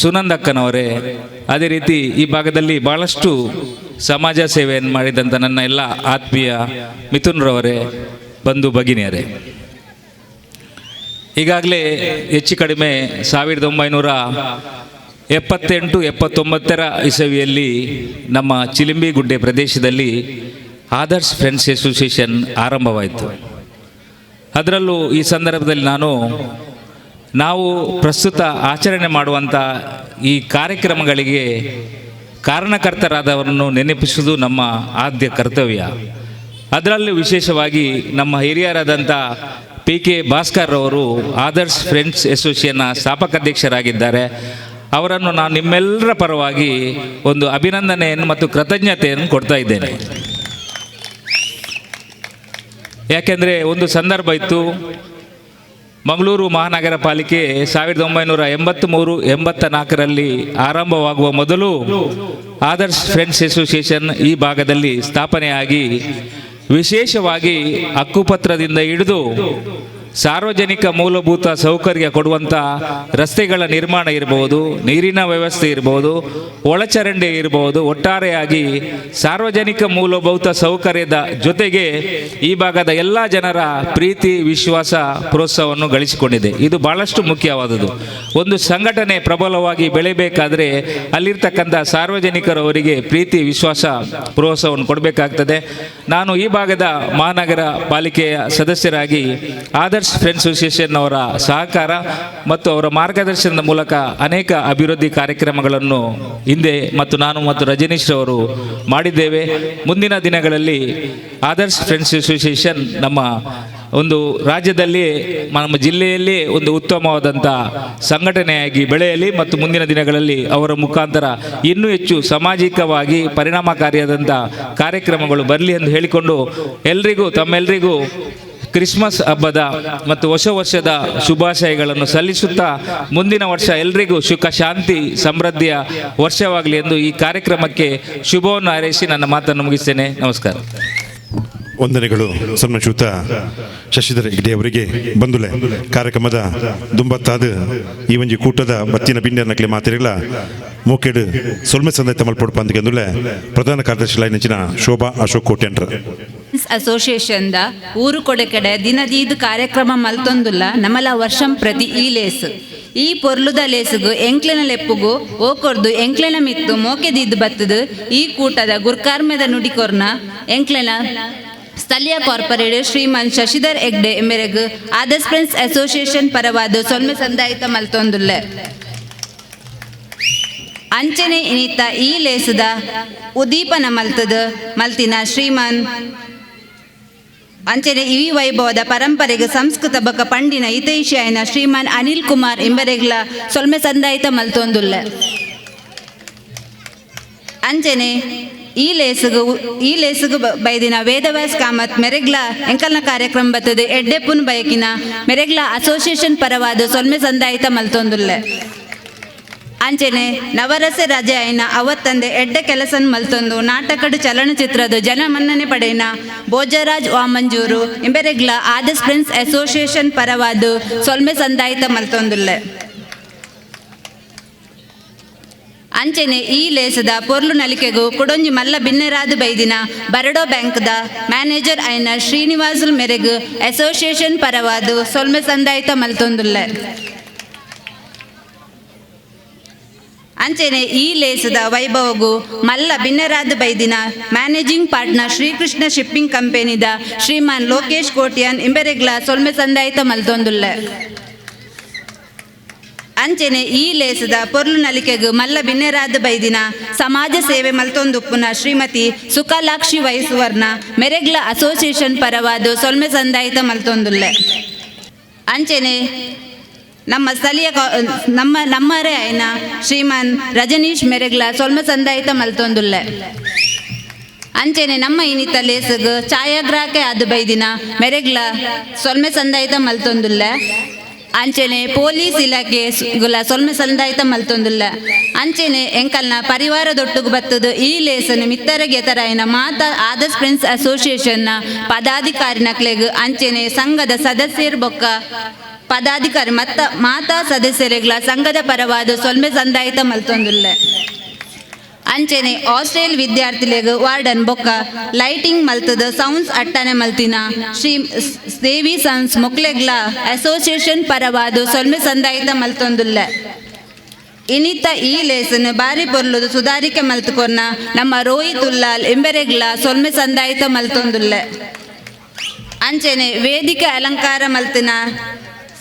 ಸುನಂದಕ್ಕನವರೇ, ಅದೇ ರೀತಿ ಈ ಭಾಗದಲ್ಲಿ ಭಾಳಷ್ಟು ಸಮಾಜ ಸೇವೆಯನ್ನು ಮಾಡಿದಂಥ ನನ್ನ ಎಲ್ಲ ಆತ್ಮೀಯ ಮಿಥುನ್ ರವರೇ, ಬಂಧು ಭಗಿನಿಯರೇ, ಈಗಾಗಲೇ ಹೆಚ್ಚು ಕಡಿಮೆ 1978-79 ಇಸವಿಯಲ್ಲಿ ನಮ್ಮ ಚಿಲಿಂಬಿಗುಡ್ಡೆ ಪ್ರದೇಶದಲ್ಲಿ ಆದರ್ಶ್ ಫ್ರೆಂಡ್ಸ್ ಅಸೋಸಿಯೇಷನ್ ಆರಂಭವಾಯಿತು. ಅದರಲ್ಲೂ ಈ ಸಂದರ್ಭದಲ್ಲಿ ನಾವು ಪ್ರಸ್ತುತ ಆಚರಣೆ ಮಾಡುವಂಥ ಈ ಕಾರ್ಯಕ್ರಮಗಳಿಗೆ ಕಾರಣಕರ್ತರಾದವರನ್ನು ನೆನಪಿಸುವುದು ನಮ್ಮ ಆದ್ಯ ಕರ್ತವ್ಯ. ಅದರಲ್ಲೂ ವಿಶೇಷವಾಗಿ ನಮ್ಮ ಹಿರಿಯರಾದಂಥ PK ಭಾಸ್ಕರ್ ಅವರು ಆದರ್ಶ್ ಫ್ರೆಂಡ್ಸ್ ಅಸೋಸಿಯೇಷನ್ನ ಸ್ಥಾಪಕ ಅಧ್ಯಕ್ಷರಾಗಿದ್ದಾರೆ. ಅವರನ್ನು ನಾನು ನಿಮ್ಮೆಲ್ಲರ ಪರವಾಗಿ ಒಂದು ಅಭಿನಂದನೆಯನ್ನು ಮತ್ತು ಕೃತಜ್ಞತೆಯನ್ನು ಕೊಡ್ತಾ ಇದ್ದೇನೆ. ಯಾಕೆಂದರೆ ಒಂದು ಸಂದರ್ಭ ಇತ್ತು, ಮಂಗಳೂರು ಮಹಾನಗರ ಪಾಲಿಕೆ 1983-84ರಲ್ಲಿ ಆರಂಭವಾಗುವ ಮೊದಲು ಆದರ್ಶ್ ಫ್ರೆಂಡ್ಸ್ ಅಸೋಸಿಯೇಷನ್ ಈ ಭಾಗದಲ್ಲಿ ಸ್ಥಾಪನೆಯಾಗಿ ವಿಶೇಷವಾಗಿ ಹಕ್ಕುಪತ್ರದಿಂದ ಹಿಡಿದು ಸಾರ್ವಜನಿಕ ಮೂಲಭೂತ ಸೌಕರ್ಯ ಕೊಡುವಂಥ ರಸ್ತೆಗಳ ನಿರ್ಮಾಣ ಇರಬಹುದು, ನೀರಿನ ವ್ಯವಸ್ಥೆ ಇರಬಹುದು, ಒಳಚರಂಡಿ ಇರಬಹುದು, ಒಟ್ಟಾರೆಯಾಗಿ ಸಾರ್ವಜನಿಕ ಮೂಲಭೂತ ಸೌಕರ್ಯದ ಜೊತೆಗೆ ಈ ಭಾಗದ ಎಲ್ಲ ಜನರ ಪ್ರೀತಿ, ವಿಶ್ವಾಸ, ಪ್ರೋತ್ಸಾಹವನ್ನು ಗಳಿಸಿಕೊಂಡಿದೆ. ಇದು ಭಾಳಷ್ಟು ಮುಖ್ಯವಾದುದು. ಒಂದು ಸಂಘಟನೆ ಪ್ರಬಲವಾಗಿ ಬೆಳೆಯಬೇಕಾದ್ರೆ ಅಲ್ಲಿರ್ತಕ್ಕಂಥ ಸಾರ್ವಜನಿಕರವರಿಗೆ ಪ್ರೀತಿ, ವಿಶ್ವಾಸ, ಪ್ರೋತ್ಸಾಹವನ್ನು ಕೊಡಬೇಕಾಗ್ತದೆ. ನಾನು ಈ ಭಾಗದ ಮಹಾನಗರ ಪಾಲಿಕೆಯ ಸದಸ್ಯರಾಗಿ ಆದರ್ಶ್ ಫ್ರೆಂಡ್ಸ್ ಅಸೋಸಿಯೇಷನ್ ಅವರ ಸಹಕಾರ ಮತ್ತು ಅವರ ಮಾರ್ಗದರ್ಶನದ ಮೂಲಕ ಅನೇಕ ಅಭಿವೃದ್ಧಿ ಕಾರ್ಯಕ್ರಮಗಳನ್ನು ಹಿಂದೆ ನಾನು ಮತ್ತು ರಜನೀಶ್ ಅವರು ಮಾಡಿದ್ದೇವೆ. ಮುಂದಿನ ದಿನಗಳಲ್ಲಿ ಆದರ್ಶ್ ಫ್ರೆಂಡ್ಸ್ ಅಸೋಸಿಯೇಷನ್ ನಮ್ಮ ಒಂದು ರಾಜ್ಯದಲ್ಲಿ, ನಮ್ಮ ಜಿಲ್ಲೆಯಲ್ಲಿ ಒಂದು ಉತ್ತಮವಾದಂಥ ಸಂಘಟನೆಯಾಗಿ ಬೆಳೆಯಲಿ ಮತ್ತು ಮುಂದಿನ ದಿನಗಳಲ್ಲಿ ಅವರ ಮುಖಾಂತರ ಇನ್ನೂ ಹೆಚ್ಚು ಸಾಮಾಜಿಕವಾಗಿ ಪರಿಣಾಮಕಾರಿಯಾದಂಥ ಕಾರ್ಯಕ್ರಮಗಳು ಬರಲಿ ಎಂದು ಹೇಳಿಕೊಂಡು ತಮ್ಮೆಲ್ಲರಿಗೂ ಕ್ರಿಸ್ಮಸ್ ಹಬ್ಬದ ಮತ್ತು ಹೊಸ ವರ್ಷದ ಶುಭಾಶಯಗಳನ್ನು ಸಲ್ಲಿಸುತ್ತಾ ಮುಂದಿನ ವರ್ಷ ಎಲ್ರಿಗೂ ಸುಖ, ಶಾಂತಿ, ಸಮೃದ್ಧಿಯ ವರ್ಷವಾಗಲಿ ಎಂದು ಈ ಕಾರ್ಯಕ್ರಮಕ್ಕೆ ಶುಭವನ್ನು ಹಾರೈಸಿ ನನ್ನ ಮಾತನ್ನು ಮುಗಿಸ್ತೇನೆ. ನಮಸ್ಕಾರ.
ವಂದನೆಗಳು ಸನ್ಮಾನಶ್ರೀಯುತ ಶಶಿಧರ ಹೆಗ್ಡೆ ಅವರಿಗೆ. ಬಂಧುಲೆ, ಕಾರ್ಯಕ್ರಮದ ದುಂಬತ್ತಾದ ಈ ಒಂಜಿ ಕೂಟದ ಬತ್ತಿನ ಬಿಂಡಿಯರ್ನಕ್ಲೆ ಮಾತಿರಲ್ಲ ಮೋಕೆಡು ಸೊಲ್ಮೆ ಸಂದೈತ ಮಲ್ಪೊಡು ಪಂದ್ಗೆಂದುಲೆ ಪ್ರಧಾನ ಕಾರ್ಯದರ್ಶಿ ಲೈನಂಚಿನ ಶೋಭಾ ಅಶೋಕ್ ಕೋಟ್ಯನ್ರ
ಅಸೋಸಿಯೇಷನ್ದ ಊರು ಕೊಡೆಕಡೆ ದಿನದೀದು ಕಾರ್ಯಕ್ರಮ ಮಲ್ತೊಂದುಲ್ಲ ನಮಲ ವರ್ಷಂ ಪ್ರತಿ ಈ ಲೇಸ್ ಈ ಪೊರ್ಲುದ ಲೇಸುಗು ಎಂಕ್ಲೆನ ಲೆಪ್ಪುಗು ಓಕೊರ್ದು ಎಂಕ್ಲೆನ ಮಿತ್ತು ಮೋಕೆದಿದ್ದು ಬತ್ತದು ಈ ಕೂಟದ ಗುರ್ಕಾರ್ಮೆದ ನುಡಿಕೊರ್ನ ಎಂಕ್ಲೆನ ಸ್ಥಳೀಯ ಕಾರ್ಪೊರೇಟರ್ ಶ್ರೀಮಾನ್ ಶಶಿಧರ್ ಹೆಗ್ಡೆ ಎಂಬೆರೆಗು ಆದರ್ಶ್ ಫ್ರೆಂಡ್ಸ್ ಅಸೋಸಿಯೇಷನ್ ಪರವಾದ ಸೊಲ್ಮೆ ಸಂದಾಯಿತ ಮಲ್ತೊಂದುಲ್ಲೆ. ಅಂಚನೆ ಇನಿತ ಈ ಲೇಸದ ಉದ್ದೀಪನ ಮಲ್ತಿನ ಶ್ರೀಮಾನ್ ಅಂಚನೆ ಈ ವೈಭವದ ಪರಂಪರೆಗೆ ಸಂಸ್ಕೃತ ಬಕ ಪಂಡಿನ ಹಿತೈಷಿಯಾಯಿನ ಶ್ರೀಮಾನ್ ಅನಿಲ್ ಕುಮಾರ್ ಇಂಬರೆಗ್ಲ ಸೊಲ್ಮೆ ಸಂದಾಯಿತ ಮಲ್ತೊಂದುಲ್ಲ. ಅಂಚನೆ ಈ ಲೇಸುಗು ಬೈದಿನ ವೇದವ್ಯಾಸ್ ಕಾಮತ್ ಮೆರೆಗ್ಲ ಎಂಕಲ್ನ ಕಾರ್ಯಕ್ರಮ ಬರ್ತದೆ ಎಡ್ಡೆಪ್ಪುನ್ ಬಯಕಿನ ಮೆರೆಗ್ಲ ಅಸೋಸಿಯೇಷನ್ ಪರವಾದ ಸೊಲ್ಮೆ ಸಂದಾಯಿತ ಮಲ್ತೊಂದುಲ್ಲ. ಅಂಚನೆ ನವರಸ ರಜೆ ಆಯ್ನ ಅವತ್ತಂದೆ ಎಡ್ಡೆ ಕೆಲಸನ್ ಮಲ್ತೊಂದು ನಾಟಕದ ಚಲನಚಿತ್ರದ ಜನಮನ್ನಣೆ ಪಡೆಯಿನ ಭೋಜರಾಜ್ ವಾಮಂಜೂರು ಇಂಬೆರೆಗ್ಲ ಆದರ್ಶ್ ಫ್ರೆಂಡ್ಸ್ ಅಸೋಸಿಯೇಷನ್ ಪರವಾದ ಸೊಲ್ಮೆ ಸಂದಾಯಿತ ಮಲ್ತೊಂದುಲ್ಲ. ಅಂಚನೆ ಈ ಲೇಸದ ಪೊರ್ಲು ನಲಿಕೆಗೂ ಕುಡೊಂಜಿ ಮಲ್ಲ ಬಿನ್ನೆರಾದು ಬೈದಿನ ಬರಡೋ ಬ್ಯಾಂಕ್ದ ಮ್ಯಾನೇಜರ್ ಆಯ್ನ ಶ್ರೀನಿವಾಸುಲ್ ಮೆರೆಗು ಅಸೋಸಿಯೇಷನ್ ಪರವಾದ ಸೊಲ್ಮೆ ಸಂದಾಯಿತ ಮಲ್ತೊಂದುಲ್ಲ. ಅಂಚನೆ ಈ ಲೇಸದ ವೈಭವಗೂ ಮಲ್ಲ ಬಿನ್ನರಾದ ಬೈದಿನ ಮ್ಯಾನೇಜಿಂಗ್ ಪಾರ್ಟ್ನರ್ ಶ್ರೀಕೃಷ್ಣ ಶಿಪ್ಪಿಂಗ್ ಕಂಪೆನಿದ ಶ್ರೀಮಾನ್ ಲೋಕೇಶ್ ಕೋಟ್ಯಾನ್ ಇಂಬೆರೆಗ್ಲ ಸೊಲ್ಮೆ ಸಂದಾಯಿತ ಮಲ್ತೊಂದುಲ್ಲ. ಅಂಚನೆ ಈ ಲೇಸದ ಪೊರ್ಲು ನಲಿಕೆಗೂ ಮಲ್ಲ ಬಿನ್ನೆರಾದ ಬೈದಿನ ಸಮಾಜ ಸೇವೆ ಮಲ್ತೊಂದುಪ್ಪುನ ಶ್ರೀಮತಿ ಸುಕಲಾಕ್ಷಿ ವಯಸ್ಸುವರ್ನ ಮೆರೆಗ್ಲ ಅಸೋಸಿಯೇಷನ್ ಪರವಾದ ಸೊಲ್ಮೆ ಸಂದಾಯಿತ ಮಲ್ತೊಂದುಲ್ಲ. ಅಂಚನೆ ನಮ್ಮ ಸ್ಥಳೀಯ ನಮ್ಮರೇ ಆಯ್ನ ಶ್ರೀಮಾನ್ ರಜನೀಶ್ ಮೆರೆಗ್ಲ ಸೊಲ್ಮೆ ಸಂದಾಯಿತ ಮಲ್ತೊಂದುಲ್ಲ. ಅಂಚನೆ ನಮ್ಮ ಇನಿತ ಲೇಸಗ್ ಛಾಯಾಗ್ರಾಹಕೆ ಆದ ಬೈದಿನ ಮೆರೆಗ್ಲ ಸೊಲ್ಮೆ ಸಂದಾಯಿತ ಮಲ್ತೊಂದುಲ್ಲ. ಅಂಚನೆ ಪೊಲೀಸ್ ಇಲಾಖೆಗುಲ ಸೊಲ್ಮೆ ಸಂದಾಯಿತ ಮಲ್ತೊಂದುಲ್ಲ. ಅಂಚನೆ ಎಂಕಲ್ನ ಪರಿವಾರದೊಟ್ಟುಗು ಬತ್ತದು ಈ ಲೇಸನ್ ಮಿತ್ತರಗೆ ತರಾಯಿನ ಮಾತಾ ಆದರ್ಶ್ ಫ್ರೆಂಡ್ಸ್ ಅಸೋಸಿಯೇಷನ್ನ ಪದಾಧಿಕಾರಿನಕ್ಲೆಗ್ ಅಂಚನೆ ಸಂಘದ ಸದಸ್ಯರು ಬೊಕ್ಕ ಪದಾಧಿಕಾರಿ ಮಾತಾ ಸದಸ್ಯರೆಗ್ಲ ಸಂಘದ ಪರವಾದ ಸೊಲ್ಮೆ ಸಂದಾಯಿತ ಮಲ್ತೊಂದುಲ್ಲ. ಅಂಚನೆ ಹಾಸ್ಟೆಲ್ ವಿದ್ಯಾರ್ಥಿಲೆಗ್ ವಾರ್ಡನ್ ಬೊಕ್ಕ ಲೈಟಿಂಗ್ ಮಲ್ತದ ಸೌಂಡ್ಸ್ ಅಟ್ಟನೆ ಮಲ್ತಿನ ಶ್ರೀ ದೇವಿ ಸನ್ಸ್ ಮೊಕ್ಲೆಗ್ಲ ಅಸೋಸಿಯೇಷನ್ ಪರವಾದ ಸೊಲ್ಮೆ ಸಂದಾಯಿತ ಮಲ್ತೊಂದುಲ್ಲ. ಇನಿತ ಈ ಲೇಸನ್ ಬಾರಿ ಪೊರ್ಲುದು ಸುಧಾರಿಕೆ ಮಲ್ತುಕೊರ್ನ ನಮ್ಮ ರೋಹಿತ್ ಉಲ್ಲಾಲ್ ಎಂಬೆರೆಗ್ಲ ಸೊಲ್ಮೆ ಸಂದಾಯಿತ ಮಲ್ತೊಂದುಲ್ಲ. ಅಂಚನೆ ವೇದಿಕೆ ಅಲಂಕಾರ ಮಲ್ತಿನ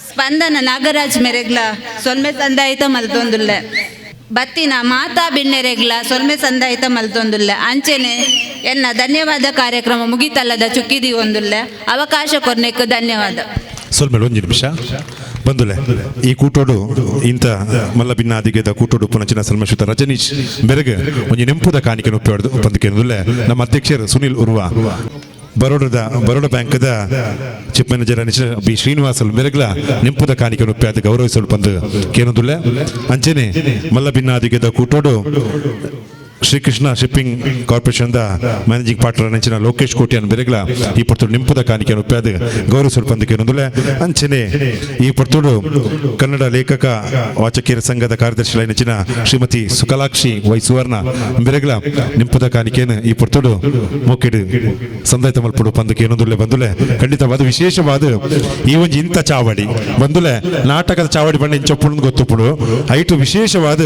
ಸ್ಪಂದನ ನಾಗರಾಜ್ ಮೆರೆಗ್ಲ ಸೊಲ್ಮೆ ಸಂದಾಯಿತ ಮಲ್ತೊಂದುಲ್ಲ. ಬತ್ತಿನ ಮಾತಾ ಬಿನ್ನೆರೆಗ್ಲ ಸೊಲ್ಮೆ ಸಂದಾಯಿತ ಮಲ್ತೊಂದುಲ್ಲ. ಅಂಚನೆ ಎನ್ನ ಧನ್ಯವಾದ ಕಾರ್ಯಕ್ರಮ ಮುಗಿತಲ್ಲದ ಚುಕ್ಕಿದಿ ಒಂದುಲ್ಲ ಅವಕಾಶ ಕೊರ್ನೆಕ್ ಧನ್ಯವಾದ.
ಸ್ವಲ್ಪ ಒಂದು ನಿಮಿಷ ಬಂದುಲೆ ಈ ಕೂಟೋಡು ಇಂಥ ಮಲ್ಲ ಭಿನ್ನಾದಿಗೆದ ಕೂಟೋಡು ಪುನಚಿನ ಸಲ್ಮಶ್ರುತ ರಜನೀಶ್ ಬೆರಗ ಒಂದು ನೆಂಪುದ ಕಾಣಿಕೆ ಒಪ್ಪಿಡ್ದು ಬಂದಕೇನುದಿಲ್ಲ ನಮ್ಮ ಅಧ್ಯಕ್ಷರು ಸುನಿಲ್ ಉರ್ವಾ ಬರೋಡ ಬ್ಯಾಂಕ್ದ ಚಿಪ್ ಮ್ಯಾನೇಜರ್ ಬಿ ಶ್ರೀನಿವಾಸಲ್ ಮೆರೆಗ್ಲ ನೆಂಪುದ ಕಾಣಿಕೆ ಒಪ್ಪಿ ಅದು ಗೌರವಿಸಲು ಬಂದು ಕೇನುದಿಲ್ಲ. ಅಂಚೆನೆ ಮಲ್ಲ ಭಿನ್ನಾದಿಗೆದ ಕೂಟೋಡು Srikrishna shipping corporation managing partner ನೆಂಚಿನ ಲೋಕೇಶ್ ಕೋಟ್ಯಾನ್ ಬೆರೆಗ್ಲ ಈ ಪೊರ್ತುಡು ನಿಂಪುದ ಕಾಣಿಕೆ ಒಪ್ಪಿಯಾದ ಗೌರವಿಸಲು ಬಂದಕ್ಕೆ ಏನೊಂದುಲ್ಲ. ಅಂಚನೆ ಈ ಪೊರ್ತುಡು ಕನ್ನಡ ಲೇಖಕ ವಾಚಕಿಯರ ಸಂಘದ ಕಾರ್ಯದರ್ಶಿ ನೆಂಚಿನ ಶ್ರೀಮತಿ ಸುಕಲಾಕ್ಷಿ ವೈ ಸುವರ್ಣ ಬೆರೆಗ್ಲ ನಿಂಪುದ ಕಾಣಿಕೆಯನ್ನು ಈ ಪೊರ್ತುಡು ಮೋಕೆಡು ಸಂದಾಯಿತ ಮಲ್ಪಡು ಬಂದಕ್ಕೆ ಏನೊಂದುಲ್ಲ ಬಂದುಲೆ ಖಂಡಿತವಾದ ವಿಶೇಷವಾದ ಈ ಒಂದು ಇಂಥ ಚಾವಡಿ ಬಂದುಲೆ ನಾಟಕದ ಚಾವಡಿ ಬಣ್ಣ ಇಂಚೊಪ್ಪುಳು ಗೊತ್ತುಪ್ಪುಡು ಐಟು ವಿಶೇಷವಾದ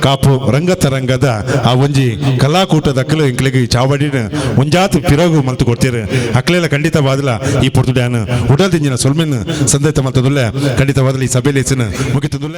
ಕಾಪು ರಂಗದ ಆ ಒಂಜಿ ಕಲಾಕೂಟದ ಅಕ್ಕಲು ಇಂಕ್ಲೆಗೆ ಚಾವಡಿನ ಮುಂಜಾತು ಪಿರಗು ಮಲ್ತು ಕೊಡ್ತೀರ ಅಕ್ಲೆಲ್ಲ ಖಂಡಿತವಾದಲ ಈ ಪೊರ್ತುಡ್ಯಾನ ಉಡಲ್ದಿಂಜಿನ ಸೊಲ್ಮೆನ್ ಸಂದಾಯಿತ ಮಲ್ತದುಲ್ಲ ಖಂಡಿತವಾದಲ ಈ ಸಭೆಯಲ್ಲಿ ಮುಗಿತದುಲ್ಲ.